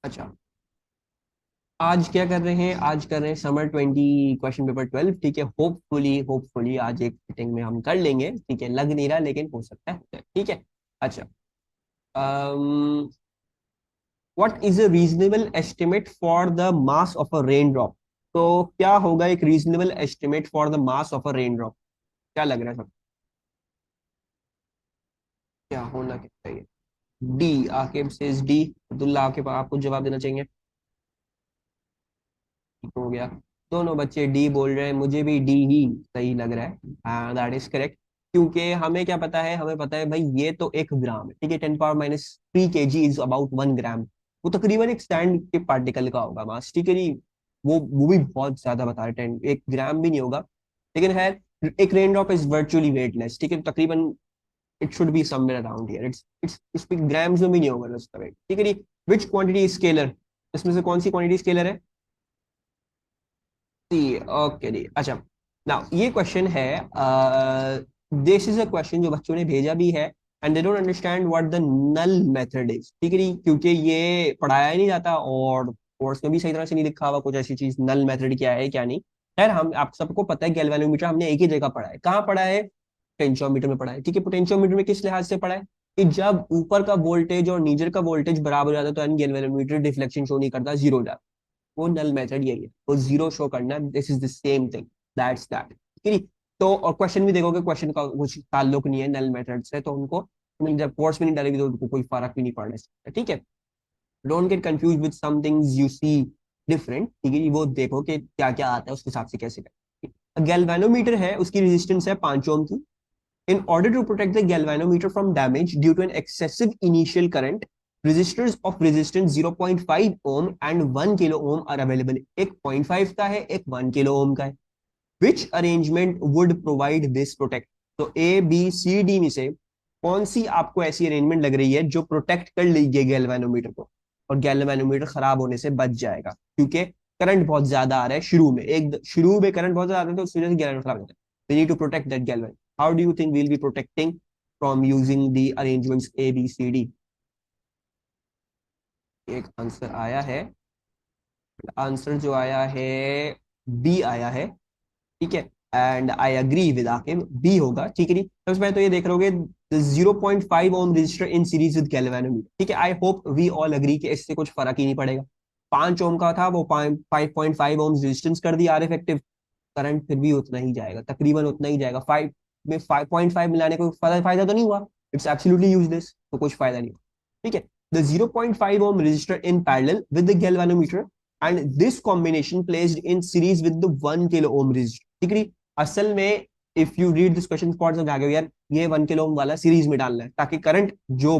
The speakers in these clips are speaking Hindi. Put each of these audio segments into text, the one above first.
अच्छा, आज क्या कर रहे हैं? आज कर रहे हैं समर 20 क्वेश्चन पेपर 12। ठीक है, होपफुली होपफुली आज एक सिटिंग में हम कर लेंगे। ठीक है, लग नहीं रहा लेकिन हो सकता है। ठीक है। अच्छा, what is a reasonable estimate for the mass of a rain drop? तो क्या होगा एक reasonable estimate for the mass of a rain drop? क्या लग रहा है सब? क्या होना क्या चाहिए? D. Aqib says D. Abdullah, Aqib आपको जवाब देना चाहिए। ठीक हो गया। दोनों बच्चे डी बोल रहे हैं, मुझे भी डी ही सही लग रहा है। That is correct. क्योंकि हमें क्या पता है? हमें पता है भाई ये तो एक ग्राम है। ठीक है, 10⁻³ kg इज अबाउट 1 ग्राम। वो तकरीबन एक स्टैंड के पार्टिकल का होगा मास। ठीक है जी। वो भी बहुत ज्यादा बता रहे, 1 ग्राम भी नहीं होगा। लेकिन है, एक rain drop is virtually weightless. ठीक है, तकरीबन it should be somewhere around here. It's इस ग्राम्स में भी नहीं होगा उसका वेट। ठीक है जी। विच क्वांटिटी स्केलर? इसमें से कौन सी क्वांटिटी स्केलर है? सी। ओके जी। अच्छा, नाउ ये क्वेश्चन है, दिस इज अ क्वेश्चन जो बच्चों ने भेजा भी है, and they don't understand what the null method is. ठीक है जी, क्योंकि ये पढ़ाया ही नहीं जाता और कोर्स में भी सही तरह से नहीं लिखा हुआ कुछ ऐसी चीज, नल मेथड क्या है क्या नहीं। खैर, हम आप सबको पता है गैल्वेनोमीटर हमने एक ही जगह पढ़ा है। कहाँ पढ़ा है? पोटेंशियोमीटर में पढ़ा है। ठीक है, पोटेंशियोमीटर में किस लिहाज से पढ़ा है? कि जब ऊपर का वोल्टेज और नीचे का वोल्टेज बराबर हो जाता है तो गैल्वेनोमीटर डिफ्लेक्शन शो नहीं करता, जीरो हो जाता है। वो नल मेथड यही है, वो जीरो शो करना। This is the same thing, that's that. ठीक है। तो और क्वेश्चन भी देखोगे, क्वेश्चन का कुछ ताल्लुक नहीं है नल मेथड से, तो उनको जब कोर्स में नहीं डालेगी तो उनको कोई फर्क भी नहीं पड़ना है। ठीक है। Don't get confuse with some things you see different. ठीक है, वो देखो कि क्या क्या आता है उसके हिसाब से कैसे करें। गैल्वेनोमीटर है, उसकी रेजिस्टेंस है 5 ओम की। In order to protect the galvanometer from damage due to an excessive initial current, resistors of resistance 0.5 ohm and 1 kilo ohm are available. एक 0.5 का है, एक 1 किलो ओम का है। Which arrangement would provide this protect? तो ए बी सी डी में से कौन सी आपको ऐसी अरेंजमेंट लग रही है जो प्रोटेक्ट कर लेगी गैल्वेनोमीटर को और गैल्वेनोमीटर खराब होने से बच जाएगा? क्योंकि करंट बहुत ज्यादा आ रहा है शुरू में, एक शुरू में करंट बहुत ज्यादा आता है तो उस वजह से गैल्वेनोमीटर खराब हो जाता है। We need to protect that galvan. How do you think we'll be protecting from using the arrangements A B C D? एक आंसर आया है। आंसर जो आया है बी आया है। ठीक है, and I agree with Aqib, B होगा। ठीक है जी। सबसे पहले तो ये देख रहोगे 0.5 ohm resistor in series with galvanometer. ठीक है, I hope we all agree कि इससे कुछ फर्क ही नहीं पड़ेगा। 5 ओम का था, वो 5.5 ओम रेजिस्टेंस कर दिया आर इफेक्टिव। करंट फिर भी उतना ही जाएगा, तकरीबन उतना ही जाएगा। 5 में 5.5 मिलाने को फायदा तो नहीं हुआ। इट्स एब्सोल्युटली यूजलेस, तो कुछ फायदा नहीं हुआ। ठीक है। The 0.5 ohm resistor in parallel with the galvanometer and this combination placed in series with the 1 kilo ohm resistor। ठीक है। असल में if you read this question for the यार ये 1 किलो ओम वाला सीरीज में डालना है ताकि करंट जो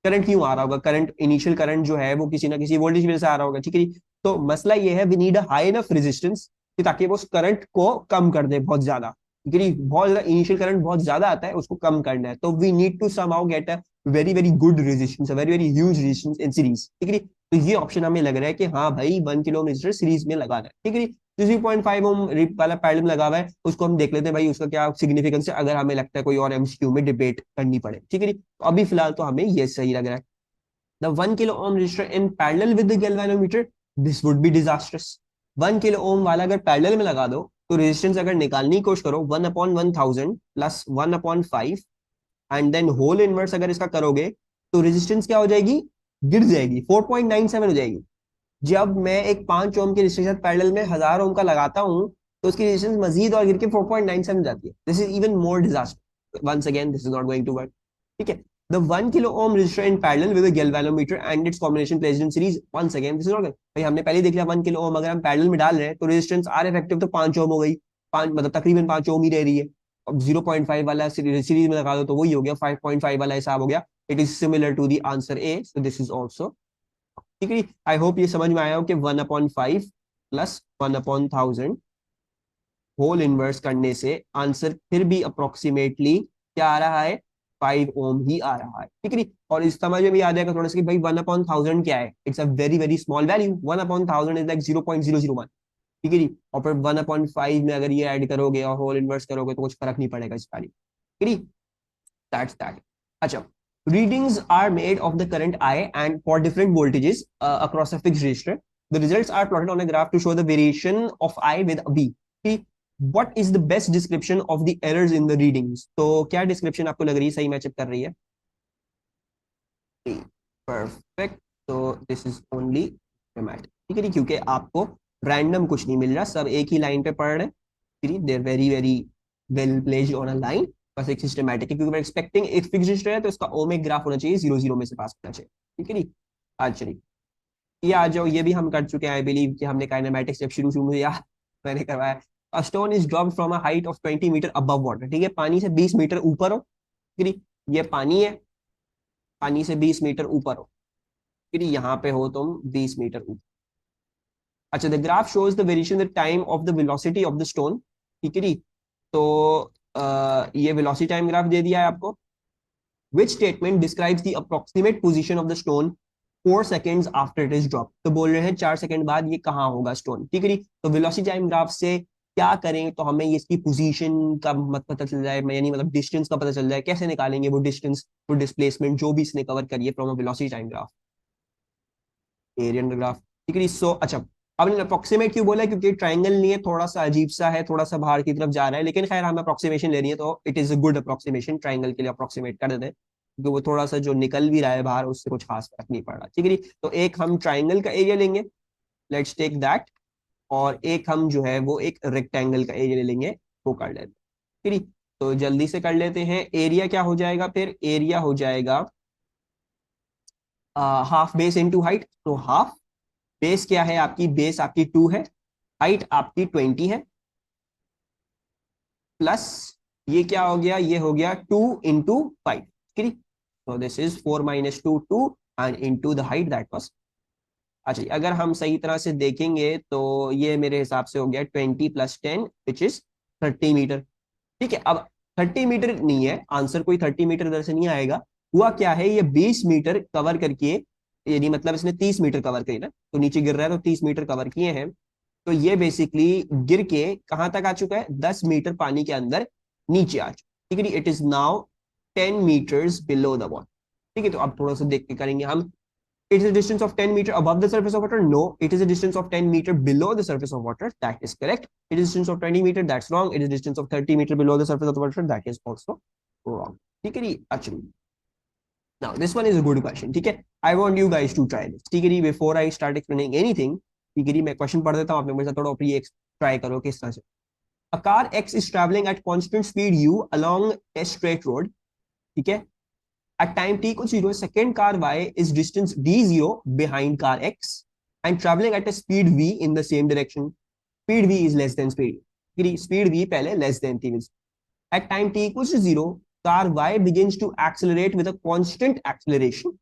करंट क्यों आ रहा होगा, करंट इनिशियल करंट जो है वो किसी ना किसी वोल्टेज की वजह से आ रहा होगा। ठीक है। तो मसला ये है, we need a high enough resistance ताकि वो उस करंट को कम कर दे बहुत ज्यादा। ठीक है, बहुत ज्यादा इनिशियल करंट बहुत ज्यादा आता है, उसको कम करना है, तो we need to somehow get a very very good resistance, very very huge resistance in series. ठीक है। तो ये ऑप्शन हमें लग रहा है कि हाँ भाई 1 किलो रेजिस्टर सीरीज में लगाना है। ठीक है। 3.5 ओम वाला पैरलल लगा हुआ है, उसको हम देख लेते हैं भाई उसका क्या सिग्निफिकेंस है, अगर हमें लगता है कोई और एमसीक्यू में डिबेट करनी पड़े। ठीक है। तो अभी फिलहाल तो हमें ये सही लग रहा है। The 1 kilo ohm resistor in parallel with the galvanometer, this would be disastrous। 1 kilo ohm वाला अगर पैरेलल में लगा दो तो रेजिस्टेंस अगर निकालने की कोशिश करो 1/1000 plus 1/5 and then whole inverse अगर इसका करोगे तो रेजिस्टेंस क्या हो जाएगी? गिर जाएगी, 4.97 हो जाएगी। जब मैं एक 5 ओम के रेजिस्टेंस के साथ पैरेलल में 1000 ओम का लगाता हूं तो उसकी रेजिस्टेंस मजीद और गिर के 4.97 जाती है। This is even more disaster. Once again this is not going to work. ठीक है। The 1 kilo ohm resistor in parallel with a galvanometer and its combination placed in series, once again this is not good। भाई हमने पहले देख लिया 1 किलो ओम अगर हम पैरेलल में डाल रहे हैं तो रेजिस्टेंस आर इफेक्टिव तो 5 ओम हो गई। 5 मतलब तकरीबन 5 ओम ही रह रही है। अब 0.5 वाला सीरीज में लगा दो तो वही हो गया, 5.5 वाला हिसाब हो गया। It is similar to the answer A, so this is also. ठीक है। आई होप ये समझ में आया हो कि 1/5 प्लस 1/1000 होल इनवर्स करने से आंसर फिर भी अप्रोक्सीमेटली क्या आ रहा है? 5 ओम ही आ रहा है। ठीक है। और इस समझ में भी आ जाएगा थोड़ा सा कि भाई 1/1000 क्या है? It's a very very small value. 1/1000 is like 0.001। ठीक है जी। और फिर 1/5 में अगर ये ऐड करोगे और होल इनवर्स करोगे तो कुछ फर्क नहीं पड़ेगा इस वाली। ठीक है। That's that. अच्छा, Readings are made of the current I and for different voltages across a fixed register. The results are plotted on a graph to show the variation of I with B. What is the best description of the errors in the readings? तो क्या description आपको लग रही है सही मैचअप कर रही है? परफेक्ट. तो दिस इज ओनली सिस्टमैटिक. ठीक है, क्योंकि आपको रैंडम कुछ नहीं मिल रहा, सब एक ही लाइन पे पढ़ रहे हैं. There very very well placed on a line. बस एक सिस्टमैटिक है, क्योंकि एक्सपेक्टिंग एक फिक्स रजिस्टर है तो इसका ओमिक ग्राफ होना चाहिए, 0 0 में से पास करना चाहिए. ठीक है नहीं. अच्छा नहीं, ये आ जाओ, ये भी हम कर चुके हैं. आई बिलीव कि हमने काइनेमैटिक्स जब शुरू में यार मैंने करवाया. A stone is dropped from a height of 20 metre above water. ठीक है, पानी से 20 मीटर ऊपर हो. ठीक है, ये पानी है, पानी से 20 मीटर ऊपर हो. ठीक है, यहाँ पे हो तुम 20 मीटर ऊपर. अच्छा, the graph shows the variation the time of the velocity of the stone. ठीक है जी. तो ये वेलोसिटी टाइम ग्राफ दे दिया है आपको. Which statement describes the approximate position of the stone 4 seconds after it is drop. तो बोल रहे हैं 4 सेकंड बाद ये कहाँ होगा स्टोन. ठीक है जी. तो वेलोसिटी टाइम ग्राफ से क्या करें, तो हमें इसकी पोजीशन का मत पता चल जाए, यानी मतलब डिस्टेंस का पता चल जाए. कैसे निकालेंगे वो डिस्टेंस, वो डिस्प्लेसमेंट जो भी इसने कवर करिए from a velocity time graph, एरियन ग्राफ. ठीक है. सो अच्छा, अब अप्रोक्सीमेट क्यों बोला, क्योंकि ट्राइंगल नहीं है, थोड़ा सा अजीब सा है, थोड़ा सा बाहर की तरफ जा रहा है, लेकिन खैर हमें अप्रोक्सीमेशन लेनी है तो it is a good approximation. Triangle के लिए अप्रोक्सीमेट कर देते हैं, क्योंकि वो थोड़ा सा जो निकल भी रहा है बाहर उससे कुछ खास फर्क नहीं पड़ रहा. ठीक है. तो एक हम ट्राइंगल का एरिया लेंगे, लेट्स टेक दैट. और एक हम जो है वो एक रेक्टेंगल का एरिया ले लेंगे, वो कर लेते हैं. ठीक है. तो जल्दी से कर लेते हैं. एरिया क्या हो जाएगा फिर, एरिया हो जाएगा हाफ बेस इनटू हाइट. तो हाफ बेस क्या है आपकी, बेस आपकी 2 है, हाइट आपकी 20 है, प्लस ये क्या हो गया, ये हो गया 2 into 5. ठीक है. तो this is 4 - 2 2 and into the height that was. अच्छा, अगर हम सही तरह से देखेंगे तो ये मेरे हिसाब से हो गया 20 + 10 विच इज 30 मीटर. ठीक है. अब 30 मीटर नहीं है आंसर, कोई 30 मीटर इधर से नहीं आएगा. हुआ क्या है, ये 20 मीटर कवर करके, यानी मतलब इसने 30 मीटर कवर करी ना, तो नीचे गिर रहा है तो 30 मीटर कवर किए हैं. तो ये बेसिकली गिर के कहां तक आ चुका है, 10 मीटर पानी के अंदर नीचे आ चुका. ठीक है. It is now 10 meters below the water. ठीक है. तो अब थोड़ा सा देख के करेंगे हम. It is a distance of 10 meter above the surface of water. No, it is a distance of 10 meter below the surface of water. That is correct. It is a distance of 20 meter. That's wrong. It is a distance of 30 meter below the surface of the water. That is also wrong. ठीक है जी. actually now this one is a good question. ठीक है. I want you guys to try this. ठीक है जी. Before I start explaining anything, ठीक है जी, मैं क्वेश्चन पढ़ देता हूँ, आप मेरे साथ थोड़ा ये ट्राई करो किस तरह से. A car X is traveling at constant speed U along a straight road. ठीक है. At time t equals 0, second car y is distance d0 behind car x and traveling at a speed v in the same direction. Speed v is less than speed. Speed v पहले less than थी. At time t equals to 0, car y begins to accelerate with a constant acceleration.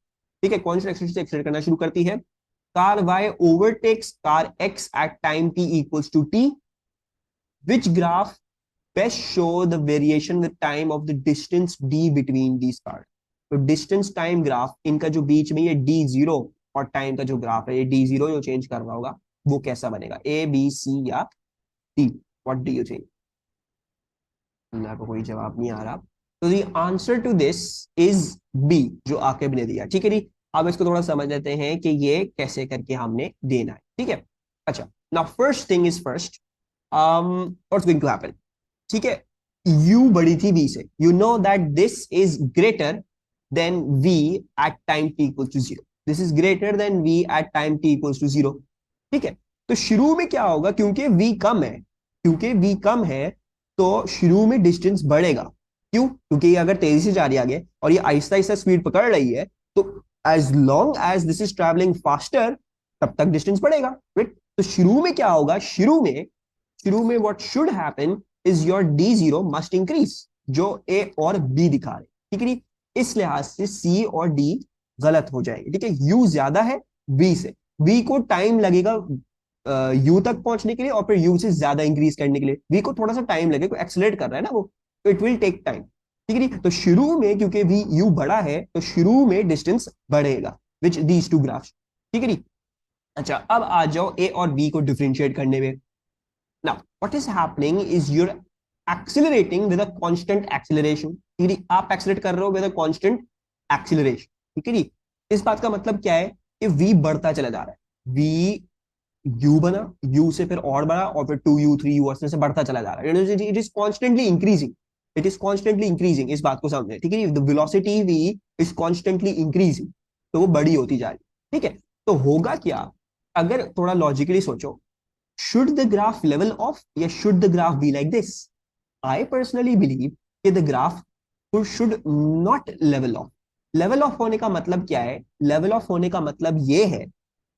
ठीक है, constant acceleration से accelerate करना शुरू करती है. Car y overtakes car x at time t equals to t. Which graph best show the variation with time of the distance d between these cars? तो डिस्टेंस टाइम ग्राफ इनका जो बीच में ये d0 और टाइम का जो ग्राफ है, ये d0 जो चेंज कर रहा होगा वो कैसा बनेगा, ए बी सी या D, what do you think? मेरे को कोई जवाब नहीं आ रहा. तो the answer to this is B, जो आकिब ने दिया. ठीक है जी. अब इसको थोड़ा समझ लेते हैं कि ये कैसे करके हमने देना है. ठीक है. अच्छा, now first thing is first, what's going to happen. ठीक है. u बड़ी थी v से, you know that this is greater than v at time t equals to 0. This is greater than v at time t equals to 0. ठीक है. तो शुरू में क्या होगा, क्योंकि v कम है, क्योंकि v कम है तो शुरू में डिस्टेंस बढ़ेगा. क्यों? क्योंकि अगर तेजी से जा रही है आगे और ये आहिस्ता आहिस्ता स्पीड पकड़ रही है, तो as long as this is travelling faster, तब तक डिस्टेंस बढ़ेगा. राइट. तो शुरू में क्या होगा, शुरू में what should happen is your d0 must increase, जो a और b दिखा रहे. ठीक है. इस लिहाज से c और d गलत हो जाएंगे. ठीक है. u ज्यादा है b से, v को टाइम लगेगा u तक पहुंचने के लिए और फिर u से ज्यादा इंक्रीज करने के लिए v को थोड़ा सा टाइम लगेगा, एक्सेलरेट कर रहा है ना वो, तो इट विल टेक टाइम. ठीक है. तो शुरू में क्योंकि v u बड़ा है तो शुरू में डिस्टेंस बढ़ेगा विच दीज टू ग्राफ्स. ठीक है. अच्छा, अब आ जाओ a और b को डिफरेंशिएट करने में. Now, what is happening is you're accelerating with a constant acceleration. आप accelerate कर रहे हो with a constant एक्सिलरेशन, ठीक है जी। इस बात का मतलब क्या है कि v बढ़ता चला जा रहा है, v u बना, u से फिर और बढ़ा और फिर 2u 3u ऐसे से बढ़ता चला जा रहा है, it is constantly increasing, it is constantly increasing. इस बात को समझे, ठीक है, the velocity v is constantly increasing, तो वो बड़ी होती जा रही है, ठीक है। तो होगा क्या, अगर थोड़ा लॉजिकली सोचो, should the graph level off या should the graph be like this? I personally believe कि the graph should not level off. Level off होने का मतलब क्या है? लेवल ऑफ होने का मतलब ये है,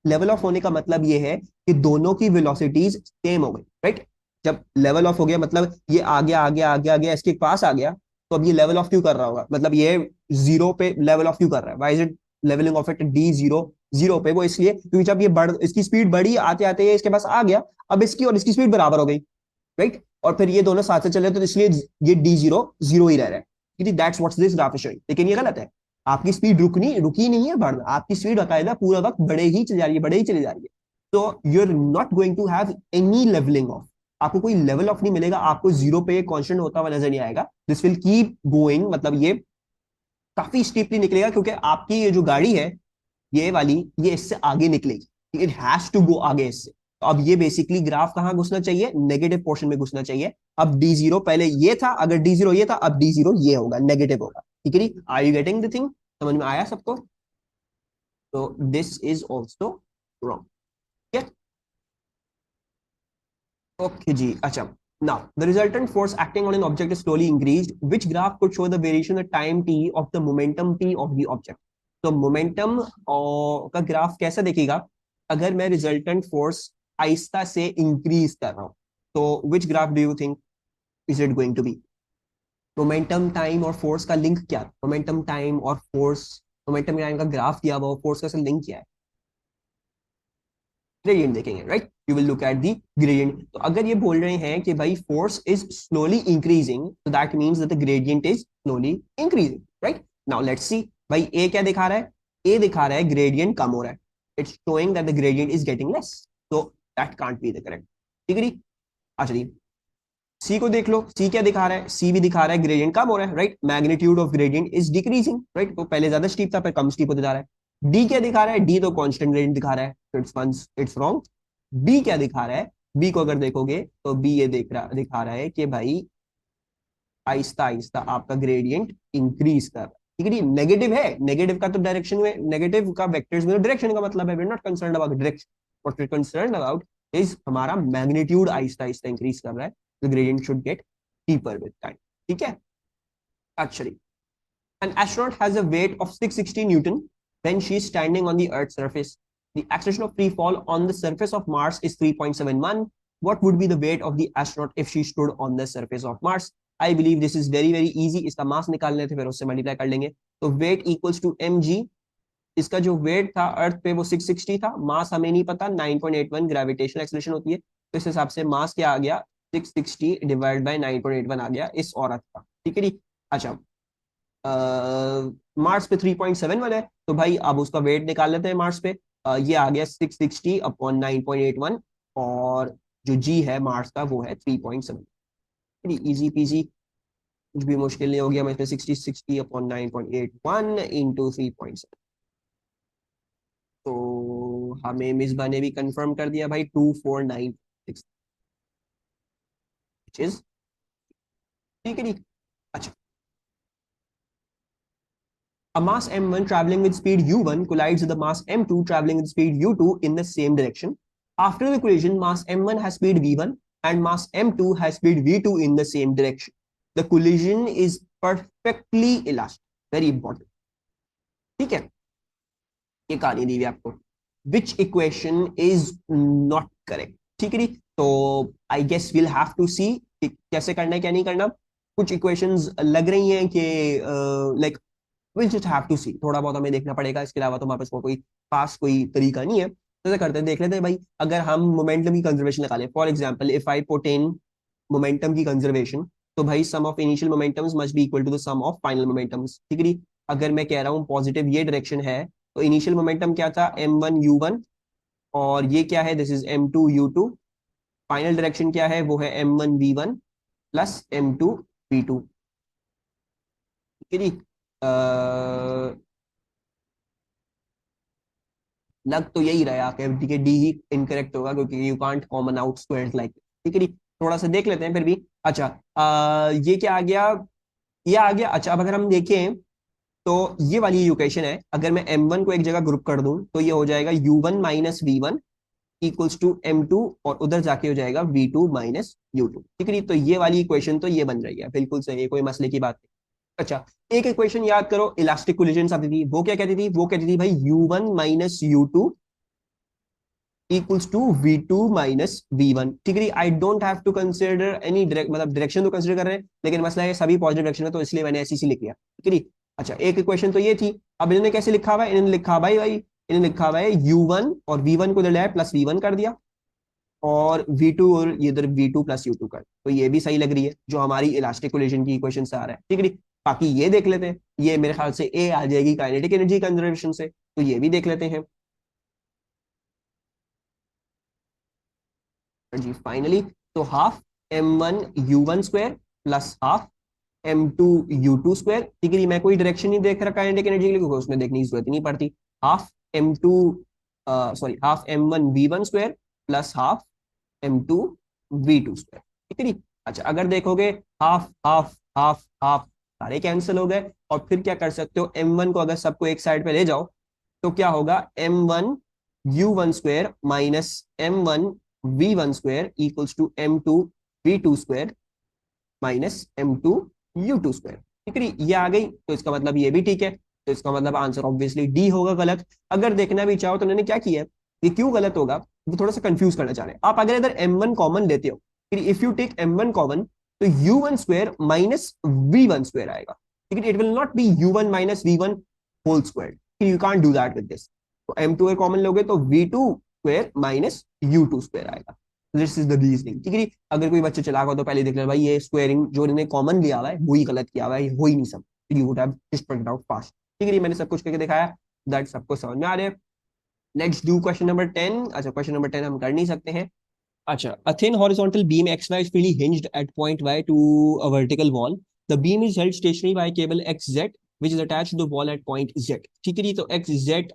लेवल ऑफ होने का मतलब ये है कि दोनों की वेलोसिटीज सेम हो गई, राइट। जब लेवल ऑफ हो गया मतलब ये आ गया आ गया आ गया आ गया इसके पास आ गया, तो अब ये लेवल ऑफ क्यों कर रहा होगा, मतलब ये जीरो पे लेवल ऑफ क्यों कर रहा है? Why is it levelling off at the zero, zero पे? वो इसलिए क्योंकि जब ये बढ़, इसकी स्पीड बढ़ी आते आते ये इसके पास आ गया, अब इसकी और इसकी स्पीड बराबर हो गई, राइट। और फिर ये दोनों साथ से चले तो इसलिए ये डी जीरो जीरो ही रह रहा है, that's what's this graph is showing. लेकिन ये गलत है, आपकी स्पीड रुकी नहीं है बढ़ना, आपकी स्पीड बकायदा पूरा वक्त बढ़े ही चली जा रही है, बढ़े ही चली जा रही है। तो you are not going to have any levelling off, आपको कोई लेवल ऑफ नहीं मिलेगा, आपको जीरो पे कांस्टेंट होता हुआ नजर नहीं आएगा, दिस विल कीप गोइंग, मतलब ये काफी स्टीपली निकलेगा, क्योंकि आपकी ये जो गाड़ी है ये वाली, ये इससे आगे निकलेगी, इट हैज टू गो आगे इससे। तो अब ये बेसिकली ग्राफ कहां घुसना चाहिए? नेगेटिव पोर्शन में घुसना चाहिए। अब डी जीरो पहले ये था, अगर डी जीरो ये था, अब डी जीरो ये होगा, नेगेटिव होगा, ठीक है। Are you getting the thing? समझ में आया सबको? तो this is also wrong. Okay जी, अच्छा। Now, the resultant force acting on an object is slowly increased. Which graph could show the variation in the time t of the momentum t of the object? तो मोमेंटम का ग्राफ कैसा दिखेगा अगर मैं रिजल्टेंट फोर्स आहिस्ता से इंक्रीज कर रहा हूं? तो which graph do you think is it going to be? Momentum time और फोर्स का लिंक क्या? मोमेंटम टाइम और फोर्स, मोमेंटम टाइम का ग्राफ दिया हुआ, फोर्स का लिंक क्या है? ग्रेडियंट देखेंगे, right. You will look at the gradient. तो अगर ये बोल रहे हैं कि भाई फोर्स इज स्लोली इंक्रीजिंग, तो that means that the gradient is slowly increasing, right. Now let's सी, भाई ए क्या दिखा रहा है? ए दिखा रहा है ग्रेडियंट कम हो रहा है, it's showing that the gradient is getting less, तो that can't be the correct, ठीक है। अच्छा जी, सी को देख लो, सी क्या दिखा रहा है? सी भी दिखा रहा है ग्रेडियंट कम हो रहा है, right, magnitude of gradient is decreasing, right, तो पहले ज्यादा स्टीप था फिर कम स्टीप होते जा रहा है। डी क्या दिखा रहा है? डी तो कांस्टेंट ग्रेडियंट दिखा रहा है, तो इट्स रॉन्ग। बी क्या दिखा रहा है? बी को अगर देखोगे तो बी ये दिखा रहा है कि भाई आहिस्ता आहिस्ता आपका ग्रेडियंट इंक्रीज कर रहा है, ठीक है। नेगेटिव है, नेगेटिव का तो डायरेक्शन में, नेगेटिव का वेक्टर्स में डायरेक्शन का मतलब है, we are not concerned about direction, what we are concerned about is हमारा मैग्नीट्यूड आहिस्ता आहिस्ता इंक्रीज कर रहा है, the gradient should get deeper with time, ठीक है। अच्छा, an astronaut has a weight of 660 Newton when she is standing on the Earth's surface. The acceleration of free fall on the surface of Mars is 3.71. What would be the weight of the astronaut if she stood on the surface of Mars? I believe this is very very easy. इसका मास निकाल लेते फिर उससे मल्टीप्लाई कर लेंगे, तो weight equals to mg। इसका जो वेट था अर्थ पे वो 660 था, मास हमें नहीं पता, 9.81 ग्रेविटेशनल एक्सेलरेशन होती है, तो इस हिसाब से मास क्या आ गया? 660 डिवाइड बाय 9.81 आ गया इस औरत का, ठीक है जी। अच्छा, मार्स पे 3.71 है, तो भाई अब उसका वेट निकाल लेते हैं मार्स पे। ये आ गया 660 अपॉन 9.81, और जो जी है मार्स का वो है 3.7। इजी पीजी, कुछ भी मुश्किल नहीं हो गया। मैं इसमें 60 अपॉन 9.81 इंटू 3.7, तो हमें मिसबा ने भी कंफर्म कर दिया भाई 2496, इज, ठीक है जी। अच्छा, a mass m1 traveling with speed u1 collides with the mass m2 traveling with speed u2 in the same direction. After the collision, mass m1 has speed v1 and mass m2 has speed v2 in the same direction. The collision is perfectly elastic. Very important. ठीक है, ये कहानी दी हुई आपको। Which equation is not correct, ठीक है जी। तो I guess will have to see कैसे करना है क्या नहीं करना। कुछ इक्वेशंस लग रही हैं कि like will just have to see, थोड़ा बहुत हमें देखना पड़ेगा, इसके अलावा तो हमारे पास कोई पास कोई तरीका नहीं है। तो ऐसा करते हैं, देख लेते हैं भाई, अगर हम मोमेंटम की कंजर्वेशन निकालें, for example if I put in momentum की कंजर्वेशन, तो भाई sum of initial momentums must be equal to the sum of final momentums, ठीक है। अगर मैं कह रहा हूँ पॉजिटिव ये डायरेक्शन है, तो इनिशियल मोमेंटम क्या था? m1 u1, और ये क्या है? This is m2 u2। Final direction क्या है? वो है m1 v1 plus m2 v2, ठीक है जी। लग तो यही रहा है, ठीक है, डी ही इनकरेक्ट होगा क्योंकि you can't common out squares like, ठीक है नी। थोड़ा सा देख लेते हैं फिर भी। अच्छा, ये क्या आ गया, ये आ गया। अच्छा, अब अगर हम देखें तो ये वाली इक्वेशन है, अगर मैं m1 को एक जगह ग्रुप कर दूं तो ये हो जाएगा u1 minus v1 equals to m2, और उधर जाके हो जाएगा v2 माइनस u2, ठीक है। तो ये वाली इक्वेशन तो ये बन रही है, बिल्कुल सही है, कोई मसले की बात नहीं। अच्छा, एक इक्वेशन याद करो, इलास्टिक कोलिजन आती थी, वो क्या कहती थी, वो कहती थी भाई u1 minus u2 equals to v2 minus v1, ठीक है। I don't have to consider any direct, मतलब डायरेक्शन तो कंसिडर कर रहे हैं, लेकिन मसला है सभी पॉजिटिव डायरेक्शन है, तो इसलिए मैंने ऐसी सी लिख लिया, ठीक है। अच्छा, एक इक्वेशन तो ये थी। अब इन्होंने कैसे लिखा हुआ है, इन्होंने लिखा भाई भाई इन्होंने लिखा हुआ है u1 और v1 को इधर लाया प्लस v1 कर दिया, और v2 और ये इधर v2 प्लस u2 कर, तो ये भी सही लग रही है जो हमारी इलास्टिक कोलिजन की इक्वेशन से आ रहा है, ठीक है। बाकी ये देख लेते हैं, ये मेरे ख्याल से ए आ जाएगी काइनेटिक एनर्जी कंजर्वेशन से, तो ये भी देख लेते हैं जी फाइनली। तो half m1 u1 square plus half m2 u2 square, ठीक है। मैं कोई डायरेक्शन नहीं देख रहा काइनेटिक एनर्जी के लिए क्योंकि उसमें देखने की जरूरत ही नहीं पड़ती। Half m2 sorry half m1 v1 square plus half m2 v2 square, ठीक है नी। अच्छा, अगर देखोगे हाफ हाफ हाफ हाफ सारे कैंसिल हो गए, और फिर क्या कर सकते हो, m1 को अगर सबको एक साइड पे ले जाओ तो क्या होगा, m1 u1 square minus m1 v1 square equals to m2 v2 square minus m2 u2 square, ठीक है। ये आ गई तो इसका मतलब ये भी ठीक है, तो इसका मतलब आंसर ऑब्वियसली डी होगा गलत। अगर देखना भी चाहो तो उन्होंने क्या किया है, ये क्यों गलत होगा, वो थोड़ा सा कंफ्यूज करना चाह रहे हैं। आप अगर इधर m1 कॉमन लेते हो, फिर if you take m1 common तो u1 square minus v1 square आएगा, ठीक है। It will not be u1 minus v1 whole square, you can't do that with this. तो m2 अगर कॉमन लोगे तो v2 square minus u2 square आएगा, दिस इज द रीजनिंग, ठीक है। अगर कोई बच्चे चला हो तो पहले देख लेना भाई ये स्क्वायरिंग जो इन्होंने कॉमन लिया हुआ है वही गलत किया हुआ है, ये हो ही नहीं सब, you would have just pointed out fast, ठीक है। मैंने सब कुछ करके दिखाया, दैट सबको समझ में आ रहा है। Let's do question number 10। अच्छा, क्वेश्चन नंबर 10 हम कर नहीं सकते हैं। अच्छा, a thin horizontal beam XY is freely hinged at point Y to a vertical wall. The beam is held stationary by cable XZ which is attached to the wall at point Z. ठीक है जी, तो XZ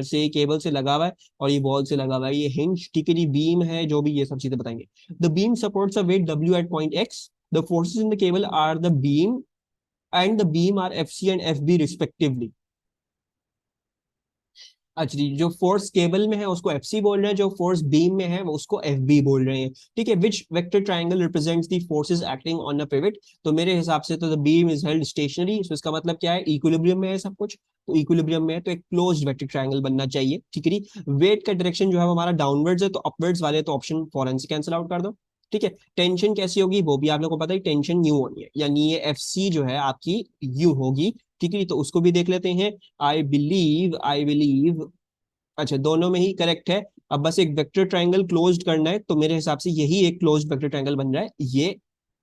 से केबल से लगा हुआ है और ये वॉल से लगा हुआ है, ये हिंज, ठीक है जी, बीम है, जो भी ये सब चीजें बताएंगे। The beam supports a weight W at point X. The forces in the cable are the beam and the beam are FC and FB respectively. अच्छा जी, जो फोर्स केबल में है उसको एफ सी बोल रहे हैं, जो फोर्स बीम में है वो उसको एफ बी बोल रहे हैं, ठीक है। Which vector triangle represents the forces acting on a pivot, तो मेरे हिसाब से तो the beam is held stationary, तो इसका मतलब क्या है, इक्विलिब्रियम में है सब कुछ, तो इक्विलिब्रियम में है तो एक क्लोज्ड वेक्टर ट्राइंगल बनना चाहिए, ठीक है। वेट का डायरेक्शन जो है हमारा डाउनवर्ड्स है, तो अपवर्ड्स वाले तो ऑप्शन फॉरन से कैंसिल आउट कर दो, ठीक है। टेंशन कैसी होगी वो भी आप लोगों को पता है, टेंशन यू होनी है, यानी ये एफ सी जो है आपकी यू होगी, ठीक है। तो उसको भी देख लेते हैं। आई बिलीव अच्छा, दोनों में ही करेक्ट है। अब बस एक वेक्टर ट्रायंगल क्लोज्ड करना है, तो मेरे हिसाब से यही एक क्लोज्ड वेक्टर ट्रायंगल बन रहा है, ये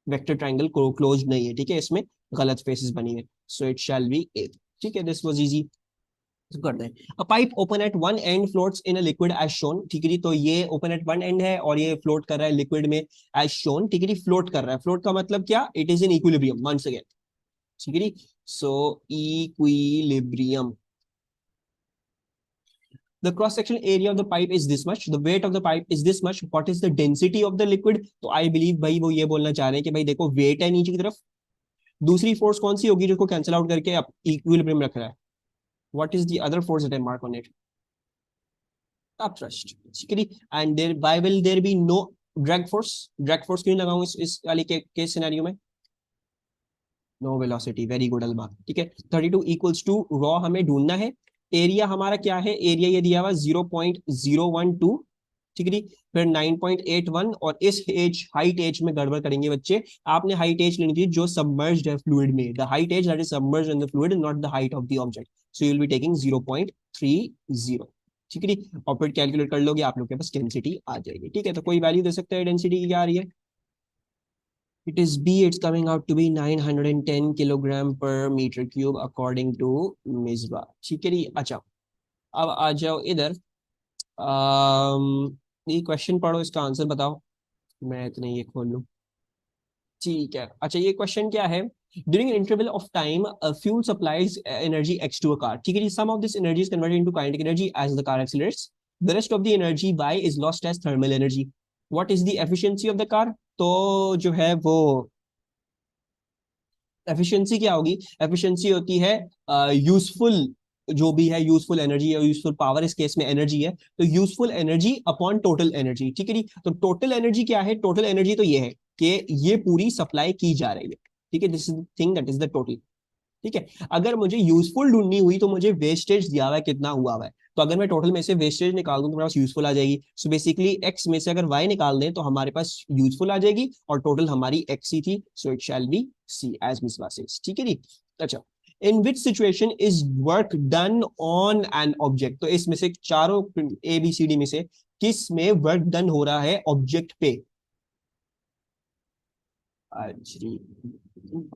वेक्टर ट्रायंगल क्लोज नहीं है, ठीक है, इसमें गलत फेसेस बनी है, सो इट शैल बी ए, ठीक है। दिस वाज इजी, करते हैं। A pipe open at one end floats in a liquid as shown, ठीक है जी, तो ये ओपन एट वन एंड है और ये फ्लोट कर रहा है लिक्विड में एज शोन, ठीक है जी। फ्लोट कर रहा है, फ्लोट का मतलब क्या, it is in equilibrium once again, ठीक है जी। So equilibrium, the cross sectional area of the pipe is this much, the weight of the pipe is this much, what is the density of the liquid, तो I believe भाई वो ये बोलना चाह रहे हैं कि भाई देखो वेट है नीचे की तरफ, दूसरी फोर्स कौन सी होगी जिसको कैंसिल आउट करके आप इक्विलिब्रियम रख रहा है, what is the other force that I mark on it, upthrust, ठीक है। And there why will there be no drag force, drag force क्यों लगाऊं इस वाली के केस सिनेरियो में, no velocity, very good Alma, ठीक है। 32 इक्वल्स टू रॉ हमें ढूंढना है, एरिया हमारा क्या है, एरिया ये दिया हुआ 0.012, ठीक है। फिर 9.81, और इस एज हाइट एज में गड़बड़ करेंगे बच्चे, आपने हाइट एज लेनी थी जो सबमर्ज्ड है फ्लूइड में, the height as that is submerged in the fluid, not the height of the object, so you will be taking 0.30, ठीक है। और फिर कैलकुलेट कर लोगे, आप लोग के पास डेंसिटी आ जाएगी, ठीक है। तो कोई वैल्यू दे सकते हैं डेंसिटी की, क्या आ रही है, it is B, it's coming out to be 910 kilogram per metre cube according to Misbah, ठीक है जी। अच्छा, अब आ जाओ इधर, ये क्वेश्चन पढ़ो, इसका आंसर बताओ, मैं इतने ये खोल लूँ, ठीक है। अच्छा, ये क्वेश्चन क्या है, during interval of time fuel supplies energy X to a car, ठीक है जी। Some of this energy is converted into kinetic energy as the car accelerates, the rest of the energy Y is lost as thermal energy. What is the efficiency of the car? तो जो है वो एफिशिएंसी क्या होगी? एफिशिएंसी होती है यूजफुल, जो भी है यूजफुल एनर्जी या यूजफुल पावर, इस केस में एनर्जी है, तो useful energy upon total energy. ठीक है जी. तो टोटल एनर्जी क्या है? टोटल एनर्जी तो ये है कि ये पूरी सप्लाई की जा रही है. ठीक है, this is the thing, that is the total. ठीक है. अगर मुझे यूजफुल ढूंढनी हुई तो मुझे वेस्टेज दिया हुआ है कितना हुआ हुआ है, तो अगर मैं टोटल में से वेस्टेज निकाल दूं तो मेरे पास यूजफुल आ जाएगी. सो बेसिकली एक्स में से अगर वाई निकाल दें तो हमारे पास यूजफुल आ जाएगी, और टोटल हमारी एक्स ही थी. So it shall be C as miss वासेस. ठीक है जी. अच्छा, in which situation is work done on an object? तो इसमें से चारों ए बी सी डी में से किस में वर्क डन हो रहा है ऑब्जेक्ट पे?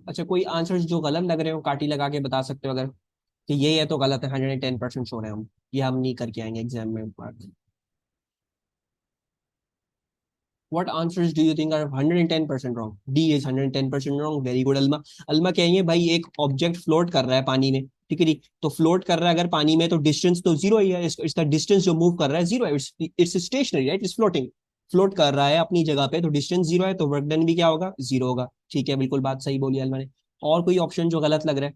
अच्छा, कोई आंसर्स जो गलत लग रहे हो काटी लगा के बता सकते हो, अगर कि ये है तो गलत है, 110% श्योर है हम, ये हम नहीं करके आएंगे एग्जाम में marks. What answers do you think are 110% wrong? D is 110% wrong. Very good, Alma. Alma कहेंगे भाई एक ऑब्जेक्ट फ्लोट कर रहा है पानी में. ठीक है जी. तो फ्लोट कर रहा है अगर पानी में, तो डिस्टेंस तो जीरो ही है. इसका डिस्टेंस जो मूव कर रहा है जीरो है. It's stationary, right? It's floating. Float कर रहा है अपनी जगह पे, तो डिस्टेंस जीरो है, तो वर्क डन भी क्या होगा? जीरो होगा. ठीक है, बिल्कुल बात सही बोली अल्मा ने. और कोई ऑप्शन जो गलत लग रहा है?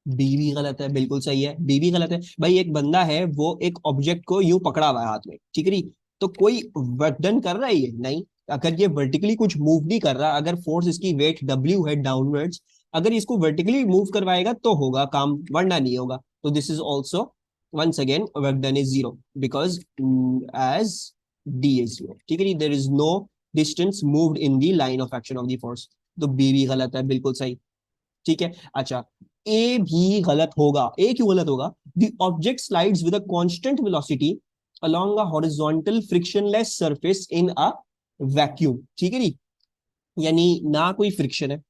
बी भी गलत है, बिल्कुल सही है, बी भी गलत है. भाई एक बंदा है, वो एक ऑब्जेक्ट को यूं पकड़ा हुआ है हाथ में. ठीक है, तो कोई वर्क डन कर रहा है ये? नहीं. अगर ये वर्टिकली कुछ मूव नहीं कर रहा, अगर फोर्स इसकी वेट डब्ल्यू है डाउनवर्ड्स, अगर इसको वर्टिकली मूव करवाएगा तो होगा काम, वरना नहीं होगा. तो this is also once again work done is zero, because as D is zero. ठीक है, there is no distance moved in the line of action of the force. तो बी भी गलत है, बिल्कुल सही. ठीक है. अच्छा, ए भी गलत होगा. ए क्यों गलत होगा? The object slides with a constant velocity along a horizontal frictionless surface in a vacuum. ठीक है नी. यानी ना कोई फ्रिक्शन है,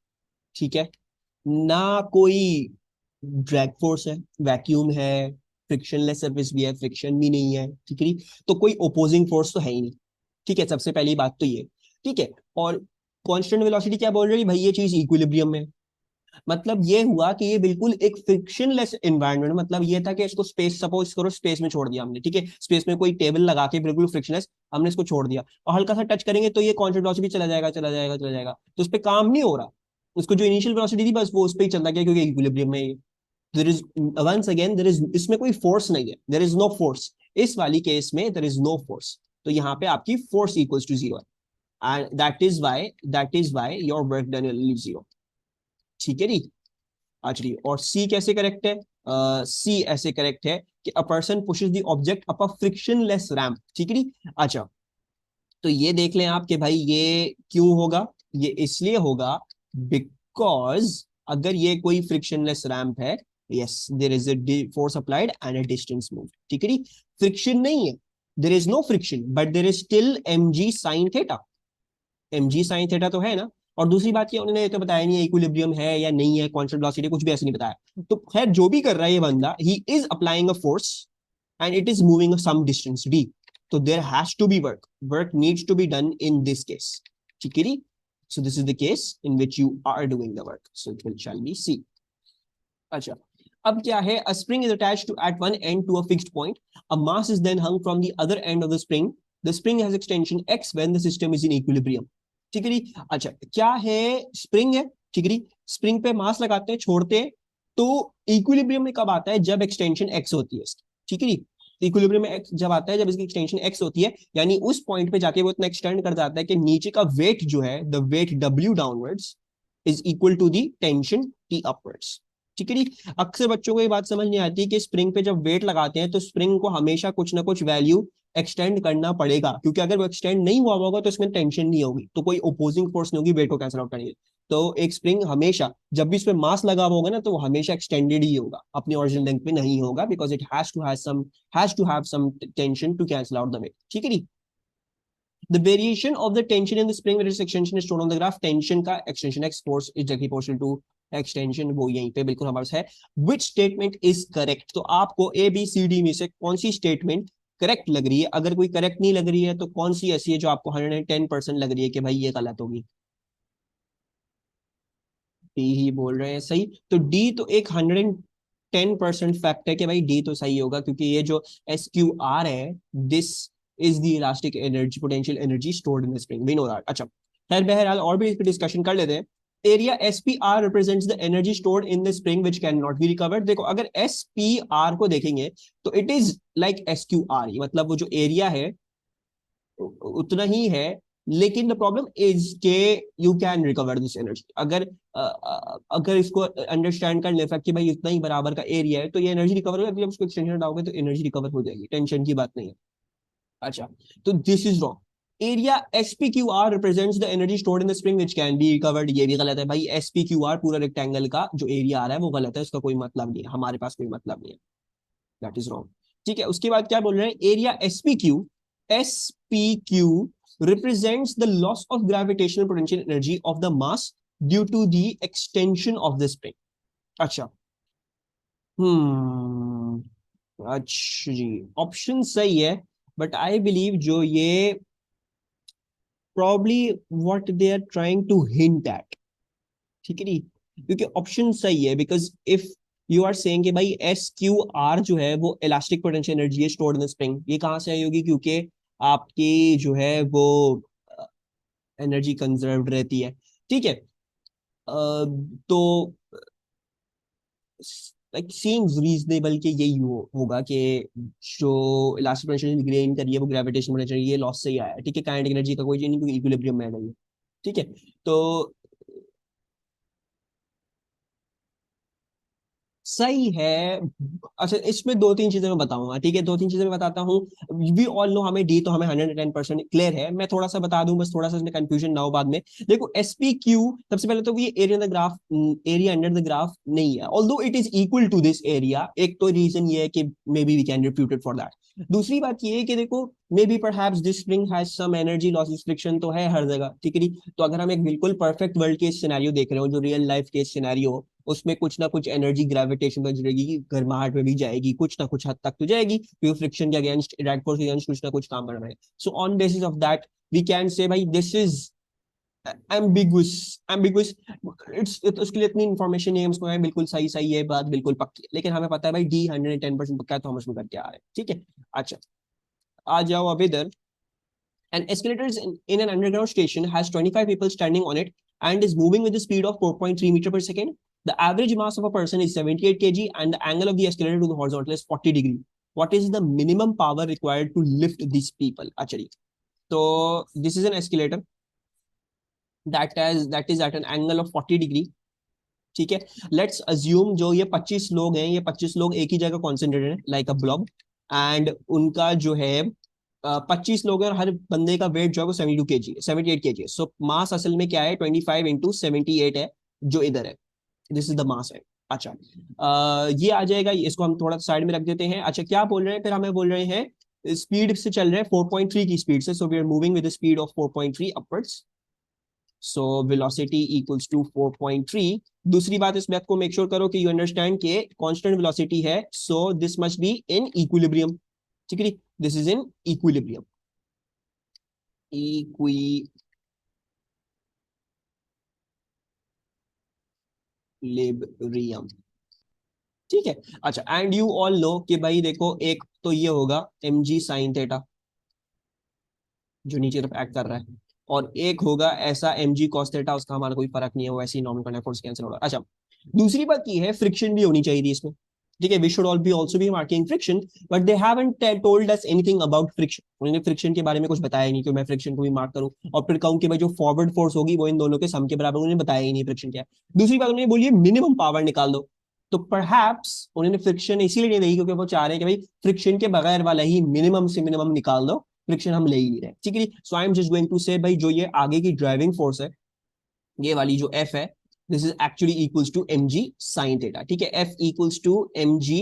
ठीक है, ना कोई ड्रैग फोर्स है, वैक्यूम है, फ्रिक्शनलेस सरफेस भी है, फ्रिक्शन भी नहीं है. ठीक है नी. तो कोई ओपोजिंग फोर्स तो है ही नहीं. ठीक है, सबसे पहली बात तो ये. ठीक है. और कांस्टेंट वेलोसिटी क्या बोल रही है भाई? ये चीज इक्विलिब्रियम में. मतलब ये हुआ कि ये बिल्कुल एक फ्रिक्शनलेस एनवायरनमेंट, मतलब ये था कि इसको स्पेस, सपोज करो स्पेस में छोड़ दिया हमने. ठीक है, स्पेस में कोई टेबल लगा के बिल्कुल फ्रिक्शनलेस हमने इसको छोड़ दिया, और हल्का सा टच करेंगे तो ये कांस्टेंट वेलोसिटी चला जाएगा, चला जाएगा, चला जाएगा, तो उस पर काम नहीं हो रहा. उसको जो इनिशियल वेलोसिटी थी बस वो उस पर ही चलता गया, क्योंकि इक्विलिब्रियम में there is, once again there is, इसमें कोई फोर्स नहीं है, देयर इज नो फोर्स. इस वाली केस में देयर इज नो फोर्स, तो यहाँ पे आपकी फोर्स इक्वल्स टू जीरो है, and that is why your work done will zero. ठीक है जी. अच्छा जी, और सी कैसे करेक्ट है? सी ऐसे करेक्ट है कि a person pushes the object up a frictionless ramp. ठीक है जी. अच्छा, तो ये देख लें आप कि भाई ये क्यों होगा? ये इसलिए होगा बिकॉज अगर ये कोई फ्रिक्शनलेस रैंप है, yes there is a force applied and a distance move. ठीक है जी. फ्रिक्शन नहीं है, there is no friction, but there is still m g sine theta. M g sine theta तो है ना. और दूसरी बात ये, उन्होंने ये तो बताया नहीं है इक्विलिब्रियम है या नहीं है, कांस्टेंट वेलोसिटी, कुछ भी ऐसे नहीं बताया. तो खैर जो भी कर रहा है ये बंदा, he is applying a force and it is moving some distance D. तो there has to be work, work needs to be done in this case. ठीक है. So this is the case in which you are doing the work, so it will shall be C. अच्छा, अब क्या है? A spring is attached to at one end to a fixed point. A mass is then hung from the other end of the spring. The spring has extension x when the system is in equilibrium. ठीक है जी. अच्छा, क्या है? स्प्रिंग है. ठीक है जी. स्प्रिंग पे मास लगाते हैं, छोड़ते हैं, तो इक्विलिब्रियम में कब आता है? जब एक्सटेंशन x होती है इसकी. ठीक है जी. इक्विलिब्रियम में x जब आता है, जब इसकी एक्सटेंशन x होती है, यानी उस पॉइंट पे जाके वो इतना एक्सटेंड कर जाता है कि नीचे का वेट जो है, the weight w downwards is equal to the tension t upwards. ठीक है जी. अक्सर बच्चों को ये बात समझ नहीं आती कि स्प्रिंग पे जब वेट लगाते हैं तो स्प्रिंग को हमेशा कुछ ना कुछ वैल्यू एक्सटेंड करना पड़ेगा, क्योंकि अगर वो एक्सटेंड नहीं हुआ होगा तो इसमें टेंशन नहीं होगी, तो कोई ओपोजिंग फोर्स नहीं होगी वेट को कैंसिल आउट करने की. तो एक स्प्रिंग हमेशा जब भी इस पे मास लगा हुआ होगा ना, तो वो हमेशा एक्सटेंडेड ही होगा, अपनी ओरिजिनल लेंथ पे नहीं होगा, because it has to have some tension to cancel out the weight. ठीक है जी. The variation of the tension in the spring with its extension is shown on the graph. Tension का extension x force is directly proportional to extension, वो यहीं पे बिल्कुल हमारे पास है. Which statement is correct? तो आपको ए बी सी डी में से कौन सी स्टेटमेंट करेक्ट लग रही है? अगर कोई करेक्ट नहीं लग रही है तो कौन सी ऐसी है जो आपको 110% लग रही है कि भाई ये गलत होगी? डी ही बोल रहे हैं सही. तो डी तो एक 100 10% फैक्ट है कि भाई डी तो सही होगा, क्योंकि ये जो SQR है, this is the elastic energy, potential energy stored in the spring, we know that. अच्छा, खैर बहरहाल और भी इस पर डिस्कशन कर लेते हैं। Area SPR represents the energy stored in the spring which can not be recovered. देखो अगर SPR को देखेंगे तो इट इज लाइक SQR, मतलब वो जो एरिया है उतना ही है, लेकिन द प्रॉब्लम इज के you can recover this energy. अगर इसको अंडरस्टैंड कर ले फैक्ट कि भाई इतना ही बराबर का एरिया है तो ये एनर्जी रिकवर हो जाएगी, जब उसको एक्सटेंशन हटाओगे तो एनर्जी रिकवर हो जाएगी, टेंशन की बात नहीं है। अच्छा, तो this is wrong. Area SPQR represents the energy stored in the spring which can be recovered, ये भी गलत है भाई। SPQR पूरा रेक्टेंगल का जो एरिया आ रहा है वो गलत है, उसका कोई मतलब नहीं है, हमारे पास कोई मतलब नहीं है, दैट इज रॉन्ग। ठीक है, उसके बाद क्या बोल रहे हैं, area SPQ represents the loss of gravitational potential energy of the mass due to the extension of the spring। अच्छा, अच्छा जी, ऑप्शन सही है, बट आई बिलीव जो ये probably what they are trying to hint at, ठीक है नी, क्योंकि ऑप्शन सही है, because if you are saying कि भाई SQR जो है वो इलास्टिक पोटेंशियल एनर्जी है स्टोर्ड इन द स्प्रिंग, ये कहाँ से आई होगी, क्योंकि आपकी जो है वो एनर्जी कंजर्व रहती है। ठीक है, तो लाइक सीम्स रीजनेबल कि यही होगा कि जो इलास्टिक पोटेंशियल गेन करिए वो ग्रेविटेशन पोटेंशियल ये लॉस से ही आया है। ठीक है, काइनेटिक एनर्जी का कोई चीज नहीं, क्योंकि इक्विलिब्रियम में है नहीं है। ठीक है, तो सही है। अच्छा, इसमें दो तीन चीजें मैं बताऊंगा, ठीक है, दो तीन चीजें मैं बताता हूँ। वी ऑल नो हमें डी तो हमें 110% क्लियर है, मैं थोड़ा सा बता दूं बस, थोड़ा सा इसमें कंफ्यूजन ना हो बाद में। देखो SPQ, सबसे पहले तो ये area the graph, area under the graph नहीं है, although it is equal to this area. एक तो रीजन ये है कि maybe we can repute it for that. दूसरी बात ये है कि देखो maybe perhaps this spring has some energy loss, friction तो है हर जगह, ठीक है। तो अगर हम एक बिल्कुल परफेक्ट वर्ल्ड केस सिनेरियो देख रहे हो, जो रियल लाइफ केस सिनेरियो, उसमें कुछ ना कुछ एनर्जी ग्रेविटेशन पर जुड़ेगी, गर्माहट में भी जाएगी, कुछ ना कुछ हद तक तो जाएगी, क्योंकि फ्रिक्शन के अगेंस्ट, ड्रैग फोर्स के अगेंस्ट कुछ ना कुछ काम कर रहे हैं। So on basis of that we can say भाई दिस इज एम्बिगुअस, एम्बिगुअस। उसके लिए इतनी इन्फॉर्मेशन नहीं है उसको, बिल्कुल सही सही है बात, बिल्कुल पक्की है, लेकिन हमें पता है भाई डी 110% पक्का है, तो हम उसमें करके आ रहे हैं। ठीक है, अच्छा, आ जाओ अब इधर। An escalator in an underground station has 25 people standing on it and is moving with the speed of 4.3 meter per second. The average mass of a person is 78 kg and the angle of the escalator to the horizontal is 40 degree. What is the minimum power required to lift these people? Actually, so this is an escalator that is at an angle of 40 degree. ठीक है, लेट्स अज्यूम जो ये 25 लोग हैं, ये 25 लोग एक ही जगह कॉन्सेंट्रेटेड है लाइक अ ब्लॉब, एंड उनका जो है 25 लोग हैं और हर बंदे का वेट जो है वो 72 kg, 78 kg। सो मास असल में क्या है, 25 × 78 है, जो इधर है, दिस इज द मास है। अच्छा, ये आ जाएगा, इसको हम थोड़ा साइड में रख देते हैं। अच्छा, क्या बोल रहे हैं फिर, हमें बोल रहे हैं स्पीड से चल रहे हैं 4.3 की स्पीड से, so we are moving with the speed of 4.3 upwards, so velocity equals to 4.3। दूसरी बात, इस बात को मेक श्योर करो कि यू अंडरस्टैंड कि कांस्टेंट वेलोसिटी है, so this must be in equilibrium. ठीक है, this is in equilibrium, equilibrium. ठीक है, अच्छा, एंड यू ऑल नो कि भाई देखो एक तो ये होगा mg sin थीटा जो नीचे तरफ एक्ट कर रहा है, और एक होगा ऐसा mg cos थीटा, उसका हमारा कोई फर्क नहीं है, वो ऐसे ही नॉर्मल करना, फोर्स कैंसिल होगा। अच्छा, दूसरी बात ये है फ्रिक्शन भी होनी चाहिए थी इसमें। ठीक है, we should all be also be marking friction, but they haven't told us anything about friction. उन्होंने फ्रिक्शन के बारे में कुछ बताया ही नहीं कि मैं फ्रिक्शन को भी मार्क करूं, और फिर कहूं कि भाई जो फॉरवर्ड फोर्स होगी वो इन दोनों के सम के बराबर, उन्होंने बताया ही नहीं फ्रिक्शन क्या है। दूसरी बात उन्होंने बोली मिनिमम पावर निकाल दो, तो परहैप्स उन्होंने फ्रिक्शन इसीलिए नहीं दी क्योंकि वो चाह रहे हैं कि भाई फ्रिक्शन के बगैर वाला ही मिनिमम से मिनिमम निकाल दो, फ्रिक्शन हम ले ही नहीं रहे। ठीक है, so I am just going to say भाई जो ये आगे की ड्राइविंग फोर्स है, ये वाली जो F है, this is actually equals to mg sin theta. ठीक है, F equals to mg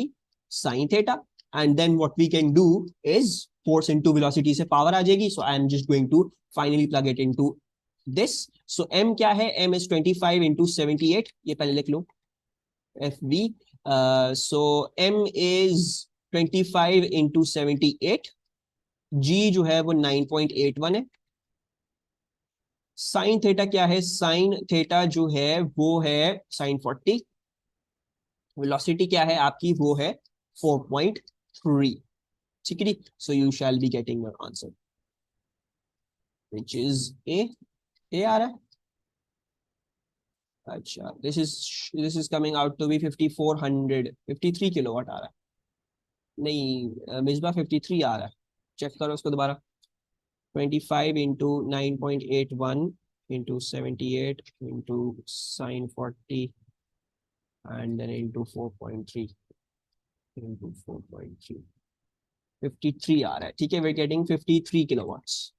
sin theta, and then what we can do is force into velocity से पावर आ जाएगी, so I am just going to finally plug it into this. So m क्या है, m इज 25 × 78, ये पहले लिख लो, FV। So m is 25 × 78, g जो है वो 9.81 है। साइन थीटा क्या है, साइन थीटा जो है वो है साइन 40, वेलोसिटी क्या है आपकी, वो है 4.3, ठीक है। So you shall be getting your answer which is A आ रहा है। अच्छा, this is coming out to be 5400, 53 kilowatt आ रहा है। नहीं मिसबा 53 आ रहा है, चेक करो उसको दोबारा। 25 into 9.81 into 78 into sine 40 and then into 4.3 into 4.3, 53 आ रहा है, ठीक है। We getting 53 kilowatts.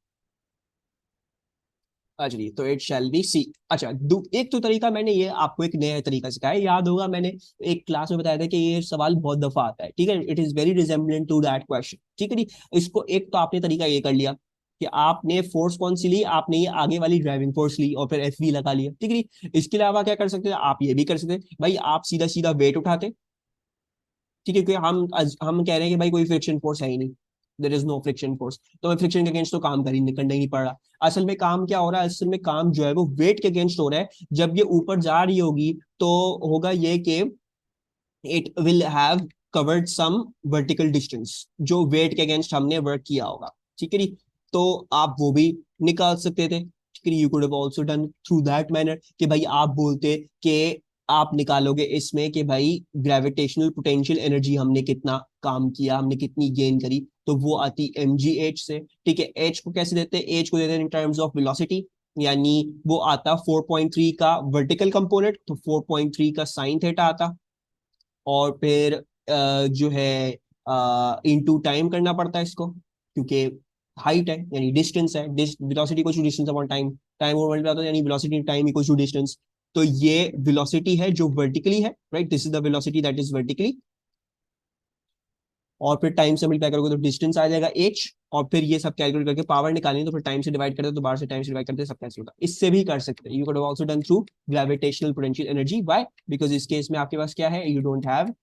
अच्छा जी, तो इट शैल बी सी। अच्छा, एक तो तरीका मैंने ये आपको एक नया तरीका सिखाया, याद होगा मैंने एक क्लास में बताया था कि ये सवाल बहुत दफा आता है, ठीक है। It is very resemblant to that question, ठीक है जी। इसको एक तो आपने तरीका ये कर लिया कि आपने फोर्स कौन सी ली, आपने ये आगे वाली ड्राइविंग फोर्स ली और फिर एफ बी लगा लिया, ठीक है जी। इसके अलावा क्या कर सकते हैं, आप ये भी कर सकते हैं भाई, आप सीधा सीधा वेट उठाते, ठीक है, क्योंकि हम कह रहे हैं कि भाई कोई फ्रिक्शन फोर्स है ही नहीं, there is no friction force, तो मैं फ्रिक्शन के अगेंस्ट तो काम करना ही नहीं पड़ रहा। असल में काम क्या हो रहा है, असल में काम जो है वो वेट के अगेंस्ट हो रहा है। जब ये ऊपर जा रही होगी तो होगा ये कि it will have covered some vertical distance जो वेट के अगेंस्ट हमने वर्क किया होगा, ठीक है जी। तो आप वो भी निकाल सकते थे, ठीक है। You could have also done through that manner कि भाई आप बोलते कि आप निकालोगे इसमें कि भाई ग्रेविटेशनल पोटेंशियल एनर्जी हमने कितना काम किया, हमने कितनी गेन करी, तो वो आती एम जी एच से, ठीक है। एच को कैसे देते हैं, एच को देते हैं इन टर्म्स ऑफ वेलोसिटी, यानी वो आता 4.3 का वर्टिकल कंपोनेंट, तो 4.3 का साइन थीटा आता, और फिर जो है इनटू टाइम करना पड़ता है इसको, क्योंकि हाइट है यानी डिस्टेंस है, velocity equal to distance upon time, time और मल्टीप्लाई होता है यानी velocity time equal to distance. तो ये वेलोसिटी है जो वर्टिकली है, right, this is the velocity that is vertically, और फिर टाइम से मल्टीप्लाई करोगे तो डिस्टेंस आ जाएगा एच, और फिर ये सब कैलकुलेट करके पावर निकालेंगे तो फिर टाइम से डिवाइड करते तो बाहर से टाइम से डिवाइड करते सब कैसे होगा, इससे भी कर सकते हैं। You could also done through gravitational potential energy, why, because इस केस में आपके पास क्या है, you don't have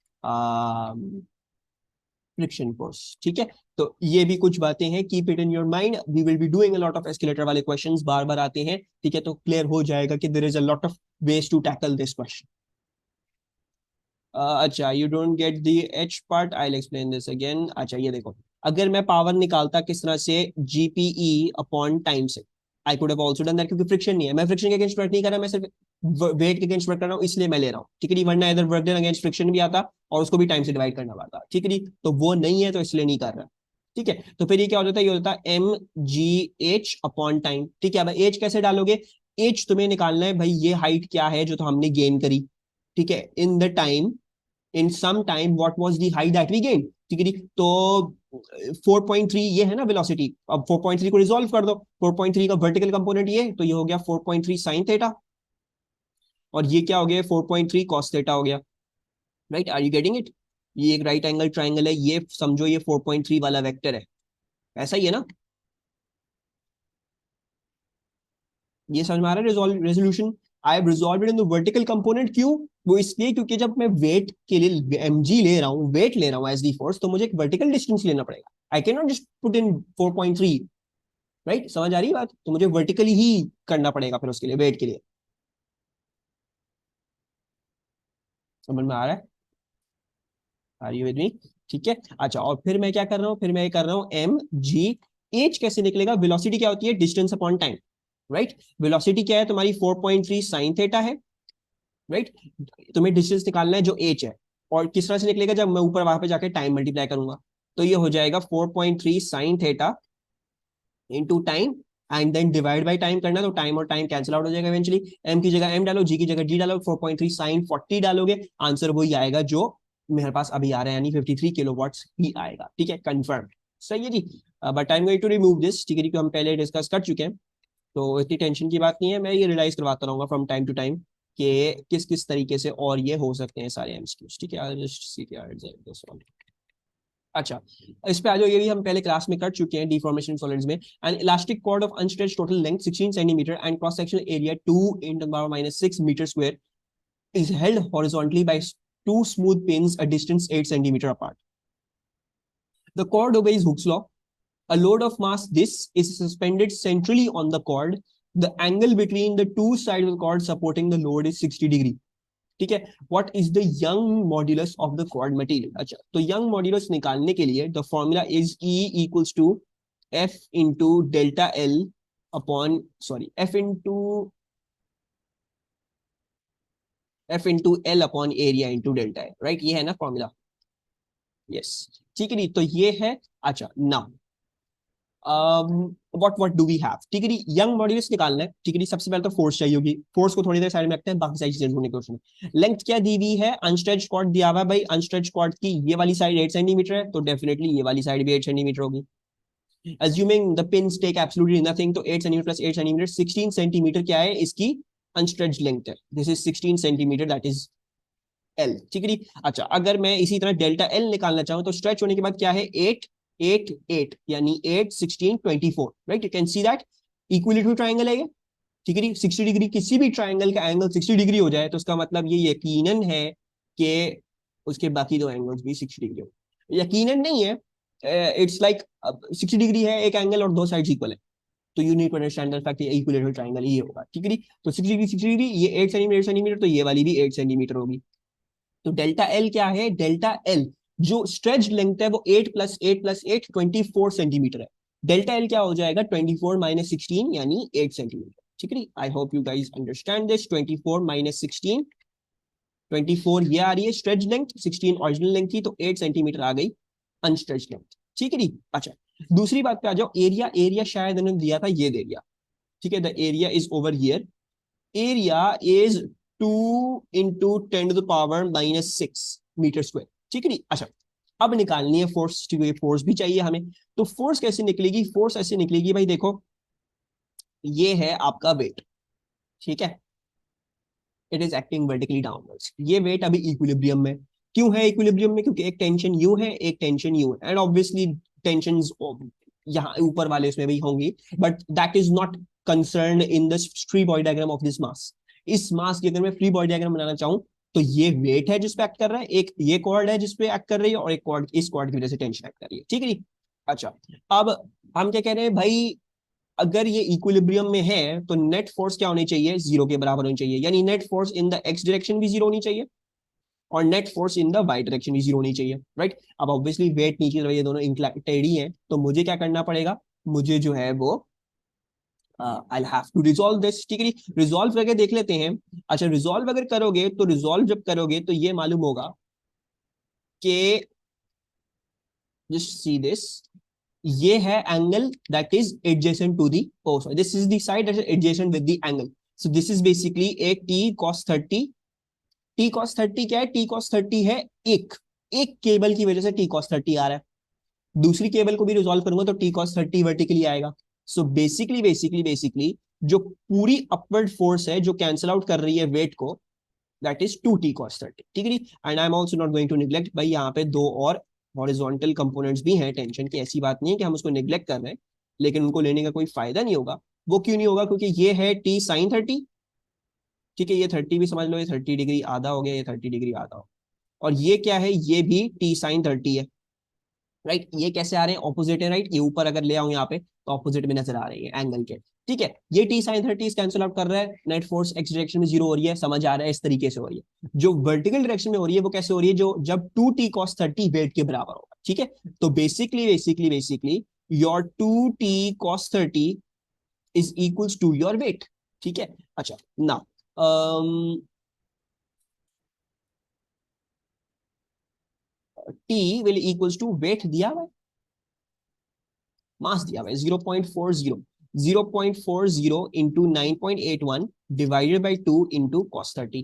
friction force, ठीक है। तो ये भी कुछ बातें हैं, keep it in your mind, we will be doing a lot of escalator वाले क्वेश्चंस बार बार आते हैं, ठीक है। तो क्लियर हो जाएगा कि there is a lot of ways to tackle this question. अच्छा, you don't get the H part, I will explain this again. अच्छा ये देखो, अगर मैं पावर निकालता किस तरह से, जीपीई अपॉन टाइम से, I could have also done that, क्योंकि फ्रिक्शन नहीं है, मैं फ्रिक्शन के अगेंस्ट वर्क नहीं कर रहा, मैं सिर्फ वेट के अगेंस्ट वर्क कर रहा हूँ, इसलिए मैं ले रहा हूँ, ठीक है। वरना इधर वर्क डन अगेंस्ट फ्रिक्शन भी आता और उसको भी टाइम से डिवाइड करना पड़ता, ठीक है। तो वो नहीं है तो इसलिए नहीं कर रहा, ठीक है। तो फिर ये क्या हो जाता है, ये होता है M G H upon time, ठीक है। अब एच कैसे डालोगे, एच तुम्हें निकालना है भाई ये हाइट क्या है जो तो हमने गेन करी, ठीक है, in the time, in some time what was the height that we gain, ठीक है जी। तो 4.3 ये है ना वेलोसिटी, अब 4.3 को रिजॉल्व कर दो, 4.3 का वर्टिकल कंपोनेंट ये, तो ये हो गया 4.3 साइन थीटा, और ये क्या हो गया 4.3 कॉस थीटा हो गया, right, are you getting it. ये एक राइट एंगल ट्राइंगल है, ये समझो ये 4.3 वाला वेक्टर है, ऐसा ही है ना, ये समझ में आ रहा है resolution. I have resolve it in the vertical component, क्यों, वो इसलिए क्योंकि जब मैं वेट के लिए एमजी ले रहा हूँ, वेट ले रहा हूँ एज दी फोर्स, तो मुझे एक वर्टिकल डिस्टेंस लेना पड़ेगा, I can not just put in 4.3, right, समझ आ रही है बात, तो मुझे वर्टिकली ही करना पड़ेगा फिर उसके लिए, वेट के लिए, समझ में आ रहा है, आर यू विद मी, ठीक है। अच्छा, और फिर मैं क्या कर रहा हूँ, फिर मैं कर रहा हूँ एम जी एच, कैसे निकलेगा, वेलोसिटी क्या होती है, distance upon time, right. Velocity क्या है तुम्हारी 4.3 साइन थीटा है, राइट। तुम्हें डिस्टेंस निकालना है जो एच है, और किस तरह से निकलेगा, जब मैं ऊपर वहां पे जाके टाइम मल्टीप्लाई करूंगा, तो ये हो जाएगा 4.3 sine theta into time, and then divide by time करना, तो टाइम और टाइम कैंसिल आउट हो जाएगा इवेंचुअली, एम की जगह एम डालो, जी की जगह जी डालो, 4.3 साइन 40 डालोगे, आंसर वही आएगा जो मेरे पास अभी आ रहा है, यानी 53 किलोवाट्स ही आएगा, ठीक है, कंफर्म, सही है जी। But I am going to remove this, ठीक है, क्योंकि हम पहले डिस्कस कर चुके हैं, तो इतनी टेंशन की बात नहीं है, मैं ये रियलाइज करवाता रहूंगा फ्रॉम टाइम टू टाइम कि किस किस तरीके से और ये हो सकते हैं सारे एमसीक्यूज, ठीक है। I'll just see this one. अच्छा, इस पे आ जाओ, ये भी हम पहले क्लास में कर चुके हैं, डिफॉर्मेशन सॉलिड्स में, an elastic cord of unstretched total length 16 centimetre and cross sectional area 2 × 10⁻⁶ metre square is held horizontally by two smooth pins a distance 8 centimeter apart. The cord obeys Hooke's law. A load of mass this is suspended centrally on the cord. The angle between the two sides of the cord supporting the load is 60 degree. ठीक है। What is the Young modulus of the cord material? अच्छा, तो यंग मॉड्यूलस निकालने के लिए the formula is E equals to F into delta L upon, sorry, F into L upon area into delta L, right? ये है ना फॉर्मूला? यस, ठीक है। तो ये है। अच्छा, now what do we have? ठीक है, यंग मॉड्यूलस निकालना है। ठीक है, सबसे पहले तो फोर्स चाहिए होगी। फोर्स को थोड़ी देर साइड में रखते हैं, बाकी सारी चीजें ढूंढने की कोशिश में। लेंथ क्या दी हुई है? अनस्ट्रेच्ड कॉर्ड दिया हुआ है भाई। अनस्ट्रेच्ड कॉर्ड की ये वाली साइड 8 सेंटीमीटर है, तो डेफिनेटली ये वाली साइड भी 8 सेंटीमीटर होगी। Assuming the pins take absolutely nothing, तो 8 सेंटीमीटर प्लस 8 सेंटीमीटर 16 सेंटीमीटर क्या है इसकी अनस्ट्रेच्ड लेंथ है। This is 16 centimetre, that is L. ठीक है। अच्छा, अगर मैं इसी तरह डेल्टा एल निकालना चाहूं तो स्ट्रेच होने के बाद क्या है? 8 8 8 यानी 8 16 24, right? You can see that equilateral triangle है ये। ठीक है, 60 डिग्री किसी भी ट्राइंगल का एंगल 60 डिग्री हो जाए तो उसका मतलब ये यकीनन है कि उसके बाकी दो एंगल्स भी 60 डिग्री हो। यकीनन नहीं है, इट्स लाइक 60 डिग्री है एक एंगल और दो साइड्स इक्वल है, तो you need to understand the fact ये इक्विलेटरल ट्राइंगल ही होगा। ठीक है, तो 60 डिग्री 60 डिग्री, ये 8 सेंटीमीटर सेंटीमीटर, तो ये वाली भी 8 सेंटीमीटर होगी। तो डेल्टा एल क्या है? डेल्टा एल जो स्ट्रेच लेंथ है वो 8 प्लस 8 प्लस 8 24 सेंटीमीटर है। डेल्टा एल क्या हो जाएगा? 24 माइनस 16 यानी 8 सेंटीमीटर। ठीक है, I hope you guys understand this. 24 minus 16, 24 ये आ रही है स्ट्रेच लेंथ, 16 ओरिजिनल लेंथ थी, तो 8 सेंटीमीटर आ गई अनस्ट्रेच लेंथ। ठीक है। अच्छा, दूसरी बात पे आ जाओ। एरिया, एरिया शायद इन्होंने दिया था, ये दे दिया। ठीक है, the area is over here. Area is 2 into 10 to the power minus 6 metre square. ठीक है। अच्छा, अब निकालनी है फोर्स। फोर्स भी चाहिए हमें। तो फोर्स कैसे निकलेगी? फोर्स ऐसे निकलेगी भाई, देखो ये है आपका वेट। ठीक है, it is acting vertically downwards. ये वेट अभी इक्विलिब्रियम में। क्यों है इक्विलिब्रियम में? क्योंकि एक टेंशन यू है, एक टेंशन यू है, एंड ऑब्वियसली टेंशन यहाँ ऊपर वाले उसमें भी होंगी, but that is not concern in the free body diagram of this mass. इस मास की अगर मैं फ्री बॉडी डायग्राम बनाना चाहूँ तो ये वेट है जिसपे एक्ट कर रहा है, एक ये कॉर्ड है जिसपे एक्ट कर रही है, और एक कॉर्ड, इस कॉर्ड की वजह से टेंशन एक्ट कर रही है। ठीक है। अच्छा, अब हम क्या कह रहे हैं भाई? अगर ये इक्विलिब्रियम में है तो नेट फोर्स क्या होनी चाहिए? जीरो के बराबर होनी चाहिए, यानी net force in the X direction भी जीरो होनी चाहिए और net force in the Y direction भी जीरो होनी चाहिए, राइट? अब ऑब्वियसली वेट नीचे तरफ ये दोनों इंक्लाइंड ही हैं, तो मुझे क्या करना पड़ेगा? मुझे जो है वो I have to resolve this. ठीक है, रिजॉल्व करके देख लेते हैं। अच्छा, रिजॉल्व अगर करोगे तो रिजॉल्व जब करोगे तो ये मालूम होगा कि जस्ट सी दिस, ये है angle that is adjacent to the, oh sorry, this is the side that is adjacent with the angle. So this is basically एक टी कॉस 30। टी कॉस 30 क्या है? टी कॉस 30 है एक एक केबल की वजह से टी कॉस 30 आ रहा है। दूसरी केबल को भी रिजॉल्व करूंगा तो टी कॉस 30 वर्टिकली आएगा। सो बेसिकली जो पूरी अपवर्ड फोर्स है जो कैंसिल आउट कर रही है वेट को, दैट इज 2t cos 30। ठीक है, and I am also not going to neglect, भाई यहाँ पे दो और हॉरिजॉन्टल कंपोनेंट्स भी हैं टेंशन की, ऐसी बात नहीं है कि हम उसको निग्लेक्ट कर रहे हैं, लेकिन उनको लेने का कोई फायदा नहीं होगा। वो क्यों नहीं होगा? क्योंकि ये है t sin 30। ठीक है, ये 30 भी समझ लो, ये 30 डिग्री आधा हो गया, ये 30 डिग्री आधा हो, और ये क्या है? ये भी t sin 30 है, राइट? ये कैसे आ रहे हैं? ऑपोजिट है, राइट? ये ऊपर अगर ले आऊं यहाँ पे तो ऑपोजिट में नजर आ रही है एंगल के। ठीक है, ये टी साइन 30 कैंसिल आउट कर रहा है, नेट फोर्स एक्स डायरेक्शन में जीरो हो रही है, समझ आ रहा है? इस तरीके से हो रही है। जो वर्टिकल डायरेक्शन में हो रही है वो कैसे हो रही है? जो जब 2t cos 30 वेट के बराबर होगा। ठीक है, तो basically your 2t cos 30 is equals to your weight. ठीक है। अच्छा, ना T will equals to weight दिया हुआ है, मास दिया हुआ है 0.40, 0.40 into 9.81 divided by 2 into cos 30।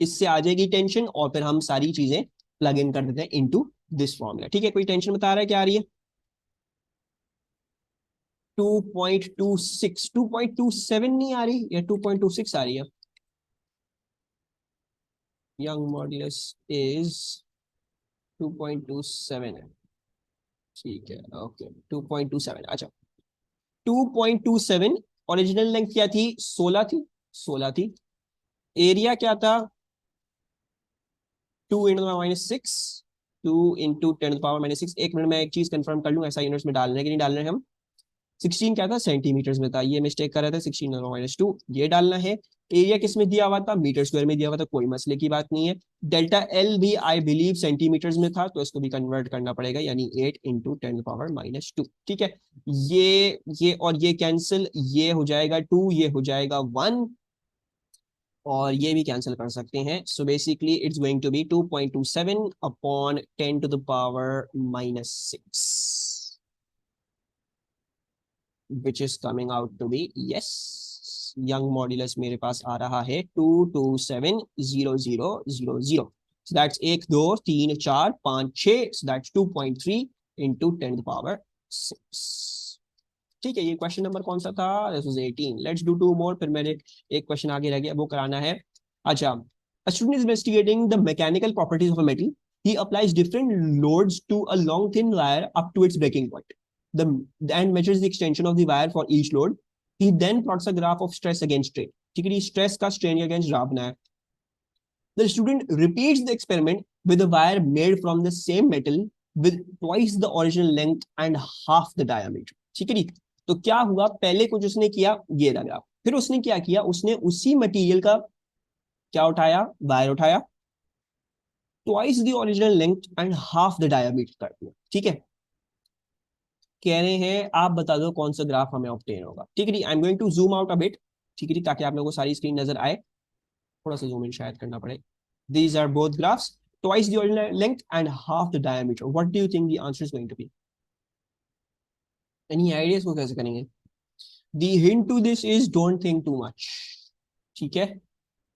इससे आ जाएगी टेंशन, और फिर हम सारी चीजें प्लग इन कर देते हैं इनटू दिस फॉर्मूला। ठीक है, कोई टेंशन बता रहा है क्या आ रही है? 2.26, 2.27 नहीं आ रही, या 2.26 आ रही है? यंग मॉड्यूलस इज 2.27 है। ठीक है, ओके, 2.27। अच्छा, 2.27। ओरिजिनल लेंथ क्या थी? 16 थी, 16 थी। एरिया क्या था? 2 × 10⁻⁶, 2 × 10⁻⁶। एक मिनट में एक चीज कंफर्म कर लूं, ऐसा यूनिट्स में डाल रहे हैं कि नहीं डाल रहे हैं हम? 16 क्या था, सेंटीमीटर्स में था, ये मिस्टेक कर रहे थे, 16 - 2 ये डालना है। एरिया किस में दिया हुआ था, मीटर स्क्वायर में दिया हुआ था, कोई मसले की बात नहीं है। डेल्टा एल भी आई बिलीव सेंटीमीटर्स में था, तो इसको भी कन्वर्ट करना पड़ेगा, यानी 8 × 10⁻⁻²। ठीक है, ये और ये कैंसिल, ये हो जाएगा 2, ये हो जाएगा 1, और ये भी कैंसिल कर सकते हैं। So basically it's going to be 2.27/10⁻⁻6, which is coming out to be, yes, Young modulus मेरे पास आ रहा है 2270000। So that's 1 2 3 4 5 6, so that's 2.3 into 10⁻6। ठीक है, ये क्वेश्चन नंबर कौन सा था, this was 18। Let's do 2 more, फिर मेरे एक क्वेश्चन आगे रह गया, वो कराना है। अच्छा, a student is investigating the mechanical properties of a metal. He applies different loads to a long thin wire up to its breaking point. The and measures the extension of the wire for each load. He then plots a graph of stress against strain. ठीक है, स्ट्रेस का स्ट्रेन अगेंस्ट ग्राफ बनाया। The student repeats the experiment with a wire made from the same metal with twice the original length and half the diameter. ठीक है, तो क्या हुआ, पहले कुछ उसने किया, ये लगा, फिर उसने क्या किया, उसने उसी मटेरियल का क्या उठाया, वायर उठाया, twice the original length and half the diameter कर दिया। ठीक है, कह रहे हैं आप बता दो कौन सा ग्राफ हमें ऑब्टेन होगा। ठीक है, I am going to zoom out a bit, ठीक है, ताकि आप लोगों को सारी स्क्रीन नजर आए, थोड़ा सा जूम इन शायद करना पड़े। These are both graphs, twice the original length and half the diameter. What do you think the answer is going to be? Any ideas को कैसे करेंगे? The hint to this is don't think too much. ठीक है,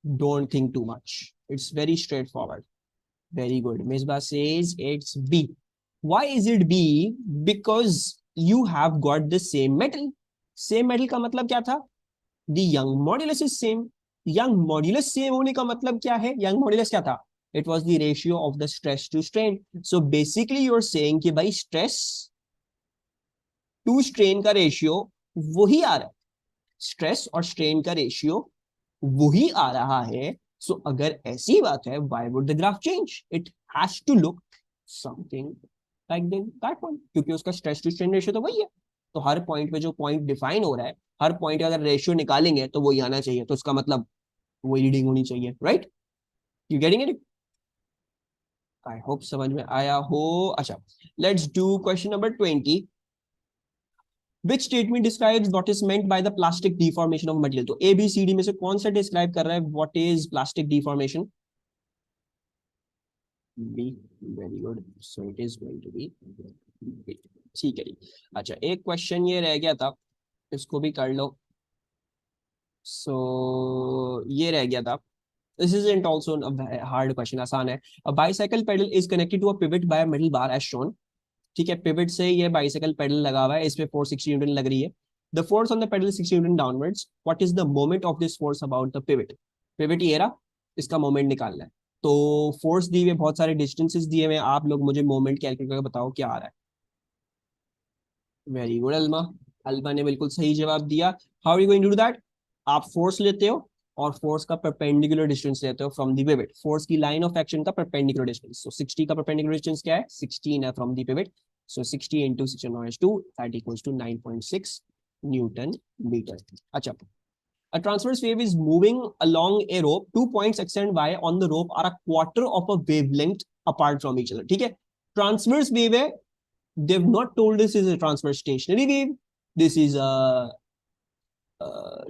don't think too much, it's very straightforward. Very good. Misbah says it's B. Why is it B? Because you have got the same metal. Same metal का मतलब क्या था? The young modulus is same. Young modulus same होने का मतलब क्या है? Young modulus क्या था? It was the ratio of the stress to strain. So basically you're saying कि भाई stress to strain का ratio वही आ रहा है. Stress और strain का ratio वही आ रहा है। सो अगर ऐसी बात है, why would the graph change? It has to look something like that one, क्योंकि उसका स्ट्रेस टू स्ट्रेन रेशियो तो वही है। तो हर पॉइंट पे जो पॉइंट डिफाइन हो रहा है, हर पॉइंट का अगर रेशियो निकालेंगे तो वही आना चाहिए, तो इसका मतलब वही रीडिंग होनी चाहिए, right? You getting it? I hope समझ में आया हो। अच्छा, let's do question number 20। Which statement describes what is meant by the plastic deformation of material? तो A B C D में से कौन सा डिस्क्राइब कर रहा है what is plastic deformation? B. Very good. So it is going to be B. ठीक है जी। अच्छा, एक क्वेश्चन ये रह गया था, इसको भी कर लो। ये रह गया था। This isn't also a hard question, आसान है। A bicycle pedal is connected to a pivot by a metal bar as shown. ठीक है, पिवट से ये बाइसाइकिल पेडल लगा हुआ है, इस पे 460 न्यूटन लग रही है। The force on the pedal 60 Newton downwards, what is the moment of this force about the pivot? Pivot ये रहा, इसका मोमेंट निकालना है। तो फोर्स दिए हुए, बहुत सारे डिस्टेंसेस दिए हुए, आप लोग मुझे मोमेंट कैलकुलेट करके बताओ क्या आ रहा है। वेरी गुड अल्मा, अल्मा ने बिल्कुल सही जवाब दिया। How are you going to do that? आप फोर्स लेते हो और फोर्स का परपेंडिकुलर डिस्टेंस लेते हो फ्रॉम द पिवट, फोर्स की लाइन ऑफ एक्शन का परपेंडिकुलर डिस्टेंस। सो 60 का परपेंडिकुलर डिस्टेंस क्या है? 16 है from the pivot. So 60 into 6/2, that equals to 9.6 Newton meter. अच्छा, a transverse wave is moving along a rope. 2 points x and y on the rope are a quarter of a wavelength apart from each other. ठीक है, transverse wave है, they've not told this is a transverse stationary wave. This is a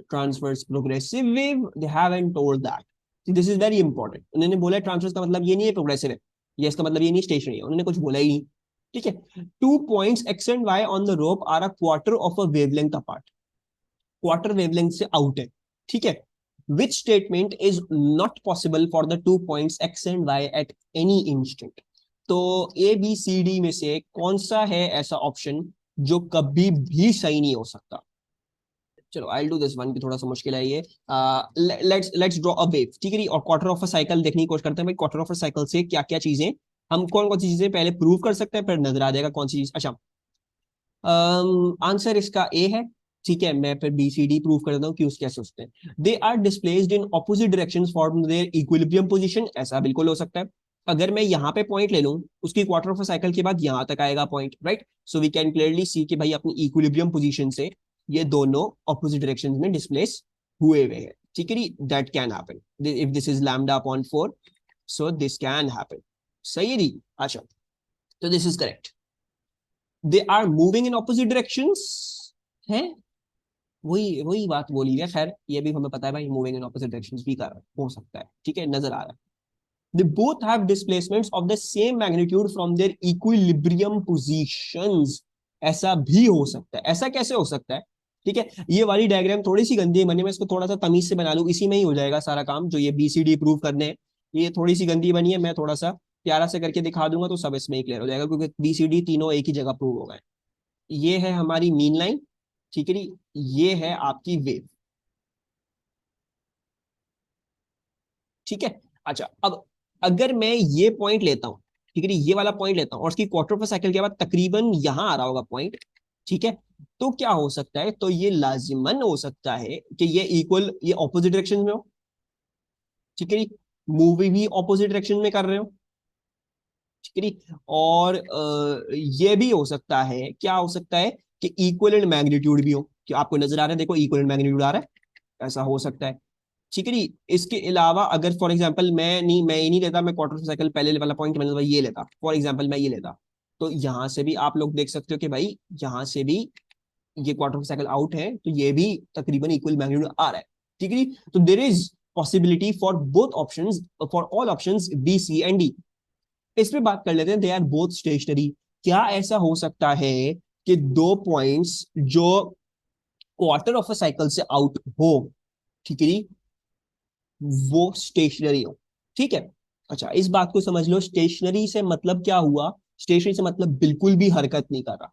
transverse progressive wave. They haven't told that. See, this is very important. उन्होंने बोला ट्रांसवर्स का मतलब ये नहीं है प्रोग्रेसिव है, ये इसका मतलब ये नहीं स्टेशनरी है, उन्होंने कुछ बोला ही नहीं। ठीक है, 2 points x and y on the rope are a quarter of a wavelength apart. Quarter wavelength से आउट है। ठीक है, which statement is not possible for the 2 points x and y at any instant? तो ए बी सी डी में से कौन सा है ऐसा ऑप्शन जो कभी भी सही नहीं हो सकता? चलो आई डू दिस वन, की थोड़ा सा मुश्किल है ये। लेट्स ड्रॉ अ वेव, ठीक है जी, और क्वार्टर ऑफ अ साइकिल देखने की कोशिश करते हैं भाई, क्वार्टर ऑफ अ साइकिल से क्या क्या चीजें, हम कौन कौन सी चीजें पहले प्रूव कर सकते हैं, फिर नजर आ जाएगा कौन सी चीज। अच्छा, आंसर इसका ए है। ठीक है, मैं फिर बी सी डी प्रूव कर देता हूँ कि उसके कैसे सोचते हैं। They are displaced in opposite directions from their equilibrium position, ऐसा बिल्कुल हो सकता है। अगर मैं यहाँ पे पॉइंट ले लूं, उसकी क्वार्टर ऑफ अ साइकिल के बाद यहाँ तक आएगा point, right? So we can clearly see कि भाई अपनी इक्विलिब्रियम पोजीशन से ये दोनों ऑपोजिट डायरेक्शन में डिस्प्लेस हुए हुए हैं, ठीक है जी? That can happen if this is lambda upon 4, so this can happen. सही है जी? अच्छा, तो this is correct. They are moving in opposite directions है, वही वही बात बोली है। खैर ये भी हमें पता है भाई, मूविंग इन ऑपोजिट डायरेक्शंस भी कर हो सकता है, ठीक है, नजर आ रहा है। They both have displacements of the same magnitude from their equilibrium positions। ऐसा भी हो सकता है। ऐसा कैसे हो सकता है? ठीक है, ये वाली डायग्राम थोड़ी सी गंदी बनी, मैं इसको थोड़ा सा तमीज से बना लूं, इसी में ही हो जाएगा सारा काम। जो ये बीसीडी प्रूव करने हैं, ये थोड़ी सी गंदी बनी है, मैं थोड़ा सा प्यारा से करके दिखा दूंगा तो सब इसमें ही क्लियर हो जाएगा, क्योंकि बीसीडी तीनों एक ही जगह प्रूव हो गए। ये है हमारी मीन लाइन, ठीक है जी? ये है आपकी वेव, ठीक है? अच्छा, अब अगर मैं ये पॉइंट लेता हूं, ठीक है, ये वाला पॉइंट लेता हूं, और उसकी क्वार्टर ऑफ साइकिल के बाद तकरीबन यहां आ रहा होगा पॉइंट, ठीक है? तो क्या हो सकता है? तो ये लाजिमन हो सकता है कि ये इक्वल, ये ऑपोजिट डायरेक्शन में हो, ठीक है? मूव भी ऑपोजिट डायरेक्शन में कर रहे हो, ठीक है? और ये भी हो सकता है, क्या हो सकता है? कि इक्वल मैग्नीट्यूड भी हो, कि आपको नजर आ रहा है, देखो इक्वल मैग्नीट्यूड आ रहा है, ऐसा हो सकता है, ठीक है जी? इसके अलावा अगर फॉर एग्जांपल मैं ये नहीं लेता, मैं क्वार्टर साइकिल पहले वाला पॉइंट मैंने भाई ये लेता, फॉर एग्जांपल मैं ये लेता, तो यहां से भी आप लोग देख सकते हो कि भाई यहां से भी ये क्वार्टर साइकिल आउट है, तो ये भी तकरीबन इक्वल मैग्नीट्यूड आ रहा है, ठीक है जी? तो there is possibility for both options, for all options B C and D. इस पे बात कर लेते हैं, दे आर बोथ स्टेशनरी। क्या ऐसा हो सकता है कि दो पॉइंट्स जो क्वार्टर ऑफ अ साइकिल से आउट हो, ठीक है जी, वो स्टेशनरी हो? ठीक है, अच्छा इस बात को समझ लो, स्टेशनरी से मतलब क्या हुआ? स्टेशनरी से मतलब बिल्कुल भी हरकत नहीं कर रहा।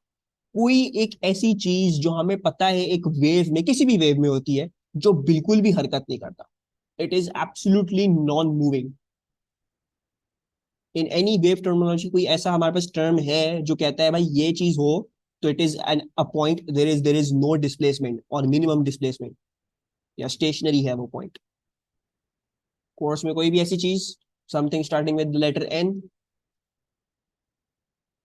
कोई एक ऐसी चीज जो हमें पता है एक वेव में, किसी भी वेव में होती है, जो बिल्कुल भी हरकत नहीं करता, it is absolutely non moving. In any wave terminology कोई ऐसा हमारे पास टर्म है जो कहता है भाई ये चीज हो, तो it is an a point, there is no displacement और मिनिमम डिस्प्लेसमेंट, या स्टेशनरी है वो पॉइंट? कोर्स में कोई भी ऐसी चीज, something starting with letter N?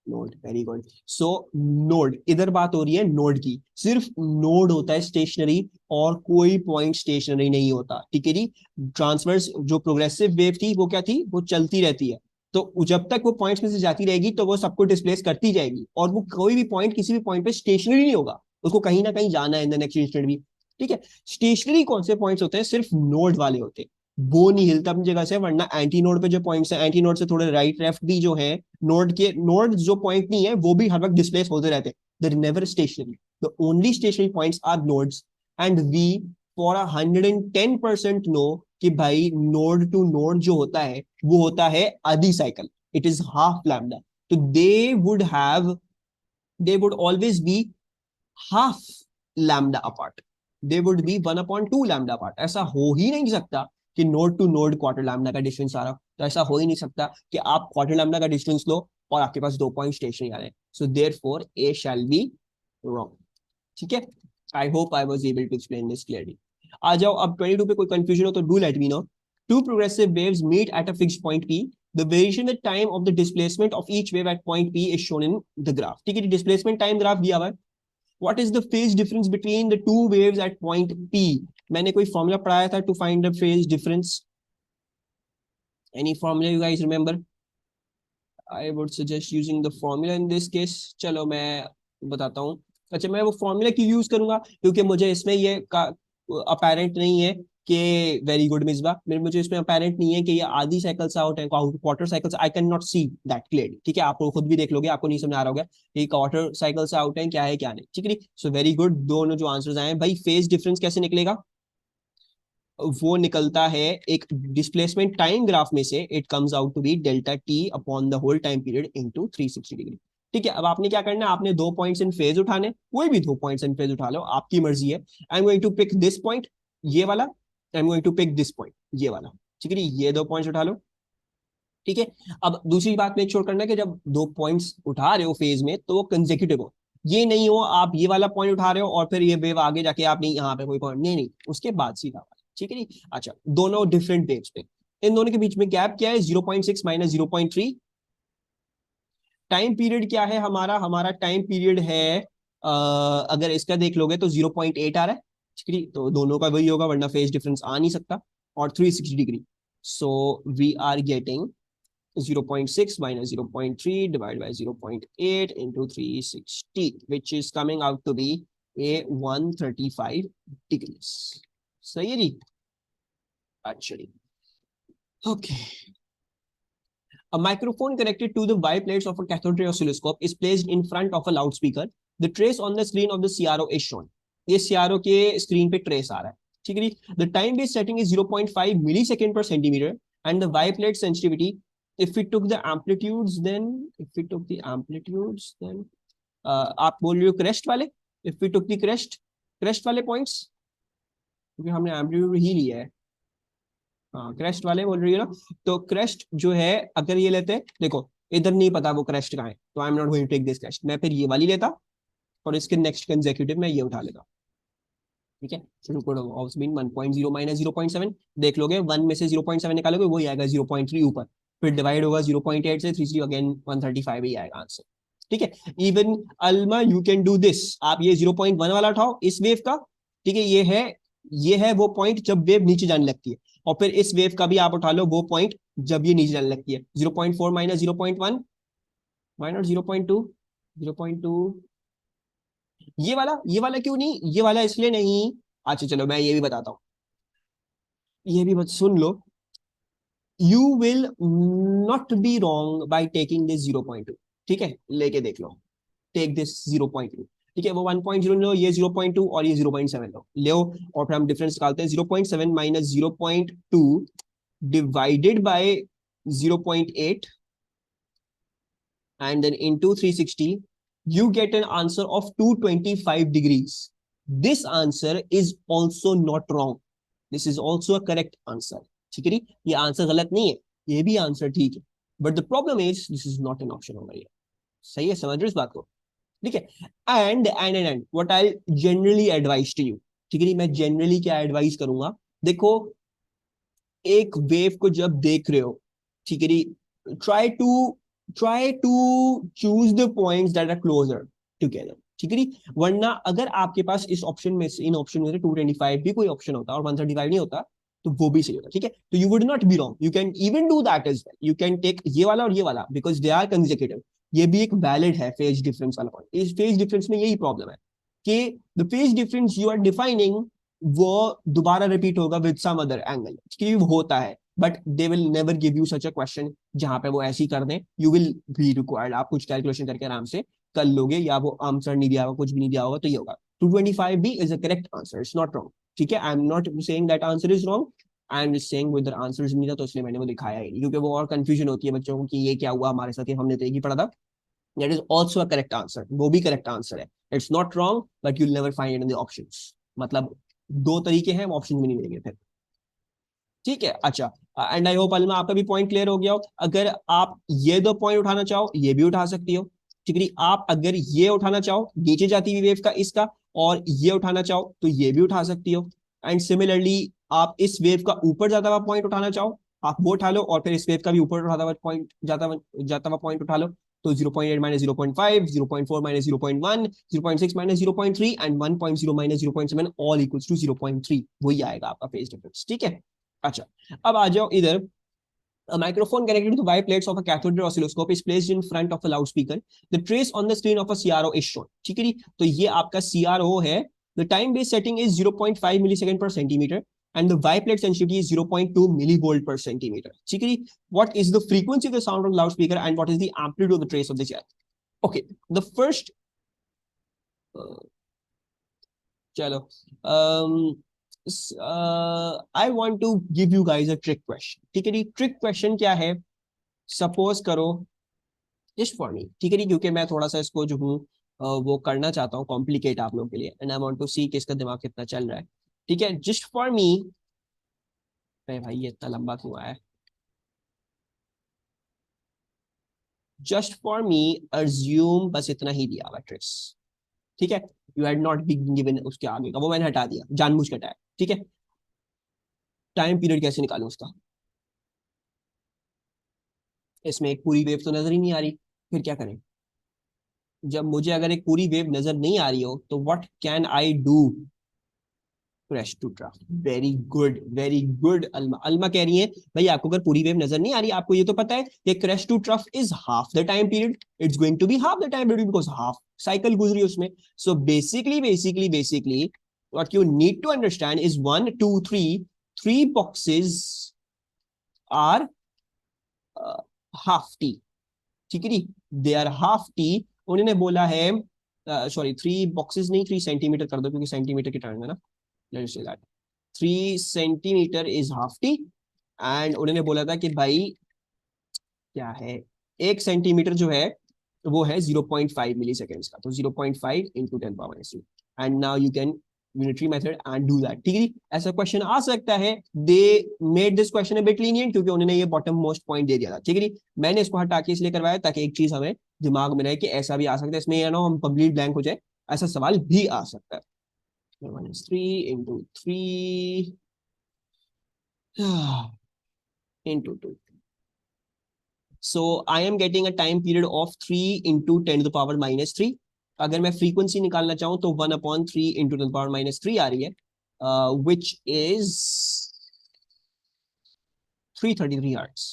Node, very good. So node, इधर बात हो रही है नोड की, सिर्फ नोड होता है स्टेशनरी, और कोई पॉइंट स्टेशनरी नहीं होता, ठीक है जी? ट्रांसवर्स जो प्रोग्रेसिव वेव थी वो क्या थी? वो चलती रहती है, तो जब तक वो पॉइंट्स में से जाती रहेगी तो वो सबको डिस्प्लेस करती जाएगी, और वो कोई भी पॉइंट किसी भी पॉइंट पे स्टेशनरी नहीं होगा, उसको कहीं ना कहीं जाना है इन द नेक्स्ट इंस्टेंट भी, ठीक है? स्टेशनरी कौन से पॉइंट्स होते हैं? सिर्फ नोड वाले होते हैं, वो नहीं हिलता अपनी जगह से, वरना एंटी नोड पे जो पॉइंट्स है, एंटी नोड से थोड़े राइट लेफ्ट भी जो है, नोड जो पॉइंट नहीं है वो भी हर वक्त डिस्प्लेस होते रहते हैं, they never stationary. The only stationary points are nodes, and we for 110% know कि भाई नोड टू नोड जो होता है वो होता है आधी cycle, it is half lambda. तो they would always be half lambda apart, they would be 1/2 lambda apart. ऐसा हो ही नहीं सकता कि node to node quarter lambda का डिस्टेंस आ रहा, तो ऐसा हो ही नहीं सकता कि आप क्वार्टर लैम्डा का डिस्टेंस लो और आपके पास दो पॉइंट स्टेशनरी आ रहे हैं। So therefore A shall be wrong, ठीक है? I hope I was able to explain this clearly. आ जाओ अब 22 पे कोई कंफ्यूजन हो तो do let me know. Two progressive waves meet at a fixed point P, the variation in the time of the displacement of each wave at point P is shown in the graph। ठीक है, डिस्प्लेसमेंट टाइम ग्राफ दिया हुआ है। What is the phase difference between the two waves at point P? मैंने कोई फॉर्मूला पढ़ाया था to find the phase difference. Any formula you guys remember? I would suggest using the formula in this case. चलो मैं बताता हूँ। अच्छा, मैं वो फॉर्मूला क्यों यूज करूंगा? क्योंकि मुझे इसमें ये अपेरेंट नहीं है कि, वेरी गुड मिसबा, मेरे मुझे इसमें अपेरेंट नहीं है कि ये आधी साइकिल से आउट है, क्वार्टर साइकिल से। I can not see that clearly, ठीक है? आप लोग खुद भी देख लोगे, आपको नहीं समझ आ रहा होगा ये क्वार्टर साइकिल से आउट है क्या है क्या नहीं, ठीक है? सो वेरी गुड, दोनों जो आंसर्स आए भाई, फेज डिफरेंस कैसे निकलेगा? वो निकलता है एक डिस्प्लेसमेंट टाइम ग्राफ में से, it comes out to be delta T upon the whole time period into 360 degree, ठीक है? अब आपने क्या करना है, आपने दो पॉइंट्स इन फेज उठाने, कोई भी दो पॉइंट्स इन फेज उठा लो, आपकी मर्जी है। I am going to pick this point, ये वाला, I am going to pick this point, ये वाला, ठीक है? ये दो पॉइंट्स उठा लो, ठीक है? अब दूसरी बात मेक श्योर करना है कि जब दो पॉइंट्स उठा रहे हो फेज में तो वो कंसेक्यूटिव हो, ये नहीं हो आप ये वाला पॉइंट उठा रहे हो और फिर ये वेव आगे जाके आप नहीं, यहाँ पे कोई पॉइंट नहीं, नहीं उसके बाद सीधा वाला, ठीक है? नहीं, अच्छा, दोनों डिफरेंट वेव्स पे, इन दोनों के बीच में गैप क्या है? 0.6 माइनस 0.3। टाइम पीरियड क्या है हमारा? हमारा टाइम पीरियड है अगर इसका देख लोगे तो 0.8 आ रहा है, ठीक है, तो दोनों का वही होगा वरना फेज डिफरेंस आ नहीं सकता, और 360 degree. So we are getting 0.6 minus 0.3 divided by 0.8 into 360, which is coming out to be a 135 degrees. सही है जी? अच्छा जी, okay. A microphone connected to the Y plates of a cathode ray oscilloscope is placed in front of a loudspeaker. The trace on the screen of the CRO is shown. ये CRO के स्क्रीन पे ट्रेस आ रहा है, ठीक है जी. The time based setting is 0.5 millisecond per centimeter and the Y plate sensitivity, if we took the amplitudes then आप बोल रहे हो क्रेस्ट वाले, if we took the crest वाले points, क्योंकि हमने एम्पलीट्यूड ही लिया है, हाँ क्रेस्ट वाले बोल रही है ना, तो क्रेस्ट जो है अगर ये लेते हैं, देखो इधर नहीं पता वो क्रेस्ट कहाँ है, तो I am not going to take this crest, मैं फिर ये वाली लेता और इसके नेक्स्ट कंसेक्यूटिव में ये उठा लेता, ठीक है. ऑफ मीन 1.0 माइनस 0.7, देख लोगे 1 में से 0.7 निकालोगे वही आएगा 0.3 ऊपर, फिर डिवाइड होगा 0.8 से 3 अगेन 135 ही आएगा आंसर, ठीक है. Even Alma you can do this, आप ये 0.1 वाला उठाओ इस वेव का, ठीक है, ये है वो पॉइंट जब वेव नीचे जाने लगती है, और फिर इस वेव का भी आप उठा लो वो पॉइंट जब ये नीचे जाने लगती है, 0.4 माइनस 0.1 माइनस 0.2, 0.2, ये वाला क्यों नहीं, ये वाला इसलिए नहीं. अच्छा चलो मैं ये भी बताता हूँ, ये भी सुन लो. You will not be wrong by taking this 0.2, ठीक है, लेके देख लो, टेक दिस 0.2, ठीक है, वो 1.0 लो, ये 0.2 और ये 0.7 लो, और फिर हम डिफरेंस निकालते हैं. 0.7 minus 0.2 divided by 0.8 and then into 360, you get an answer of 225 degrees. This answer is also not wrong. This is also a correct answer. ठीक है, ये आंसर गलत नहीं है, ये भी आंसर ठीक है, but the problem is this is not an option over here. सही है, समझ रहे हो इस बात को, ठीक है. And what I generally advice to you, ठीक है, मैं जनरली क्या एडवाइस करूंगा, देखो एक वेव को जब देख रहे हो, ठीक है, try to choose the points that are closer together, ठीक है. वरना अगर आपके पास इस ऑप्शन में से, इन ऑप्शन में से 225 भी कोई ऑप्शन होता और 135 नहीं होता तो वो भी सही होता, ठीक है. तो you would not be wrong, you can even do that as well, you can take ये वाला और ये वाला बिकॉज दे आर कंसेक्यूटिव. ये भी एक वैलिड है फेज डिफरेंस वाला पॉइंट. इस फेज डिफरेंस में यही प्रॉब्लम है कि the phase difference you are defining वो दोबारा रिपीट होगा विद सम अदर एंगल, ठीक है, होता है, but they will never give you such a question जहां पे वो ऐसे ही कर दें. यू विल बी रिक्वायर्ड, आप कुछ कैलकुलेशन करके आराम से कर लोगे, या वो आंसर नहीं दिया होगा, कुछ भी नहीं दिया होगा, तो ये होगा 225 भी is a correct answer, it's not wrong, ठीक है. I am not saying that answer is wrong, I am just saying with answer नहीं था तो इसलिए मैंने वो दिखाया ही, क्योंकि वो और कंफ्यूजन होती है बच्चों को कि ये क्या हुआ हमारे साथ, हमने तो एक ही पढ़ा था. That is also a correct answer, वो भी करेक्ट आंसर है. It's not wrong but you'll never find it in the options, मतलब दो तरीके हैं, ऑप्शन भी नहीं मिलेंगे फिर, ठीक है. अच्छा, एंड आई होप अलमा आपका भी पॉइंट क्लियर हो गया हो. अगर आप ये दो पॉइंट उठाना चाहो ये भी उठा सकती हो, ठीक है. आप अगर ये उठाना चाहो नीचे जाती हुई वेव का इसका, और ये उठाना चाहो तो ये भी उठा सकती हो. एंड सिमिलरली आप इस वेव का ऊपर जाता हुआ पॉइंट उठाना चाहो आप वो उठा लो, और फिर इस वेव का भी ऊपर उठाता हुआ पॉइंट जाता हुआ पॉइंट उठा लो. तो 0.8 minus 0.5, 0.4 minus 0.1, 0.6 minus 0.3 and 1.0 minus 0.7 all equals to 0.3, वही आएगा आपका फेज डिफरेंस, ठीक है. अच्छा, अब आ जाओ इधर. A microphone connected to Y plates of a cathode ray oscilloscope is placed in front of a loudspeaker. The trace on the screen of a CRO is shown. ठीक है, तो ये आपका CRO है. The time based setting is 0.5 millisecond per centimeter and the Y plate sensitivity is 0.2 millivolt per centimeter. ठीक है, what is the frequency of the sound of the loudspeaker and what is the amplitude of the trace of the CRO? Okay, the first चलो, I want to give you guys a trick question, ठीक है. ट्रिक क्वेश्चन क्या है, सपोज करो जस्ट फॉर मी, ठीक है, क्योंकि मैं थोड़ा सा इसको जो हूँ वो करना चाहता हूँ कॉम्प्लिकेट आप लोगों के लिए, एंड आई वांट टू सी कि इसका दिमाग कितना चल रहा है, ठीक है. जस्ट फॉर मी, भाई ये इतना लंबा क्यों आया है, जस्ट फॉर मी अज्यूम, बस इतना ही दिया हुआ ट्रिक्स, ठीक है. You had not been given उसके आगे का, वो मैंने हटा दिया, जानबूझ के हटाया, ठीक है. टाइम पीरियड कैसे निकालूं उसका, इसमें एक पूरी वेव तो नजर ही नहीं आ रही, फिर क्या करें? जब मुझे अगर एक पूरी वेव नजर नहीं आ रही हो तो what can I do? Crest to trough. Very good, very good. Alma, Alma कह रही है भाई आपको अगर पूरी वेव नजर नहीं आ रही, आपको ये तो पता है कि crest to trough is half the time period, it's going to be half the time period because half cycle गुजरी उसमें। So basically what you need to understand is 1 2 3 three boxes are half t, ठीक है जी, दे आर हाफ टी। उन्होंने बोला है, सॉरी 3 बॉक्सेस नहीं, 3 सेंटीमीटर कर दो क्योंकि सेंटीमीटर की टर्न है ना, let's say that 3 centimetre is half T. And उन्होंने बोला था कि भाई क्या है, 1 सेंटीमीटर जो है वो है 0.5 मिली सेकेंड्स का, तो 0.5 into 10 power 2। And now you can unitary method and do that, ठीक है जी। ऐसा क्वेश्चन आ सकता है, they made this question a bit lenient क्योंकि उन्होंने ये बॉटम मोस्ट पॉइंट दे दिया था, ठीक है जी। मैंने इसको हटा के इसलिए करवाया ताकि एक चीज हमें दिमाग में रहे कि ऐसा भी आ सकता है, इसमें या ना हम कंप्लीट ब्लैंक हो जाए, ऐसा सवाल भी आ सकता है। 1 is 3 into 3 into 2. So I am getting a time period of 3 into 10 to the power minus 3। अगर मैं फ्रीक्वेंसी निकालना चाहूं तो 1/3 into 10 to the power minus 3 आ रही है, which is 333 हर्ट्ज,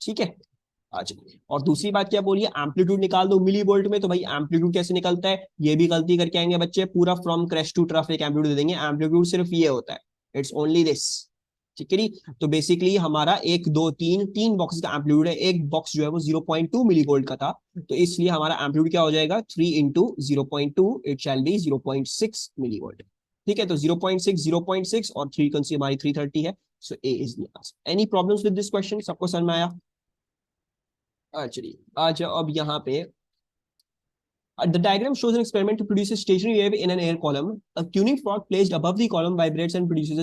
ठीक है। अच्छा, और दूसरी बात क्या बोलिए, एम्पलीट्यूड निकाल दो मिली वोल्ट में, तो भाई एम्पलीट्यूड कैसे निकलता है, ये भी गलती करके आएंगे बच्चे, पूरा फ्रॉम क्रैश टू ट्रफ एक एम्पलीट्यूड दे देंगे, एम्पलीट्यूड सिर्फ ये होता है, इट्स ओनली दिस, ठीक है जी। तो बेसिकली हमारा 1 2 3 बॉक्स का एम्पलीट्यूड है, एक बॉक्स जो है वो 0.2 मिली वोल्ट का था, तो इसलिए हमारा एम्पलीट्यूड क्या हो जाएगा, 3 into 0.2, it shall be 0.6 milli volt, ठीक है। तो 0.6 0.6 और फ्रीक्वेंसी हमारी 330 है। So A is the answer. Any problems with this question, सबको समझ में आया? चलिए आ जाओ अब यहाँ पे। The diagram shows an experiment to produce a stationary wave in an air column. A tuning fork placed above the column vibrates and produces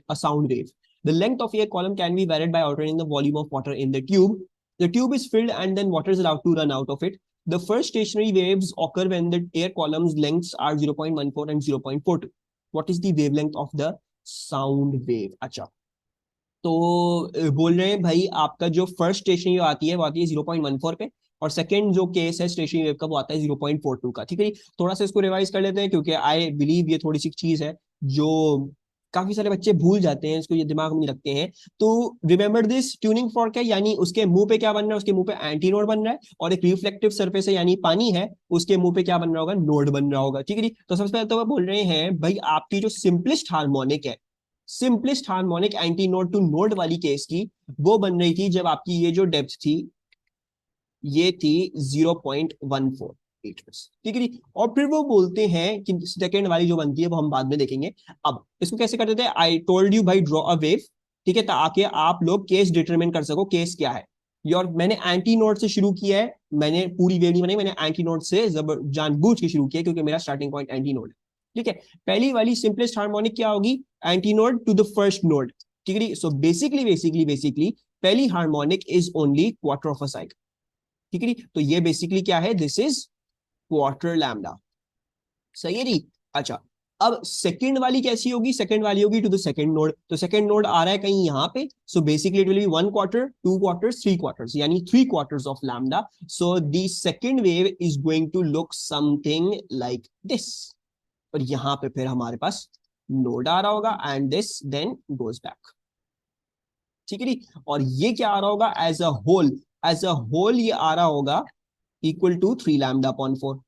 a sound wave. The length of air column can be varied by altering the volume of water in the tube. The tube is filled and then water is allowed to run out of it. The first stationary waves occur when the air column's lengths are 0.14 and 0.42. What is the wavelength of the sound wave? अच्छा, तो बोल रहे हैं भाई आपका जो फर्स्ट स्टेशनरी आती है वो आती है 0.14 पे, और सेकंड जो केस है स्टेशनरी वेव का वो आता है 0.42 का, ठीक है। थोड़ा सा इसको रिवाइज कर लेते हैं क्योंकि आई बिलीव ये थोड़ी सी चीज है जो काफी सारे बच्चे भूल जाते हैं, इसको ये दिमाग में नहीं रखते हैं। तो रिमेंबर दिस, ट्यूनिंग फॉर्क है यानी उसके मुंह पे क्या बन रहा है, उसके मुंह पे एंटी नोड बन रहा है, और एक रिफ्लेक्टिव सरफेस है यानी पानी है, उसके मुंह पे क्या बन रहा होगा, नोड बन रहा होगा, ठीक है जी। तो सबसे पहले तो वो बोल रहे हैं भाई आपकी जो सिंपलेस्ट हार्मोनिक है, simplest harmonic anti node to node वाली केस की, वो बन रही थी जब आपकी ये जो डेप्थ थी ये थी 0.14 मीटर्स, ठीक है जी। और फिर वो बोलते हैं कि सेकेंड वाली जो बनती है वो हम बाद में देखेंगे। अब इसको कैसे कर देते हैं, आई टोल्ड यू भाई ड्रॉ अ वेव, ठीक है, ताकि आप लोग केस डिटरमिन कर सको केस क्या है। और मैंने एंटी नोड से शुरू किया है, मैंने पूरी वेव नहीं बनाई, मैंने एंटी नोड से जानबूझ के शुरू किया क्योंकि मेरा स्टार्टिंग पॉइंट एंटी नोड है, ठीक है। पहली वाली सिंपलेस्ट हार्मोनिक क्या होगी, anti node to the first node, ठीक है। सो बेसिकली पहली harmonic is only quarter of a cycle, ठीक है। तो ये बेसिकली क्या है, दिस इज क्वार्टर लैम्डा, सही है जी। अच्छा, अब सेकंड वाली कैसी होगी, सेकंड वाली होगी टू द सेकंड नोड, तो सेकंड नोड आ रहा है कहीं यहाँ पे, so basically it will be 1 quarter 2 quarters 3 quarters यानी 3 quarters of lambda. So the second wave is going to look something like this, और यहाँ पे फिर हमारे पास नोड आ रहा होगा and this then goes back, ठीक है जी। और ये क्या आ रहा होगा, as a whole, as a whole ये आ रहा होगा इक्वल टू 3 लैम्डा अपॉन 4,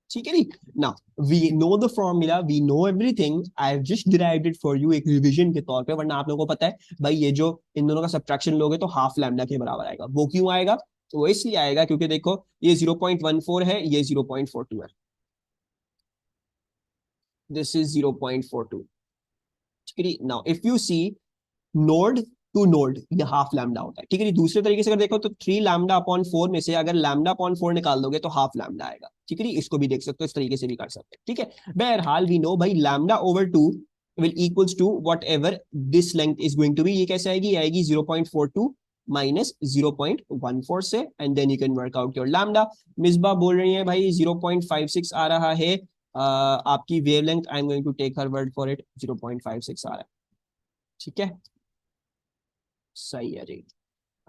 ठीक है जी। Now we know the formula, we know everything, I have just derived it for you एक रिवीजन के तौर पे, वरना आप लोगों को पता है भाई ये जो इन दोनों का सब्ट्रैक्शन लोगे तो हाफ लैम्डा के बराबर आएगा। वो क्यों आएगा, तो वो इसलिए आएगा क्योंकि देखो ये 0.14 है, ये 0.42 है, दिस इज 0.42, ठीक है। Now if you see node to node ये हाफ लैम्डा होता है, ठीक है जी। दूसरे तरीके से अगर देखो तो 3 लैम्डा अपॉन 4 में से अगर लैम्डा अपॉन 4 निकाल दोगे तो हाफ लैम्डा आएगा, ठीक है जी। इसको भी देख सकते हो, इस तरीके से भी कर सकते हैं, ठीक है। बहरहाल वी नो भाई लैम्डा/2 will equals to whatever this length is going to be, ये कैसे आएगी, आएगी 0.42 माइनस 0.14 से, and then you can work out your lambda. Misba बोल रही है भाई 0.56 आ रहा है आपकी wavelength, I am going to take her word for it, 0.56 आ रहा है, ठीक है, सही है जी।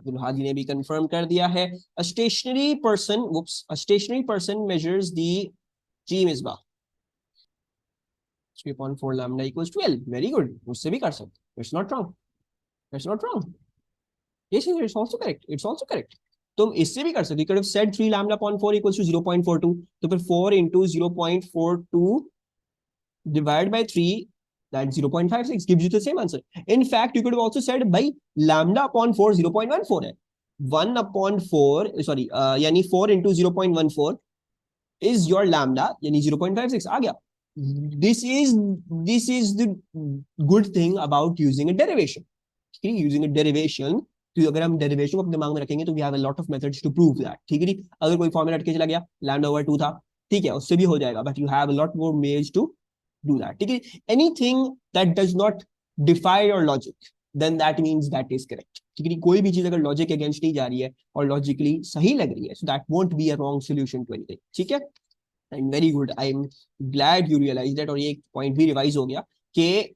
दुल्हा जी ने भी कंफर्म कर दिया है। A stationary person, a stationary person measures the जी Misba 3.4 lambda equals 12. Very good, उससे भी कर सकते, it's not wrong, it's not wrong, yes it's also correct, it's also correct। तुम इससे भी कर सकते, you could have said 3 lambda upon 4 equals to 0.42, तो फिर 4 into 0.42 divided by 3, that 0.56 gives you the same answer। In fact you could have also said by lambda upon 4 0.14 है, 1 upon 4 sorry यानी 4 into 0.14 is your lambda, यानी 0.56 आ गया। this is this is the good thing about using a derivation, using derivation. तो अगर हम डेरिवेशन को अपने दिमाग में रखेंगे तो we have a lot of methods to prove that, ठीक है जी। अगर कोई फॉर्मूला अटके चला गया, लैम्डा ओवर 2 था, ठीक है, उससे भी हो जाएगा, but you have a lot more ways to do that, ठीक है। Anything that does not defy your logic then that means that is correct, ठीक है। कोई भी चीज अगर लॉजिक के अगेंस्ट नहीं जा रही है और लॉजिकली सही लग रही है, so that won't be a wrong solution to anything, ठीक है। And very good, I am glad you realise that, और ये एक पॉइंट भी रिवाइज हो गया कि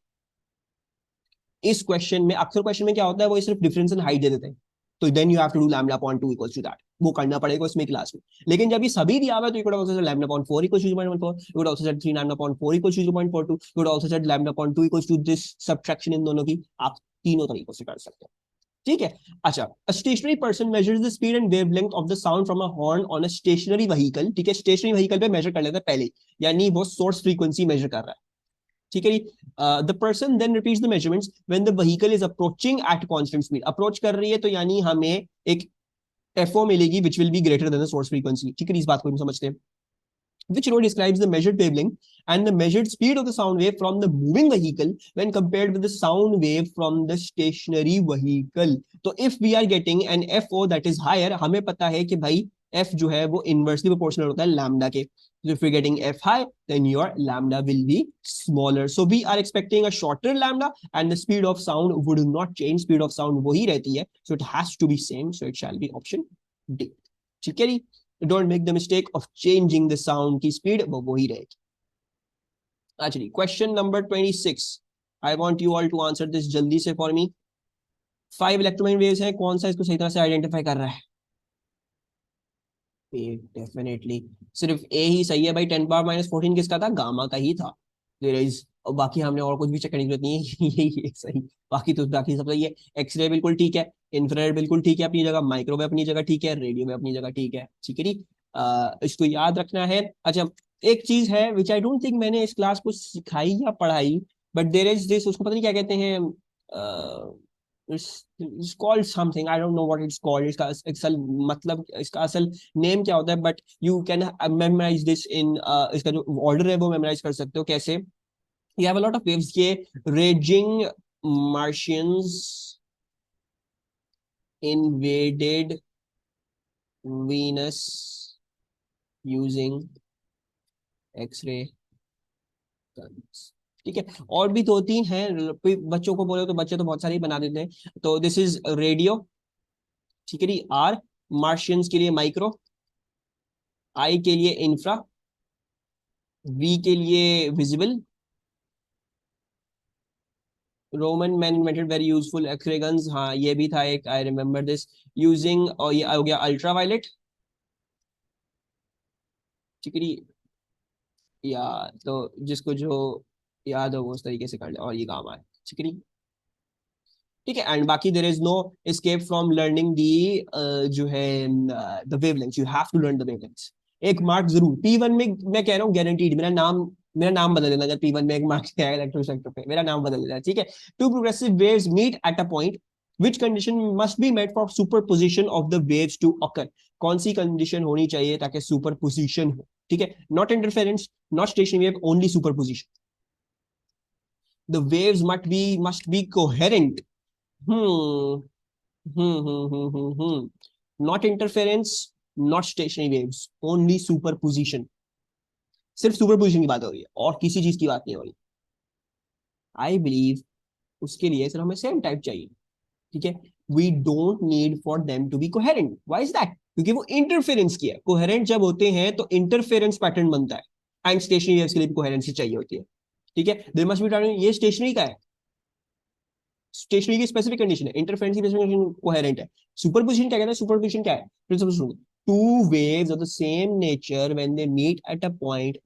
इस क्वेश्चन में, अक्सर क्वेश्चन में क्या होता है, वो सिर्फ डिफरेंस इन हाइट दे देते हैं, तो then you have to do lambda upon 2 equals to that, वो करना पड़ेगा उसमें क्लास में। लेकिन जब ये सभी दिया हुआ है तो you could also said lambda upon 4 equals to 0.14, you could also said 3 lambda upon 4 equals to 0.42, you could also said lambda upon 2 equals to this subtraction इन दोनों की, आप तीनों तरीकों से कर सकते हो, ठीक है। अच्छा, a stationary person measures the speed and wavelength of the sound from a horn on a stationary vehicle, ठीक है। स्टेशनरी व्हीकल पे मेजर कर लेता है पहले, यानी वो सोर्स फ्रीक्वेंसी मेजर कर रहा है, ठीक है जी। The person then repeats the measurements when the vehicle is approaching at constant speed, approach कर रही है तो यानी हमें एक एफओ मिलेगी which will be greater than the source frequency, ठीक है। इस बात को हम समझते हैं। Which row describes the measured wavelength and the measured speed of the sound wave from the moving vehicle when compared with the sound wave from the stationary vehicle। तो if we are getting an FO that is higher, हमें पता है कि भाई F जो है वो inversely proportional होता है lambda के। So if we're getting F high, then your lambda will be smaller. So we are expecting a shorter lambda and the speed of sound would not change, speed of sound वही रहती है, so it has to be same, so it shall be option D, ठीक है जी। Don't make the mistake of changing the sound की स्पीड, वो ही रहेगी। अच्छा जी, question number 26, I want you all to answer this जल्दी से फॉर मी। 5 इलेक्ट्रोमैग्नेटिक वेव्स है, कौन सा इसको सही तरह से आइडेंटिफाई कर रहा है? ए, डेफिनेटली सिर्फ ए ही सही है भाई। 10 पावर माइनस 14 किसका था? गामा का ही था। देयर इज, और बाकी हमने और कुछ भी चेक करने की जरूरत नहीं है यही सही, बाकी तो बाकी सब सही है। एक्सरे बिल्कुल ठीक है, इंफ्रारेड बिल्कुल ठीक है अपनी जगह, माइक्रोवेव अपनी जगह ठीक है, रेडियो में अपनी जगह ठीक है, ठीक है जी। इसको याद रखना है। अच्छा, एक चीज है विच आई डोंट थिंक मैंने इस क्लास को सिखाई या पढ़ाई, बट देयर इज दिस, उसको पता नहीं क्या कहते हैं, it's called something, I don't know what it's called, इसका असल मतलब, इसका असल नेम क्या होता है, but you can memorise this in, इसका जो ऑर्डर है वो मेमोराइज कर सकते हो। कैसे? you have a lot of waves, ये raging Martians invaded Venus using X-ray guns, ठीक है। और भी दो तीन हैं, बच्चों को बोले तो बच्चे तो बहुत सारे बना देते हैं। तो दिस इज रेडियो, ठीक है जी। आर मार्शियंस के लिए माइक्रो, आई के लिए इंफ्रा, वी के लिए visible, Roman man invented very useful x ray guns, हाँ ये भी था एक, आई रिमेम्बर दिस, यूजिंग, और ये हो गया अल्ट्रावायलेट, ठीक है। या तो जिसको जो याद हो वो उस तरीके से कर ले, और ये काम आए, ठीक है, ठीक है। एंड बाकी there is no escape from learning the, जो है the wavelengths, you have to learn the wavelengths. एक मार्क जरूर P1 में, मैं कह रहा हूँ गारंटीड, मेरा नाम बदल देना अगर P1 में एक मार्क आएगा इलेक्ट्रोस्टैटिक पे, मेरा नाम बदल देना, ठीक है। Two progressive waves meet at a point, which condition must be met for superposition of the waves to occur, कौन सी कंडीशन होनी चाहिए ताकि सुपरपोजिशन हो, ठीक है। Not interference, not stationary wave, only superposition. The waves must be coherent, Hmm. Not interference, not stationary waves, only superposition। सिर्फ सुपरपोजिशन की बात हो रही है और किसी चीज की बात नहीं हो रही। आई बिलीव उसके लिए सिर्फ हमें सेम टाइप चाहिए, ठीक है। We don't need for them to be coherent, why is that? क्योंकि वो इंटरफेरेंस की है। कोहेरेंट जब होते हैं तो इंटरफेरेंस पैटर्न बनता है, एंड स्टेशनरी वेव्स के लिए भी कोहेरेंसी चाहिए होती है, ठीक है। देयर मस्ट बी, ये स्टेशनरी का है, स्टेशनरी की स्पेसिफिक कंडीशन है, इंटरफेरेंस की स्पेसिफिक कंडीशन कोहेरेंट है। सुपरपोजिशन क्या कहता है? सुपरपोजिशन क्या है? प्रिंसिपल सुनो, two waves of the same nature when they meet at a point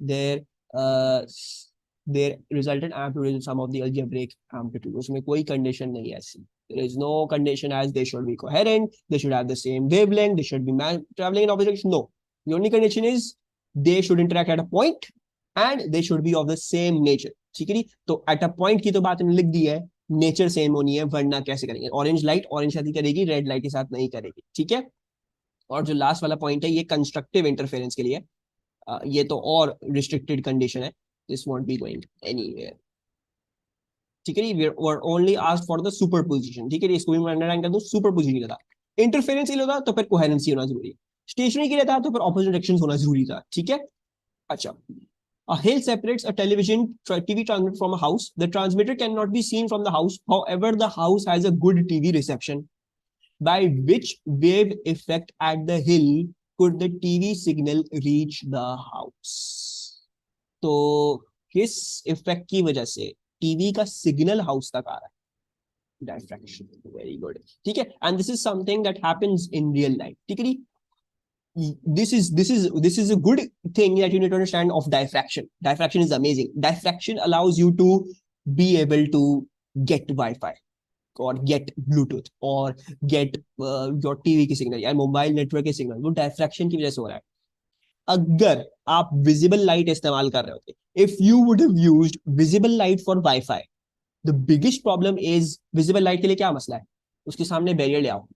their resultant amplitude is sum of the algebraic amplitude. उसमें कोई कंडीशन नहीं है ऐसी. There is no condition as they should be coherent, they should have the same wavelength, they should be traveling in opposite direction. No, the only condition is they should interact at a point and they should be of the same nature. ठीक है नी? तो at a point की तो बात लिख दी है, नेचर सेम होनी है, वरना कैसे करेंगे? ऑरेंज लाइट ऑरेंज साथ ही करेगी, रेड लाइट के साथ नहीं करेगी. ठीक है. और जो लास्ट वाला पॉइंट है ये कंस्ट्रक्टिव इंटरफेरेंस के लिए, ये तो और रिस्ट्रिक्टेड कंडीशन है. This won't be going anywhere. ठीक है. We were only asked for the superposition. ठीक है. इसको भी मैं अंडरलाइन कर दूं, सुपरपोजिशन का था. इंटरफेरेंस के लिए था तो फिर कोहेरेंसी होना जरूरी है. स्टेशनरी के लिए था तो फिर ऑपोजिट डायरेक्शंस होना जरूरी था. ठीक है. अच्छा. A hill separates a TV transmitter from a house. The transmitter cannot be seen from the house. However, the house has a good TV reception. By which wave effect at the hill could the TV signal reach the house? तो किस इफेक्ट की वजह से टीवी का सिग्नल हाउस तक आ रहा है? डायफ्रैक्शन. Very good. ठीक है. And this is something that happens in real life. ठीक है. This is a good thing that you need to understand of diffraction. Diffraction is amazing. Diffraction allows you to be able to get Wi-Fi or get Bluetooth or get your TV की सिग्नल या मोबाइल नेटवर्क के सिग्नल, वो डायफ्रैक्शन की वजह से हो रहा है. अगर आप विजिबल लाइट इस्तेमाल कर रहे होते, if you would have used visible light for wifi, the biggest problem is visible light के लिए क्या मसला है? उसके सामने बैरियर ले आओ,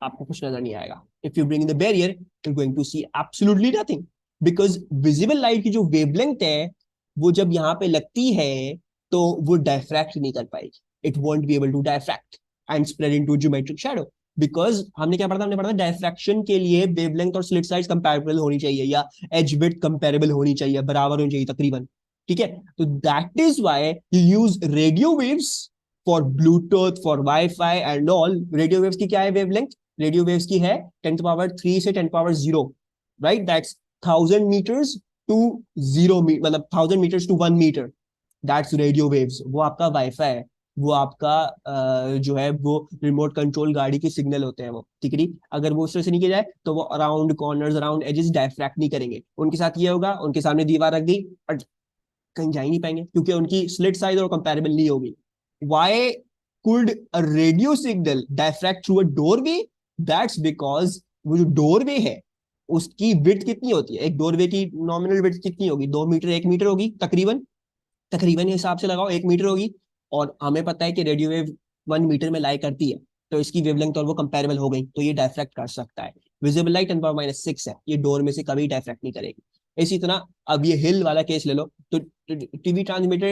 आपको कुछ नजर नहीं आएगा. If you bring the barrier you are going to see absolutely nothing, because visible light की जो वेवलेंथ है वो जब यहाँ पे लगती है तो वो डायफ्रैक्ट नहीं कर पाएगी. It won't be able to diffract and spread into geometric shadow. Because हमने क्या पढ़ा था? हमने पढ़ा था डायफ्रैक्शन के लिए वेवलेंथ और स्लिट साइज कंपैरेबल होनी चाहिए या एज विड्थ कंपैरेबल होनी चाहिए, बराबर होनी चाहिए तकरीबन. ठीक है. तो that is why you use radio waves for Bluetooth, for wifi and all. Radio waves की क्या है वेवलेंथ? रेडियो वेव्स की है 10⁻³ से 10⁻�0, राइट? दैट्स 1000 meters to 0 मतलब 1000 meters to 1 meter. That's radio waves. वो आपका वाईफाई है, वो आपका जो है वो रिमोट कंट्रोल गाड़ी के सिग्नल होते हैं वो. ठीक है. अगर वो उस तरह से नहीं किया जाए तो वो around corners, around edges diffract नहीं करेंगे. उनके साथ ये होगा, उनके सामने दीवार रख दी और कहीं जा ही नहीं पाएंगे क्योंकि उनकी स्लिट साइज और कंपैरेबल नहीं होगी. Why could a radio signal diffract through a doorway? That's because वो जो डोरवे है उसकी विड्थ कितनी होती है? एक डोरवे की नॉमिनल विड्थ कितनी होगी? 2 मीटर 1 मीटर होगी तकरीबन. तकरीबन हिसाब से लगाओ 1 मीटर होगी. और हमें पता है कि रेडियो वेव 1 मीटर में लाई करती है, तो इसकी वेवलेंथ और वो कंपैरेबल हो गई, तो ये डायफ्रैक्ट कर सकता है. विजिबल लाइट 10⁻⁻6 है, ये डोर में से कभी डायफ्रैक्ट नहीं करेगी. इसी तरह अब ये हिल वाला केस ले लो, तो टीवी ट्रांसमीटर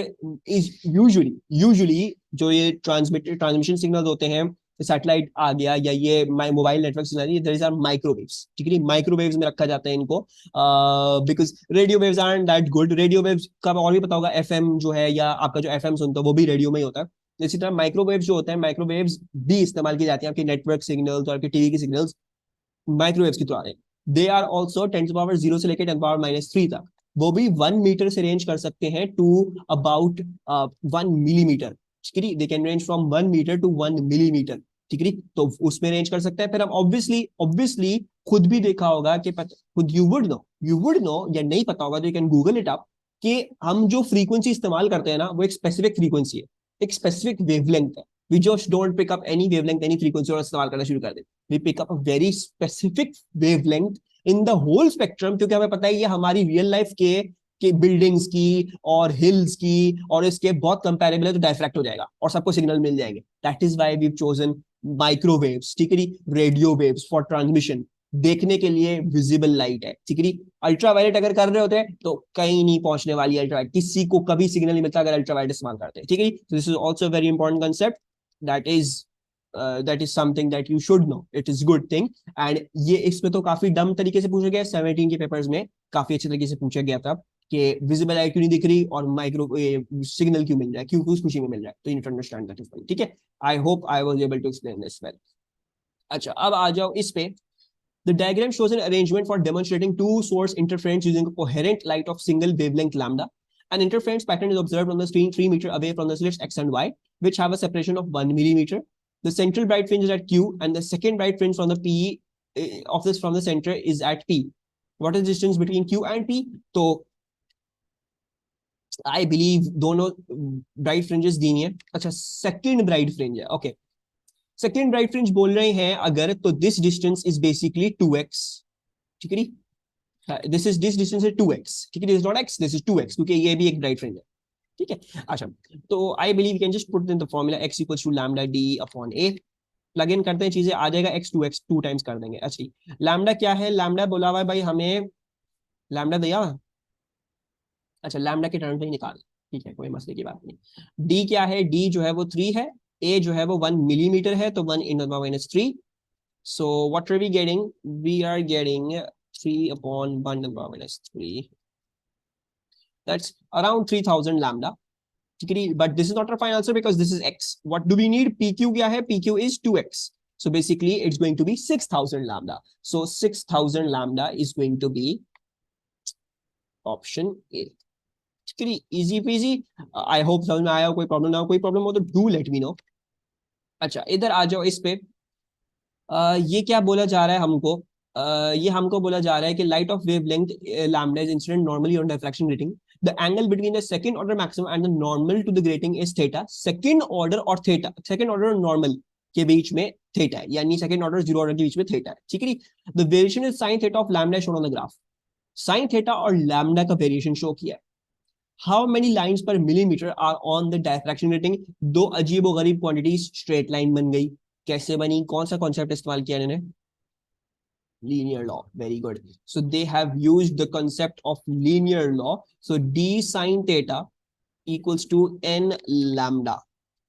इज यूजुअली जो ये ट्रांसमिशन सिग्नल होते हैं, सैटेलाइट आ गया या ये mobile network signal, there are microwaves. ठीक है. माइक्रोवेव्स में रखा जाता है इनको, because radio waves are that good. Radio waves का और भी पता होगा, एफएम जो है या आपका जो एफएम सुनते हो वो भी रेडियो में ही होता है. इसी तरह माइक्रोवेव्स जो होते हैं, माइक्रोवेव्स भी इस्तेमाल की जाती है आपके नेटवर्क सिग्नल्स और आपके टीवी के सिग्नल्स माइक्रोवेव्स की तरह. दे आर ऑल्सो 10⁻0 से लेकर 10⁻³ तक. वो भी 1 मीटर से रेंज कर सकते हैं टू अबाउट 1 मिलीमीटर. ठीक है. They can range from 1 metre to 1 millimetre. ठीक है. तो उसमें रेंज कर सकता है. फिर हम ऑब्वियसली खुद भी देखा होगा कि खुद यू वुड नो या नहीं पता होगा तो you can Google it up कि हम जो फ्रीक्वेंसी इस्तेमाल करते हैं ना, वो एक स्पेसिफिक फ्रीक्वेंसी है, एक स्पेसिफिक वेवलेंथ है. We just don't pick up any wavelength, any frequency और इस्तेमाल करना शुरू कर देते. We pick up a very specific wavelength in the whole spectrum, क्योंकि हमें पता है ये हमारी रियल लाइफ के बिल्डिंग्स की और हिल्स की और इसके बहुत कंपैरेबल है, तो डायफ्रैक्ट हो जाएगा और सबको सिग्नल मिल जाएंगे. That is why we have chosen microwaves. ठीक है. रेडियो वेव्स फॉर ट्रांसमिशन, देखने के लिए विजिबल लाइट है. ठीक है. अल्ट्रावायलेट अगर कर रहे होते हैं तो कहीं नहीं पहुंचने वाली अल्ट्रावायलेट, किसी को कभी सिग्नल नहीं मिलता अगर अल्ट्रावायलेट इस्तेमाल करते हैं. ठीक है. This is also very important concept. that is something that you should know. It is good thing. And ये इसमें तो काफी डम तरीके से पूछा गया, 17 के पेपर्स में काफी अच्छे तरीके से पूछा गया था कि विजिबल लाइट क्यों नहीं दिख रही और माइक्रो सिग्नल क्यों मिल रहा है, क्यों उस खुशी में मिल रहा है. तो you need to understand that is fine. ठीक है. I hope I was able to explain this well. अच्छा, अब आ जाओ इस पे. The diagram shows an arrangement for demonstrating two source interference using a coherent light of single wavelength lambda. An interference pattern is observed on the screen 3 meters away from the slits X and Y. which have a separation of 1 millimeter. The central bright fringe is at Q, and the second bright fringe from the P of this from the center is at P. What is the distance between Q and P? तो I believe दोनों ब्राइट फ्रिंजेस दी है. अच्छा, सेकंड ब्राइट फ्रिंज है. ओके, सेकंड ब्राइट फ्रिंज बोल रहे हैं अगर, तो this distance is basically 2x. ठीक है, दिस डिस्टेंस इज 2x. ठीक है, this is not x, this is 2x, क्योंकि ये भी एक ब्राइट फ्रिंज है. ठीक है. अच्छा, तो I believe you can just put in the formula x equals to lambda d upon a. Plug in करते हैं चीजें, आ जाएगा x 2 टाइम्स कर देंगे. अच्छा, लैम्डा क्या है? लैम्डा बोला हुआ है भाई हमें, लैम्डा दिया. अच्छा, लैम्डा के टर्म पे ही निकाल. ठीक है, कोई मसले की बात नहीं. डी क्या है? डी जो है वो 3 है. ए जो है वो 1 मिलीमीटर है, तो 1 × 10⁻³ so what are we getting? We are getting 3/1 × 10⁻³ that's around 3000 lambda. ठीक है, but this is not a final answer because this is x. What do we need? pq क्या है? pq is 2x. so basically it's going to be 6000 lambda. so 6000 lambda is going to be option A. Easy PG. I hope समझ में आया हो. कोई प्रॉब्लम ना हो, कोई प्रॉब्लम हो तो डू लेट मी नो. अच्छा, इधर आ जाओ इस पे. ये क्या बोला जा रहा है हमको? ये हमको बोला जा रहा है कि light of wavelength lambda is incident normally on diffraction grating. The angle between the second order maximum and the normal to the grating is theta. Second order और थीटा, सेकंड ऑर्डर और नॉर्मल के बीच में थीटा है, यानी सेकंड ऑर्डर जीरो ऑर्डर के बीच में थीटा है. ठीक है. The variation is sine theta of lambda shown on the graph. Sine theta और लैम्डा का वेरिएशन शो किया है. How many lines per millimetre are on the diffraction grating? दो अजीब और गरीब क्वांटिटीज स्ट्रेट लाइन बन गई. कैसे बनी? कौन सा कॉन्सेप्ट इस्तेमाल किया इन्होंने? linear law. Very good. So they have used the concept of linear law. So d sin theta equals to n lambda.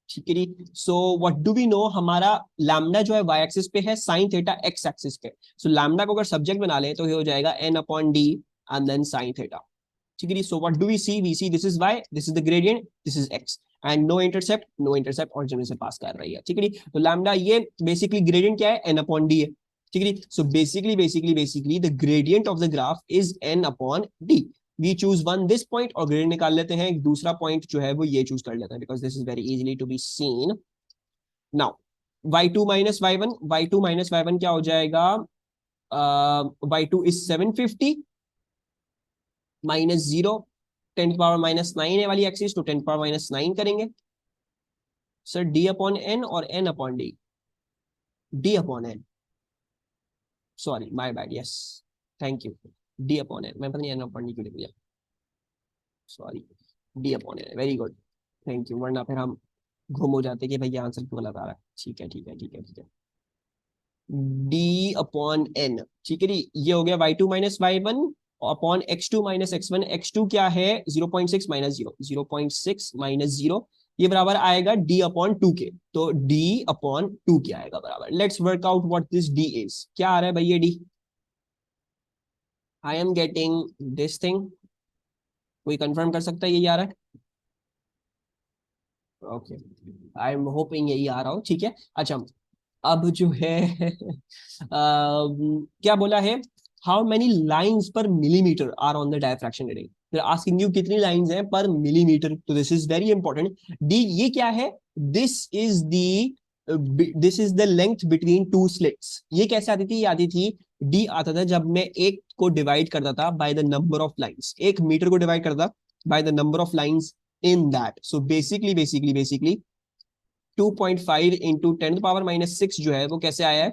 ठीक है. So what do we know? हमारा लैम्डा जो है y एक्सिस पे है, साइन थीटा x एक्सिस पे. सो लैम्डा को अगर सब्जेक्ट बना ले तो ये हो जाएगा n upon d and then sine theta. ठीक है. So what do we see? We see this is y, this is the gradient, this is x and no intercept. No intercept origin से पास कर रही है. ठीक है. तो लैम्डा ये बेसिकली ग्रेडियंट क्या है? n अपॉन d है. ठीक है. So basically the gradient of the graph is n upon d. We choose one this point और ग्रेडियंट निकाल लेते हैं. दूसरा पॉइंट जो है वो ये चूज कर लेते हैं because this is very easily to be seen. Now y2 minus y1, y2 minus y1 क्या हो जाएगा? y2 इज 750 माइनस 0, 10⁻⁹ है वाली एक्सिस, तो 10⁻⁹ करेंगे. सर d अपॉन n और n upon d. d upon n, sorry my bad, yes thank you. d upon n, मैं पता नहीं n अपॉन d क्यों लिख दिया, sorry. d upon n, very good, thank you. वरना फिर हम घूम हो जाते कि भैया आंसर क्यों गलत आ रहा है. ठीक है ठीक है ठीक है ठीक है. d upon n. ठीक है. ये हो गया y2 minus y1 upon x2 minus x1. x2 क्या है? 0.6 माइनस 0, 0.6 माइनस 0, ये बराबर आएगा d अपॉन 2 के. तो d अपॉन 2 क्या आएगा बराबर? Let's work out what this d is. क्या आ रहा है भाई ये d? I am getting this thing. कोई कंफर्म कर सकता है यही आ रहा है? ओके, आई एम होपिंग यही आ रहा हो. ठीक है. अच्छा, अब जो है क्या बोला है? How many lines per millimetre are on the diffraction grating. फिर आस्किंग यू कितनी लाइंस हैं पर मिलीमीटर. तो this is very important. D ये क्या है? This is the length between two slits. ये कैसे आती थी? ये आती थी, डी आता था जब मैं एक को डिवाइड करता था by the number of lines. एक मीटर को डिवाइड करता by the number of lines in that. So basically 2.5 into 10⁻⁻6 जो है वो कैसे आया है?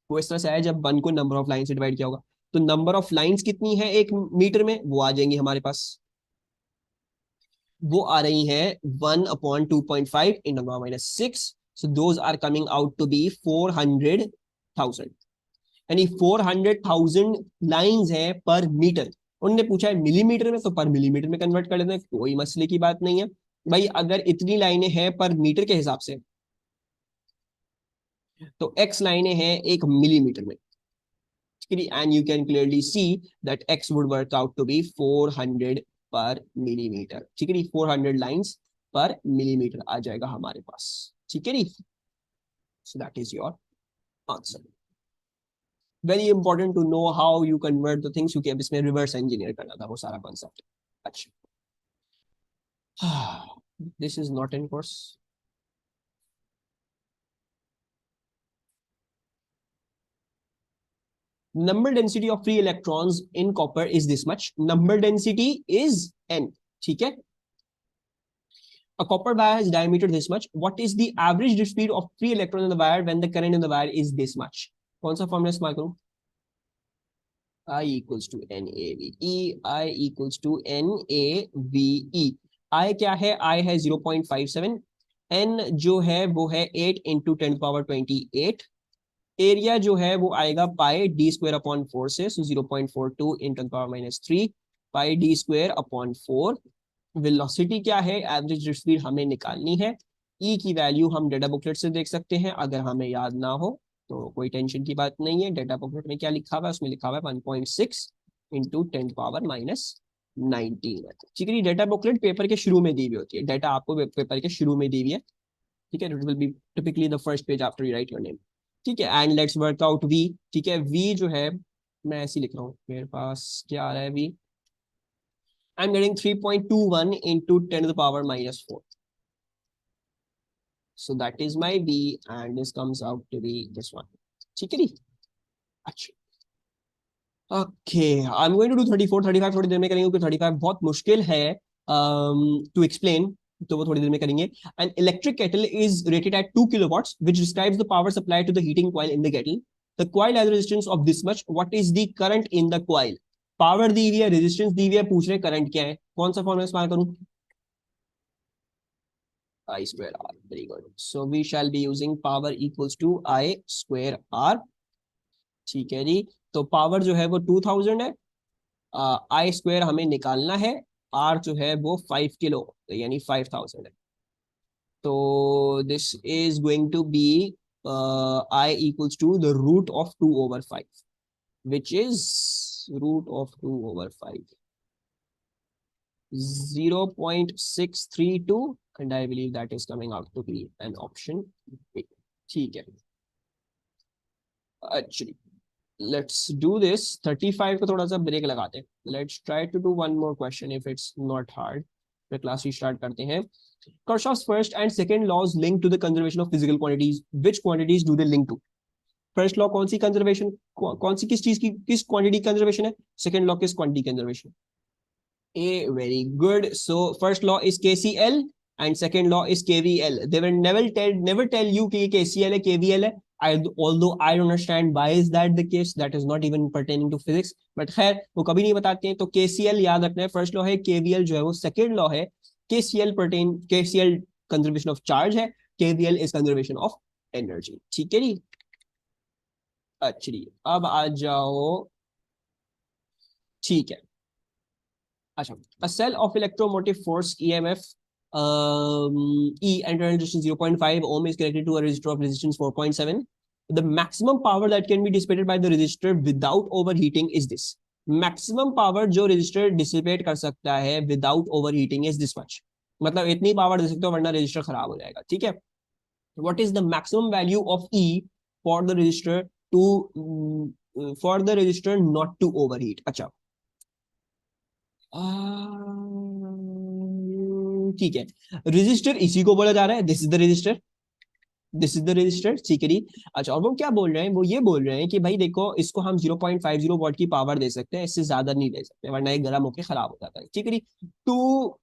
वो इस तरह से आया है जब 1 को नंबर ऑफ लाइन से डिवाइड किया होगा. तो नंबर ऑफ लाइंस कितनी है एक मीटर में? वो आ जाएंगी हमारे पास. वो आ रही है 1 upon 2.5 in 10⁻⁻6. So those are coming out to be 400,000. यानी 400,000 लाइंस है पर मीटर. उन्होंने पूछा है मिलीमीटर में, तो पर मिलीमीटर में कन्वर्ट कर लेते हैं, कोई मसले की बात नहीं है भाई. अगर इतनी लाइनें हैं पर मीटर के हिसाब से, तो x लाइनें हैं एक मिलीमीटर में. And you can clearly see that x would work out to be 400 per millimetre. ठीक है. 400 लाइंस पर मिलीमीटर आ जाएगा हमारे पास. ठीक है. So that is your answer. Very important to know how you convert the things, क्योंकि अब इसमें रिवर्स इंजीनियर करना था वो सारा कॉन्सेप्ट. अच्छा, this is not in course. Number density of free electrons in copper is this much, number density is n, ठीक है। A copper wire has diameter this much. What is the average speed of free electron in the wire when the current in the wire is this much? कौन सा फॉर्मूला इस्तेमाल करूं? I equals to NAVE. I equals to NAVE. I क्या है? I है 0.57. N जो है वो है 8 इंटू 10⁻28. एरिया जो है वो आएगा पाई डी स्क्वायर अपॉन 4 से, सो 0.42 इन 10⁻³ पाई डी स्क्वायर अपॉन 4. वेलोसिटी क्या है? एवरेज स्पीड हमें निकालनी है. ई की वैल्यू हम डेटा बुकलेट से देख सकते हैं, अगर हमें याद ना हो तो कोई टेंशन की बात नहीं है. डेटा बुकलेट में क्या लिखा हुआ है? उसमें लिखा हुआ है 1.6 इंटू 10⁻⁹ ठीक है. डेटा बुकलेट पेपर के शुरू में दी हुई होती है, डेटा आपको पेपर के शुरू में दी हुई है, ठीक है. It will be typically the first page after you write your name, ठीक है. And let's work out V, ठीक है. वी जो है मैं ऐसे लिख रहा हूँ, मेरे पास क्या आ रहा है we, I'm getting 3.21 into 10 to the power minus 4. So that is my V and this comes out to be this one. ठीक है जी. अच्छा. Okay, I'm going to do 34, 35 थोड़ी देर में करेंगे क्योंकि 35 बहुत मुश्किल है to explain, तो वो थोड़ी देर में करेंगे. An electric kettle is rated at 2 kilowatts, which describes the power supplied to the heating coil in the kettle. The coil has a resistance of this much. What is the current in the coil? Power दी हुई है, रेजिस्टेंस दी हुई है, पूछ रहे करंट क्या है. कौन सा फॉर्मूला इस्तेमाल करूं? I square R. Very good. So we shall be using power equals to I square R. ठीक है जी. तो पावर जो है वो 2000 है, आई स्क्वायर हमें निकालना है, आर जो है वो 5 किलो यानी 5000 है. तो this is going to be I equals to the root of 2/5, which is root of 2/5, 0.632, and I believe that is coming out to be an option B. ठीक है. Actually, let's do this. 35 को थोड़ा सा ब्रेक लगाते हैं. Let's try to do one more question if it's not hard. फिर क्लास स्टार्ट करते हैं. Kirchhoff's first and second laws link to the conservation of physical quantities. Which quantities do they link to? First law कौन सी कंजर्वेशन, कौन सी किस चीज की, किस क्वांटिटी कंजर्वेशन है? सेकंड लॉ किस quantity conservation? A, very good. So first law is KCL and second law is KVL. They will never tell you कि KCL है KVL है. Although I don't understand why is that the case, that is not even pertaining to physics, but खैर वो कभी नहीं बताते हैं. तो KCL याद रखना है, फर्स्ट लॉ है. KVL जो है वो सेकेंड लॉ है. KCL कंजर्वेशन ऑफ चार्ज है, KVL is conservation of energy. ठीक है जी. अच्छा अब आ जाओ. ठीक है. अच्छा, a cell of electromotive force EMF E and resistance 0.5 ohm is connected to a resistor of resistance 4.7. The maximum power that can be dissipated by the resistor without overheating is this. Maximum power जो resistor dissipate कर सकता है without overheating is this much. मतलब इतनी पावर दे सकते हो वरना resistor खराब हो जाएगा. ठीक है. What is the maximum value of E for the resistor not to overheat? अच्छा, ठीक है. रजिस्टर इसी को बोला जा रहा है, this is the register, this is the register. ठीक है जी. अच्छा, और वो क्या बोल रहे हैं? वो ये बोल रहे हैं कि भाई देखो इसको हम 0.50 वॉट की पावर दे सकते हैं, इससे ज्यादा नहीं दे सकते वरना ये गर्म होकर खराब हो जाता है. ठीक है जी. तो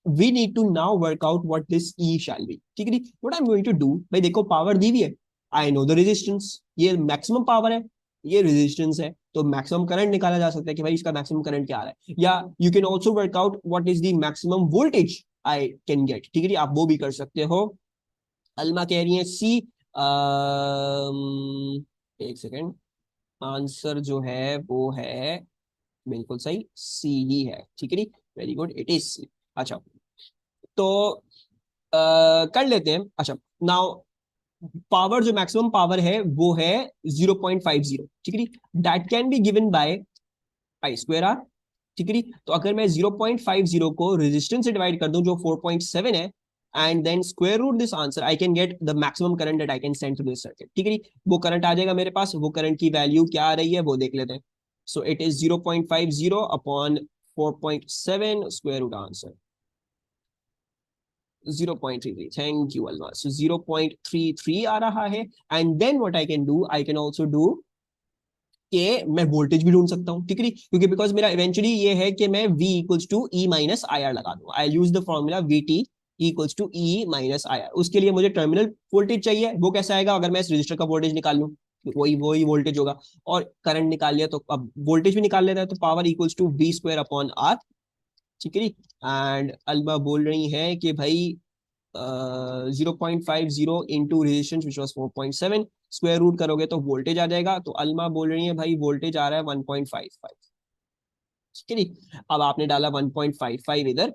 we need to now work out what this E shall be. ठीक है जी. What I'm going to do, भाई देखो पावर दी हुई है, I know the resistance, ये मैक्सिमम पावर है, ये रेजिस्टेंस है, तो मैक्सिमम करंट निकाला जा सकता है कि भाई इसका मैक्सिमम करंट क्या आ रहा है. या you can also work out what is the maximum voltage I can gate. ठीक है जी, आप वो भी कर सकते हो. अलमा कह रही है सी. एक सेकेंड, आंसर जो है वो है बिल्कुल सही, सी ही है. ठीक है जी. Very good, it is C. अच्छा, तो कर लेते हैं. अच्छा, नाउ पावर जो मैक्सिमम पावर है वो है 0.50. ठीक है. That can be given by I square R. ठीक है. तो अगर मैं 0.50 को रेजिस्टेंस से डिवाइड कर दूं जो 4.7 है and then square root this answer, I can get the maximum current that I can send through this circuit. ठीक है. वो करंट आ जाएगा मेरे पास. वो करंट की वैल्यू क्या आ रही है वो देख लेते हैं. So it is 0.50 upon 4.7 square root answer 0.33. Thank you, Alma. So 0.33 आ रहा है. And then what I can do, I can also do कि मैं वोल्टेज भी ढूंढ सकता हूँ, ठीक है, क्योंकि बिकॉज मेरा इवेंचुअली ये है कि मैं V equals to E minus I R लगा दूँ। I use the formula VT equals to E minus I R. उसके लिए मुझे टर्मिनल वोल्टेज चाहिए, वो कैसा आएगा, अगर मैं इस रजिस्टर का वोल्टेज निकाल लूँ वही वही वोल्टेज होगा, और करंट निकाल लिया तो अब वोल्टेज भी निकाल लेता है, तो power equals to V square upon R, ठीक है। एंड अल्बा बोल रही है कि भाई 0.50 into resistance which was 4.7, square root करोगे तो वोल्टेज आ जाएगा। तो अल्मा बोल रही है भाई वोल्टेज आ रहा है 1.55, ठीक है जी। अब आपने डाला 1.55 इधर,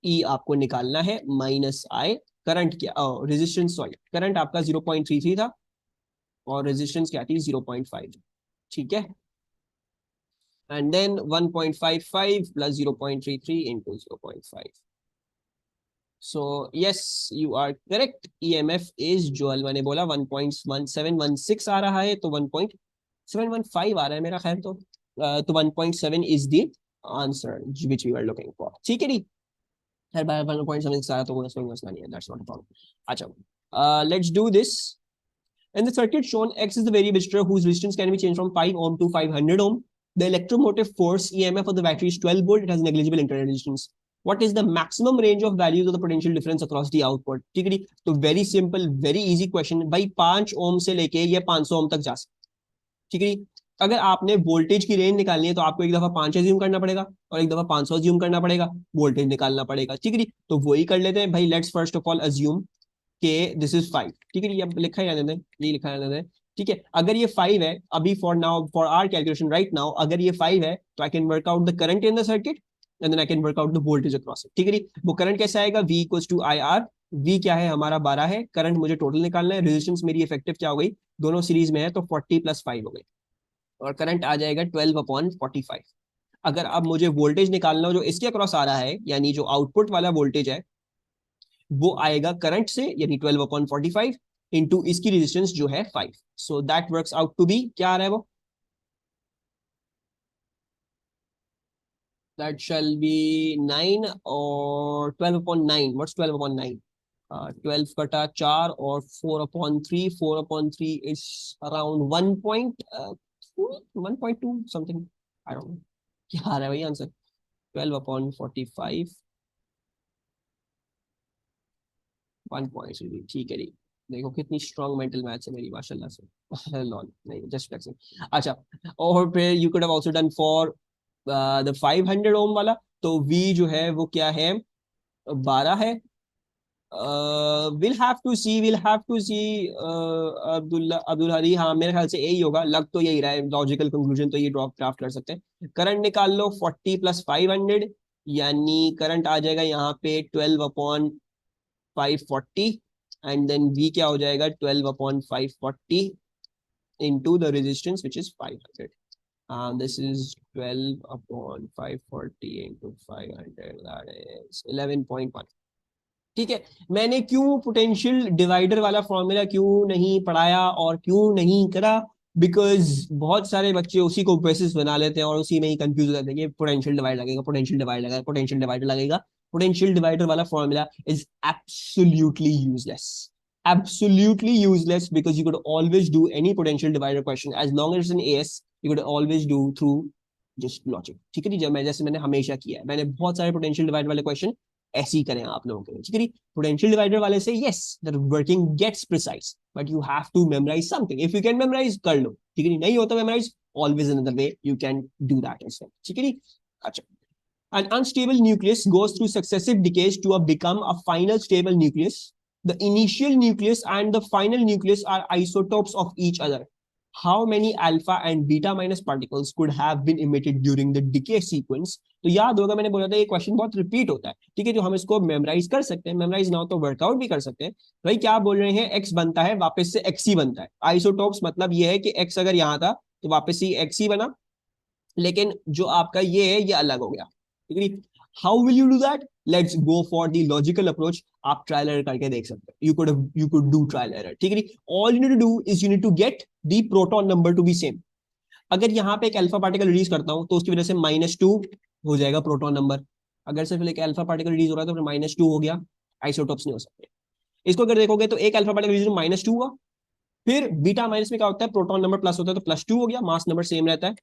ई आपको निकालना है माइनस आई, करंट क्या, रेजिस्टेंस सॉरी, करंट आपका 0.33 था और रेजिस्टेंस क्या थी 0.5, ठीक है। And then 1.55 plus 0.33 into 0.5। So yes, you are correct, EMF is, जो अलवा ने बोला 1.1716 आ रहा है, तो 1.715 आ रहा है मेरा ख्याल, तो 1.7 is the answer which we are looking for, ठीक है नी। हर बार 1.7 आ रहा तो कोई मसला नहीं है, दैट्स नॉट अ प्रॉब्लम। अच्छा, let's do this. In the circuit shown, X is the very resistor whose resistance can be changed from 5 ohm to 500 ohm. The electromotive force EMF of the battery is 12 volt. It has negligible internal resistance. What is the maximum range of values of the potential difference across the output? ठीक है, तो very simple, very easy question. भाई 5 ओम से लेके ये 500 ओम तक जा सकते, ठीक है। अगर आपने वोल्टेज की रेंज निकालनी है तो आपको एक दफा 5 एज्यूम करना पड़ेगा और एक दफा 500 एज्यूम करना पड़ेगा, वोल्टेज निकालना पड़ेगा, ठीक है। तो वही कर लेते हैं भाई, let's first of all assume के दिस इज 5, ठीक है, ये लिखा ही रहने दें, ये लिखा रहने दें, ठीक है। अगर ये 5 है अभी, for now, for our calculation right now, अगर ये 5 है तो I can work out the current in the circuit and then I can work out the voltage across it, ठीक है। वो करंट कैसे आएगा, V equals to I R, V क्या है हमारा 12 है, करंट मुझे टोटल निकालना है, रेजिस्टेंस मेरी इफेक्टिव क्या हो गई, दोनों सीरीज में है तो 40 प्लस 5 हो गई, और करंट आ जाएगा 12 अपॉन 45। अगर अब मुझे वोल्टेज निकालना हो जो इसके अक्रॉस आ रहा है, यानी जो आउटपुट वाला वोल्टेज है, वो आएगा करंट से, यानी 12 अपॉन 45 इंटू इसकी रेजिस्टेंस जो है 5। So that works out to be, क्या आ रहा है वो, दैट शैल बी 9 और 12 अपॉन 9, व्हाट्स 12 अपॉन 9, 12 कटा 4 और 4 upon 3, 4 upon 3 is around 1.2 something, I don't no क्या आ रहा है भाई आंसर, 12 अपॉन 45, 1.3, ठीक है जी। देखो कितनी स्ट्रॉन्ग मेंटल मैथ्स है मेरी माशाल्लाह से। लॉल नहीं, जस्ट फ्लेक्सिंग। अच्छा, और फिर you could have also done for the 500 ओम वाला, तो V जो है वो क्या है, 12 है। विल हैव टू सी अब्दुल्ला अब्दुल हरी, हाँ मेरे ख्याल से यही होगा, लग तो यही रहा है, लॉजिकल कंक्लूजन तो ये ड्रॉप ड्राफ्ट कर सकते हैं। करंट निकाल लो 40 प्लस 500, यानी करंट आ जाएगा यहाँ पे 12 अपॉन 540, एंड देन V क्या हो जाएगा 12 upon 540 into the resistance which is 500. This is 12 upon 540 into 500, that is 11.1, ठीक है। मैंने क्यों पोटेंशियल डिवाइडर वाला फॉर्मूला क्यों नहीं पढ़ाया और क्यों नहीं करा, बिकॉज बहुत सारे बच्चे उसी को बेसिस बना लेते हैं और उसी में ही कंफ्यूज हो जाते हैं कि पोटेंशियल डिवाइड लगेगा, पोटेंशियल डिवाइड लगेगा, पोटेंशियल डिवाइडर लगेगा। पोटेंशियल डिवाइडर वाला formula is absolutely useless, absolutely useless, because you could always do any potential divider question as long as it's an AS, you could always do through just logic, ठीक है जी। जब मैं, जैसे मैंने हमेशा किया है, मैंने बहुत सारे पोटेंशियल डिवाइड वाले क्वेश्चन ऐसे ही करें आप लोगों के लिए, ठीक है। पोटेंशियल डिवाइडर वाले से yes the working gets precise, but you have to memorise something, if you can memorise कर लो, ठीक है। नहीं होता memorise, always another way you can do that as well, ठीक है। अच्छा, an unstable nucleus goes through successive decays to become a final stable nucleus. The initial nucleus and the final nucleus are isotopes of each other. How many alpha and beta minus particles could have been emitted during the decay sequence? तो याद होगा मैंने बोला था ये क्वेश्चन बहुत रिपीट होता है, ठीक है, जो हम इसको मेमोराइज कर सकते हैं, मेमोराइज ना हो तो वर्कआउट भी कर सकते हैं। भाई क्या बोल रहे हैं, एक्स बनता है वापस से एक्स ही बनता है, आइसोटोप्स मतलब ये है कि एक्स अगर यहाँ था तो वापस से एक्स ही बना, लेकिन जो आपका ये है ये अलग हो गया, ठीक है। How will you do that, let's go for the logical approach, आप ट्रायल एरर करके देख सकते हैं, you could do trial error, ठीक है। All you need to do is you need to get the proton number to be same. अगर यहाँ पे एक अल्फा पार्टिकल रिलीज करता हूं तो उसकी वजह से -2 हो जाएगा प्रोटॉन नंबर, अगर सिर्फ एक अल्फा पार्टिकल रिलीज हो रहा है तो फिर -2 हो गया, आइसोटोप्स नहीं हो सकते। इसको अगर देखोगे तो एक अल्फा पार्टिकल रिलीज -2 हुआ, फिर बीटा माइनस में क्या होता है, प्रोटॉन नंबर प्लस होता है तो +2 हो गया, मास नंबर सेम रहता है,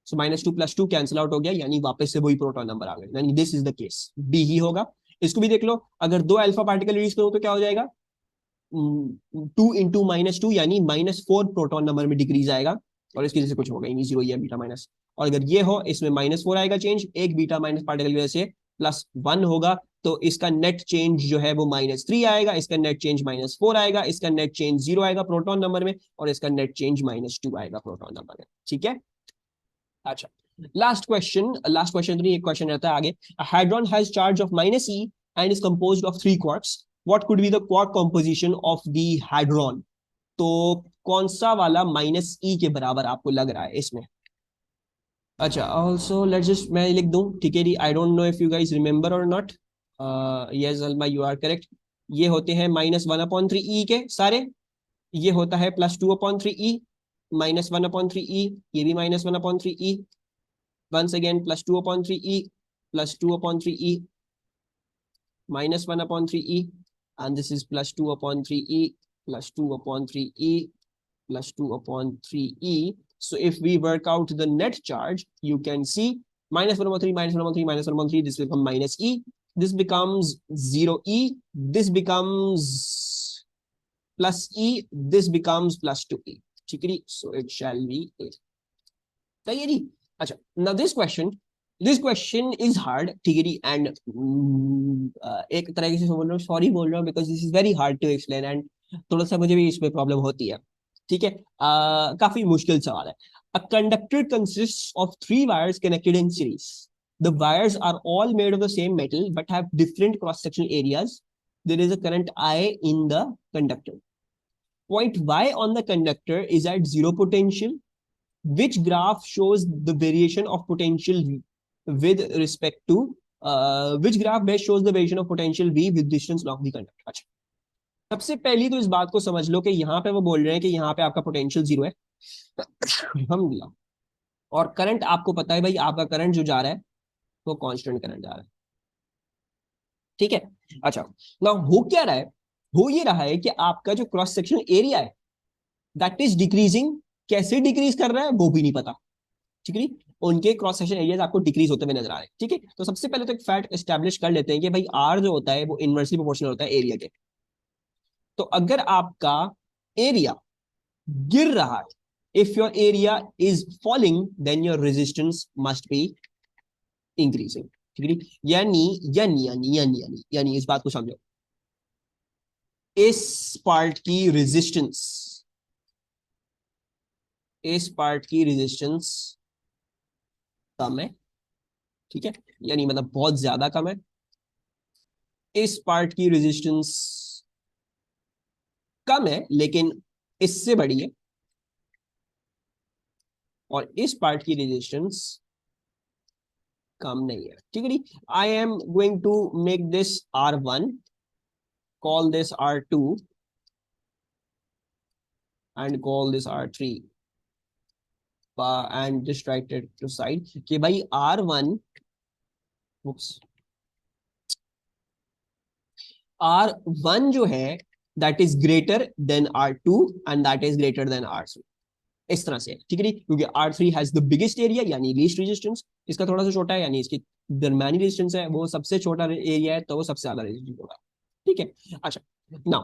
सो -2 +2 कैंसिल आउट हो गया, यानी वापस से वही प्रोटॉन नंबर आ गया, यानी this is the case, B ही होगा। इसको भी देख लो, अगर 2 अल्फा पार्टिकल रिलीज करो तो क्या हो जाएगा, 2 × -2 यानी -4 प्रोटॉन नंबर में डिक्रीज आएगा, और इसकी वजह से कुछ होगा ही नहीं, 0 या बीटा माइनस। और अगर ये हो, इसमें -4 आएगा चेंज, एक बीटा माइनस पार्टिकल की वजह से +1 होगा, तो इसका नेट चेंज जो है वो -3 आएगा, इसका नेट चेंज -4 आएगा, इसका नेट चेंज 0 आएगा प्रोटॉन नंबर में, और इसका नेट चेंज -2 आएगा प्रोटॉन नंबर में, ठीक है। अच्छा, लास्ट क्वेश्चन तो नहीं, एक क्वेश्चन रहता है आगे। Hadron has charge of -e and is composed of 3 quarks, what could be the quark composition of the hadron. तो कौन सा वाला -e के बराबर आपको लग रहा है इसमें। अच्छा, ऑल्सो लेट्स जस्ट मैं लिख दूं, ठीक है, I don't know if you guys remember और not. Yes Alma, you are correct. ये होते हैं -1/3 के सारे, ये होता है +2/3 -1/3, ये भी -1/3, once again +2/3 +2/3 -1/3, and this is +2/3 +2/3 +2/3. So if we work out the net charge, you can see -1/3 -1/3 -1/3, this will become -e, this becomes 0e, this becomes +e, this becomes +2e, ठीक है, so it shall be a, सही है जी। अच्छा, now this question is hard, ठीक है जी, एंड एक तरह से बोल रहा हूँ, सॉरी बोल रहा हूँ, because this is very hard to explain, and थोड़ा सा मुझे भी इसमें प्रॉब्लम होती है, ठीक है। काफी मुश्किल सवाल है। A conductor consist of 3 wires connected in series, the wires are all made of the same metal but have different cross sectional areas, there is a current I in the conductor, point y on the conductor is at zero potential, which graph shows the variation of potential with respect to which graph best shows the variation of potential v with distance along the conductor। अच्छा, सबसे पहली तो इस बात को समझ लो कि यहाँ पे वो बोल रहे हैं कि यहाँ पे आपका पोटेंशियल 0 है, अल्हम्दुलिल्लाह, और करंट आपको पता है भाई, आपका करंट जो जा रहा है वो कांस्टेंट करंट जा रहा है, ठीक है। अच्छा, ना हो क्या रहा है, हो ये रहा है कि आपका जो क्रॉस सेक्शनल एरिया है दैट इज डिक्रीजिंग, कैसे डिक्रीज कर रहा है वो भी नहीं पता, ठीक है। उनके क्रॉस सेक्शन एरियाज आपको डिक्रीज होते हुए नजर आ रहे हैं, ठीक है। तो सबसे पहले तो एक फैक्ट एस्टैब्लिश कर लेते हैं कि भाई आर जो होता है वो इनवर्सली प्रोपोर्शनल होता है एरिया के। तो अगर आपका एरिया गिर रहा है, if your area is falling, then your resistance must be increasing, ठीक है। यानी यानी यानी यानी यानी यानी इस बात को समझो, इस पार्ट की रेजिस्टेंस, इस पार्ट की रेजिस्टेंस कम है, ठीक है, यानी मतलब बहुत ज्यादा कम है। इस पार्ट की रेजिस्टेंस कम है लेकिन इससे बड़ी है, और इस पार्ट की रेजिस्टेंस कम नहीं है, ठीक है जी। I am going to make this R1, call this R2 and call this R3, and just write it to side कि भाई R1, R1 जो है that is greater than R2 and that is greater than R3, इस तरह से, ठीक है, क्योंकि R3 has the biggest area यानी लीस्ट रेजिस्टेंस, इसका थोड़ा सा छोटा है यानी इसकी दरमियानी रेजिस्टेंस है, वो सबसे छोटा एरिया है तो वो सबसे ज्यादा रेजिस्टेंस होगा, ठीक है। अच्छा, नाउ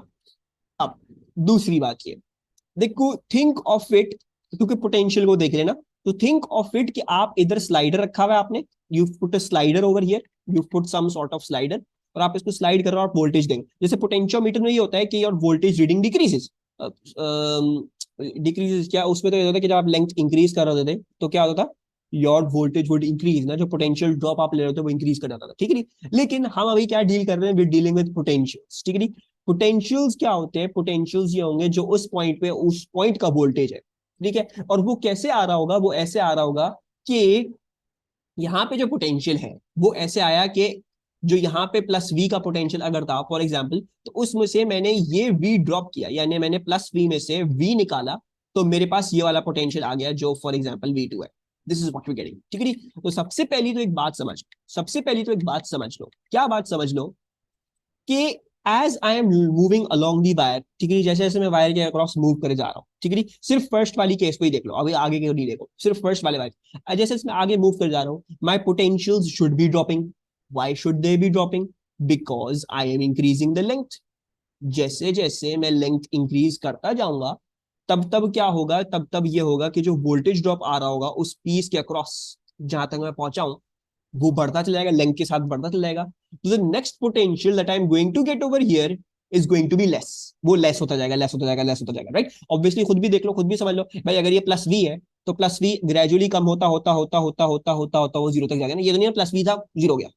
अब दूसरी बात ये देखो, थिंक ऑफ इट, क्योंकि पोटेंशियल को देख लेना, तो थिंक ऑफ इट कि आप इधर स्लाइडर रखा हुआ है आपने, you put a slider over here, you put some sort of slider, और आप इसको स्लाइड कर रहे हो और वोल्टेज देंगे, जैसे पोटेंशियोमीटर में ये होता है कि your voltage reading decreases, decreases क्या, उसमें तो ये होता है कि जब आप लेंथ इंक्रीज कर रहे थे तो क्या होता था, योर वोल्टेज वुड इंक्रीज ना, जो पोटेंशियल ड्रॉप आप ले रहे थे वो इंक्रीज कर जाता था, ठीक है। लेकिन हम अभी क्या डील कर रहे हैं, वी डीलिंग विद पोटेंशियल्स, ठीक है। पोटेंशियल्स क्या होते हैं, पोटेंशियल्स ये होंगे जो उस पॉइंट पे, उस पॉइंट का वोल्टेज है, ठीक है। और वो कैसे आ रहा होगा, वो ऐसे आ रहा होगा कि यहाँ पे जो पोटेंशियल है वो ऐसे आया कि जो यहाँ पे +V का पोटेंशियल अगर था फॉर एग्जांपल, तो उसमें से मैंने ये V ड्रॉप किया, यानी मैंने +V में से V निकाला, तो मेरे पास ये वाला पोटेंशियल आ गया जो फॉर एग्जांपल V2 है। This is what we getting, ठीक है। तो सबसे पहली तो एक बात समझ लो, सबसे पहली तो एक बात समझ लो, क्या बात समझ लो कि as I am moving along the wire, ठीक है, जैसे जैसे मैं वायर के अक्रॉस मूव करे जा रहा हूँ, ठीक है, सिर्फ फर्स्ट वाली केस को ही देख लो, अभी आगे के नहीं देखो, सिर्फ फर्स्ट वाले वायर, जैसे इसमें आगे मूव कर जा रहा हूँ, my potentials should be dropping. Why should they be dropping? Because I am increasing the length. जैसे जैसे मैं लेंथ इंक्रीज करता जाऊंगा, तब तब क्या होगा, तब तब ये होगा कि जो वोल्टेज ड्रॉप आ रहा होगा उस पीस के अक्रॉस जहां तक मैं पहुंचा हूं, वो बढ़ता चला जाएगा, लेंथ के साथ बढ़ता चला जाएगा। तो the next potential that I am going to get over here is going to be less. वो लेस होता जाएगा, लेस होता जाएगा, लेस होता जाएगा, राइट? ऑब्वियसली खुद भी देख लो, खुद भी समझ लो भाई, अगर ये प्लस वी है तो प्लस वी ग्रेजुअली कम होता होता होता होता होता होता होता वो जीरो तक जाएगा ना। ये तो नहीं प्लस वी था जीरो हो गया,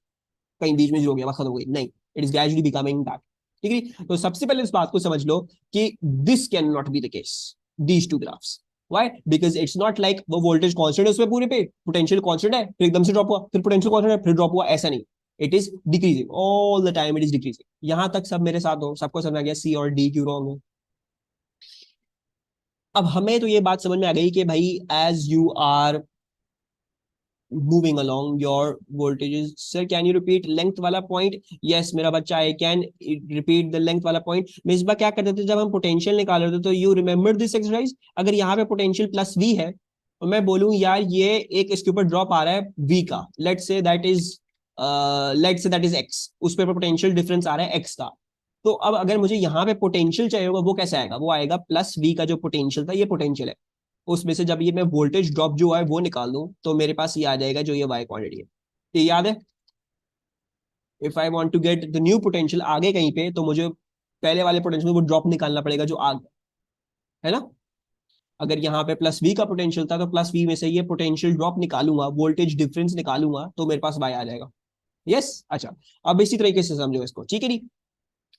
कहीं बीच में जीरो हो गया, बस खत्म हो गई, नहीं, it is gradually becoming back. ठीक है, तो सबसे पहले इस बात को समझ लो कि this can not be the case, these two graphs. Why? Because it's not like वो वोल्टेज कांस्टेंट है उसमें पूरे पे, पोटेंशियल कांस्टेंट है, फिर एकदम से ड्रॉप हुआ, फिर पोटेंशियल कांस्टेंट है, फिर ड्रॉप हुआ, ऐसा नहीं। It is decreasing all the time, it is decreasing. यहां तक सब मेरे साथ हो, सबको समझ आ गया सी और डी क्यों रॉन्ग हो? अब हमें तो ये बात समझ में आ गई कि भाई as you are moving along your voltages. Sir, can you repeat length वाला point? Yes मेरा बच्चा, I can repeat the length वाला point. मिसबा क्या करते थे जब हम पोटेंशियल निकाल रहे थे, तो you remember this exercise? अगर यहाँ पे पोटेंशियल प्लस v है और मैं बोलूं यार ये एक इसके ऊपर ड्रॉप आ रहा है v का, let's say that is x, उस पर पोटेंशियल डिफरेंस आ रहा है x का। तो अब अगर मुझे यहाँ पे पोटेंशियल चाहिए होगा, वो कैसे आएगा? वो आएगा प्लस v का जो पोटेंशियल था, ये पोटेंशियल है, उसमें से जब ये मैं वोल्टेज ड्रॉप जो है वो निकाल दूं तो मेरे पास ये आ जाएगा जो ये वाई क्वांटिटी है। ये याद है? If I want to get the new potential आगे कहीं पे, तो मुझे पहले वाले पोटेंशियल को ड्रॉप निकालना पड़ेगा जो आगे है ना। अगर यहाँ पे प्लस वी का पोटेंशियल था तो प्लस वी में से ये पोटेंशियल ड्रॉप निकालूंगा, वोल्टेज डिफरेंस निकालूंगा, तो मेरे पास वाई आ जाएगा। यस अच्छा, अब इसी तरीके से समझो इसको, ठीक है नी?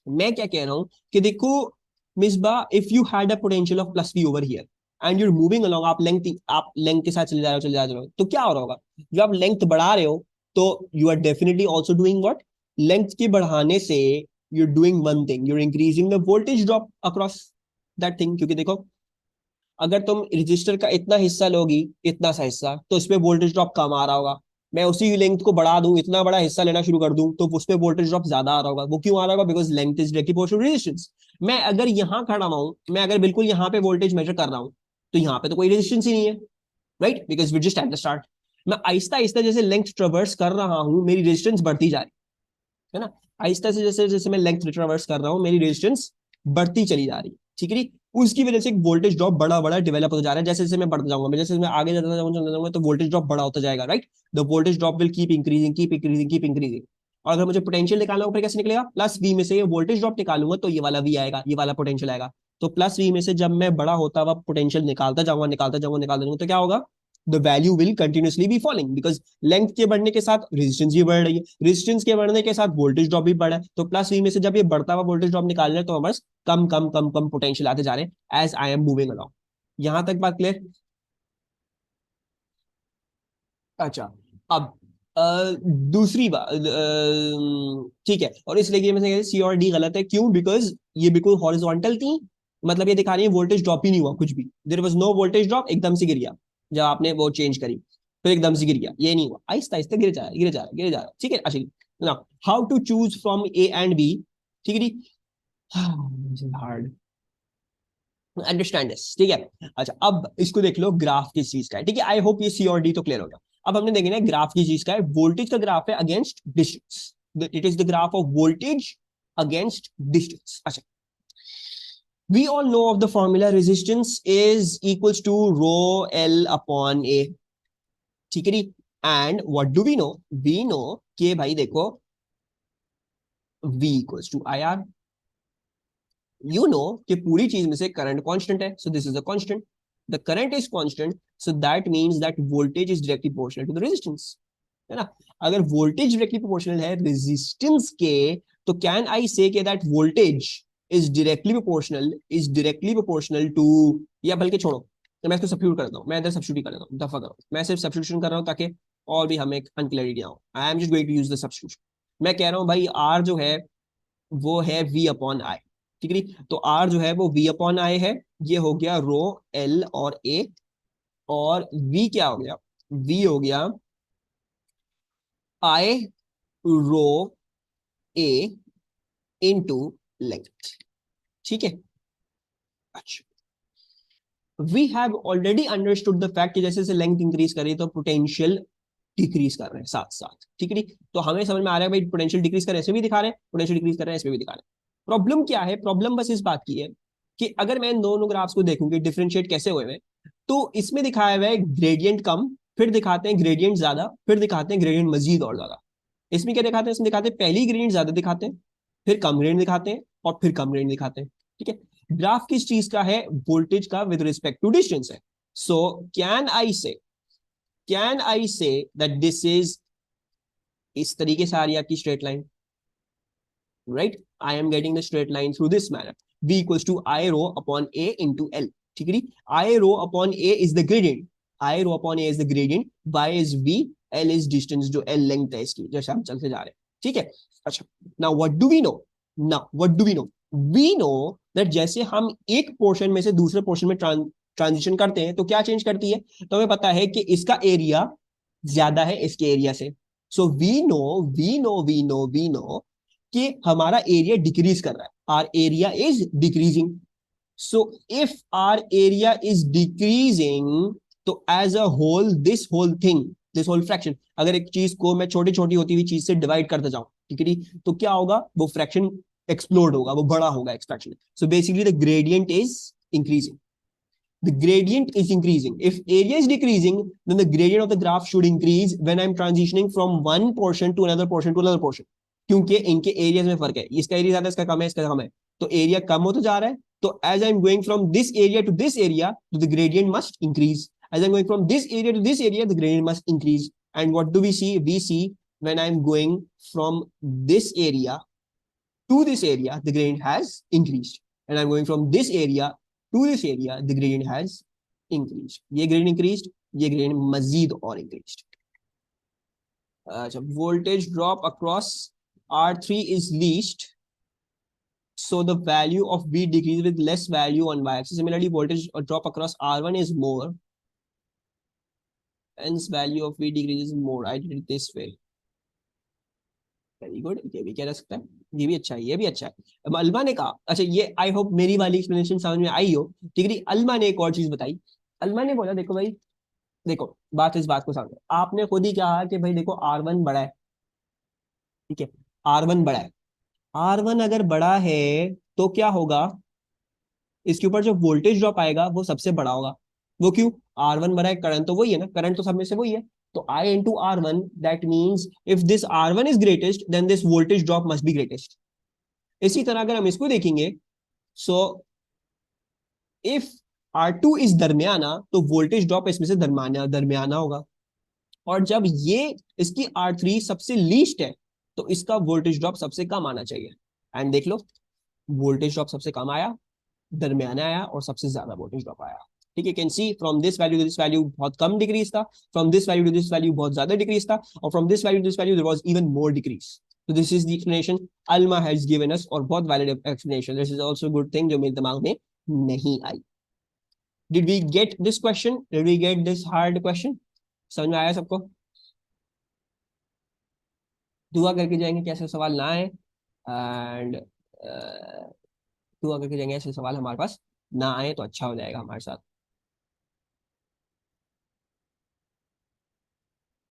मैं क्या कह रहा हूं कि देखो Misba, if you had a potential of plus V over here and you're moving along, आप लेंथ के साथ चले जा रहे हो, चले जा रहे हो, तो क्या हो रहा होगा? जब आप लेंथ बढ़ा रहे हो तो you are definitely also doing what? Length के बढ़ाने से you are doing one thing, you are increasing the voltage drop across that thing. क्योंकि देखो अगर तुम रजिस्टर का इतना हिस्सा लोगी, इतना सा हिस्सा, तो इसमें वोल्टेज ड्रॉप कम आ रहा होगा। मैं उसी लेंथ को बढ़ा दूं, इतना बड़ा हिस्सा लेना शुरू कर दूं, तो उसमें वोल्टेज ड्रॉप ज्यादा आ रहा होगा। वो क्यों आ रहा होगा? Because length is directly proportional resistance. मैं अगर यहाँ खड़ा हुआ हूं, मैं अगर बिल्कुल यहाँ पे वोल्टेज मेजर कर रहा हूँ, तो यहाँ पे तो कोई रेजिस्टेंस ही नहीं है, right? Because we just at the start. मैं आहिस्ता आहिस्ता जैसे लेंथ ट्रेवर्स कर रहा हूँ, मेरी रेजिस्टेंस बढ़ती जा रही है ना। आहिस्ता से जैसे जैसे मैं लेंथ ट्रेवर्स कर रहा हूँ, मेरी रेजिस्टेंस बढ़ती चली जा रही है, ठीक है। उसकी वजह से एक वोल्टेज ड्रॉप बड़ा बड़ा डेवलप होता जा रहा है। जैसे जैसे मैं बढ़ता जाऊंगा, मैं जैसे मैं आगे जाऊंगा तो वोल्टेज ड्रॉप बड़ा होता जाएगा, right? The voltage drop will keep increasing, keep increasing, keep increasing. और अगर मुझे पोटेंशियल निकालना ऊपर कैसे निकलेगा? प्लस वी में से वोल्टेज ड्रॉप निकालूंगा तो ये वाला वी आएगा, ये वाला पोटेंशियल आएगा। तो प्लस वी में से जब मैं बड़ा होता हुआ पोटेंशियल निकालता जाऊंगा, निकालता जाऊंगा, निकालता जाऊंगा, तो क्या होगा? The value will continuously be falling, because length के बढ़ने के साथ रेजिस्टेंस भी बढ़ रही है, रेजिस्टेंस के बढ़ने के साथ वोल्टेज ड्रॉप भी बढ़ा है। तो प्लस वी में से जब ये बढ़ता हुआ वोल्टेज ड्रॉप निकाल रहे हैं, तो हमारे कम कम कम कम पोटेंशियल आते जा रहे हैं as I am moving along. यहां तक बात क्लियर? अच्छा, अब दूसरी बात, ठीक है, और इसलिए मैं सी और डी गलत है, क्यों? बिकॉज ये बिल्कुल हॉरिजॉन्टल थी, मतलब ये दिखा रही है वोल्टेज ड्रॉप ही नहीं हुआ कुछ भी, there was no voltage drop, एकदम से गिर गया जब आपने वो चेंज करी, फिर एकदम से गिर गया, ये नहीं हुआ, आहिस्ता आहिस्ता गिर जा रहा है, गिर जा रहा है, गिर जा रहा है, ठीक है। अच्छा ना, how to choose from A and B, ठीक है, हार्ड अंडरस्टैंड दिस, ठीक है। अच्छा, अब इसको देख लो, ग्राफ किस चीज का है, ठीक है। आई होप ये सी और डी तो क्लियर हो गया। अब हमने देखें ना ग्राफ की चीज का है, वोल्टेज का ग्राफ है against distance, it is the graph of voltage against distance. अच्छा, we all know of the formula, resistance is equals to rho L upon A, ठीक है जी। And what do we know कि भाई देखो V equals to IR, you know कि पूरी चीज में से करंट कांस्टेंट है, so this is a constant, the current is constant, so that means that voltage is directly proportional to the resistance, है ना। अगर वोल्टेज डायरेक्टली प्रोपोर्शनल है रेजिस्टेंस के, तो can I say that voltage is directly proportional to, या बल्कि छोड़ो, तो मैं इसको सब्स्टिट्यूट कर देता हूं, मैं इधर सब्स्टिट्यूट कर देता हूं, दफा करो, मैं सिर्फ सब्स्टिट्यूशन कर रहा हूं ताकि और भी हमें अनक्लैरिटी ना हो। I am just going to use the substitution. मैं कह रहा हूं भाई आर जो है वो है वी अपॉन आई, ठीक है। तो आर जो है वो वी अपॉन आई है, ये हो गया रो एल और ए, और वी क्या हो गया? वी हो गया आई रो ए इंटू लेंथ। ठीक है, अच्छा, we have already understood the fact कि जैसे जैसे लेंथ इंक्रीज करी तो पोटेंशियल डिक्रीज कर रहे हैं साथ साथ। ठीक है, तो हमें समझ में आ रहा है भाई पोटेंशियल डिक्रीज कर रहे हैं, ऐसे भी दिखा रहे हैं, पोटेंशियल डिक्रीज कर रहे हैं, ऐसे भी दिखा रहे हैं। प्रॉब्लम क्या है, प्रॉब्लम बस इस बात की है कि अगर मैं इन दोनों ग्राफ्स को देखूं कि डिफरेंशिएट कैसे हुए हैं, तो इसमें दिखाया हुआ है ग्रेडियंट कम, फिर दिखाते हैं ग्रेडियंट ज्यादा, फिर दिखाते हैं ग्रेडियंट मजीद और ज्यादा। इसमें क्या दिखाते हैं, इसमें दिखाते हैं पहली ग्रेडियंट ज्यादा दिखाते हैं, फिर कम ग्रेडियंट दिखाते हैं, और फिर कम ग्रेडियंट दिखाते हैं। ठीक है, ग्राफ किस चीज का है, वोल्टेज का विद रिस्पेक्ट टू डिस्टेंस है। So can I say that this is, इस तरीके से आ रही है आपकी straight line, right, I am getting the straight line through this manner, v equals to I rho upon a into L. ठीक है, I rho upon a is the gradient, I rho upon a is the gradient, y is v, l is distance, जो l लेंथ है इसकी, जैसे हम चलते जा रहे हैं। ठीक है, अच्छा, now what do we know, now what do we know, we know that जैसे हम एक पोर्शन में से दूसरे पोर्शन में ट्रांजिशन करते हैं तो क्या चेंज करती है, तो हमें पता है कि इसका एरिया ज्यादा है इसके एरिया से। सो वी नो कि हमारा एरिया डिक्रीज कर रहा है, our area is decreasing. So if our area is decreasing, तो as a whole this whole thing, this whole fraction, अगर एक चीज को मैं छोटी छोटी होती हुई चीज से डिवाइड करता जाऊं, ठीक है, तो क्या होगा, वो फ्रैक्शन एक्सप्लोड होगा, वो बड़ा होगा extraction. So basically the gradient is increasing, the gradient is increasing. If area is decreasing, then the gradient of the graph should increase when I'm transitioning from one portion to another portion to another portion. क्योंकि इनके एरियाज में फर्क है, इसका एरिया ज्यादा, इसका कम है, इसका कम है, तो एरिया कम होता जा रहा है। तो as I am going from this area to this area, तो the gradient must increase, as I am going from this area to this area, the gradient must increase. And what do we see, we see when I am going from this area to this area, the gradient has increased, and I'm going from this area to this area, the gradient has increased. ये gradient increased, ये gradient मजीद और increased. अच्छा, voltage drop across R3 is least, so the value of V decreases with less value on y-axis. Similarly, voltage drop across R1 is more, hence value of V decreases more. I did it this way. Very good, ये भी क्या रह सकता है, ये भी अच्छा है, ये भी अच्छा है। अब अलमा ने कहा, अच्छा ये आई होप मेरी वाली एक्सप्लेनेशन समझ में आई हो। ठीक है, अलमा ने एक और चीज बताई, अलमा ने बोला देखो भाई, देखो बात इस बात को समझो, आपने खुद ही कहा कि भाई देखो R1 बड़ा है, ठीक है, R1 बड़ा है, R1 अगर बड़ा है तो क्या होगा, इसके ऊपर जो वोल्टेज ड्रॉप आएगा वो सबसे बड़ा होगा। वो क्यों, R1 बड़ा है, करंट तो वही है ना, करंट तो सब में से वही है, तो I into R1, that means if this R1 is greatest then this voltage drop must be greatest। इसी तरह अगर हम इसको देखेंगे, सो इफ R2 इज दरमियाना, तो वोल्टेज ड्रॉप इसमें से दरमियाना दरमियाना होगा, और जब ये इसकी R3 सबसे लीस्ट है, तो इसका वोल्टेज ड्रॉप सबसे कम आना चाहिए। एंड देख लो, वोल्टेज ड्रॉप सबसे कम आया, दरमियाना आया, और सबसे ज्यादा वोल्टेज ड्रॉप आया। ठीक है, can see from this value to this value बहुत कम डिक्रीज था, from this value to this value बहुत ज्यादा डिक्रीज था, और from this value to this value there was even more decrease. तो this is the explanation Alma has given us, और बहुत valid explanation, this is also good thing जो मेरे दिमाग में नहीं आई। Did we get this question, did we get this hard question, समझ में आया सबको? दुआ करके जाएंगे कि ऐसे सवाल ना आए, एंड दुआ करके जाएंगे ऐसे सवाल हमारे पास ना आए, तो अच्छा हो जाएगा हमारे साथ।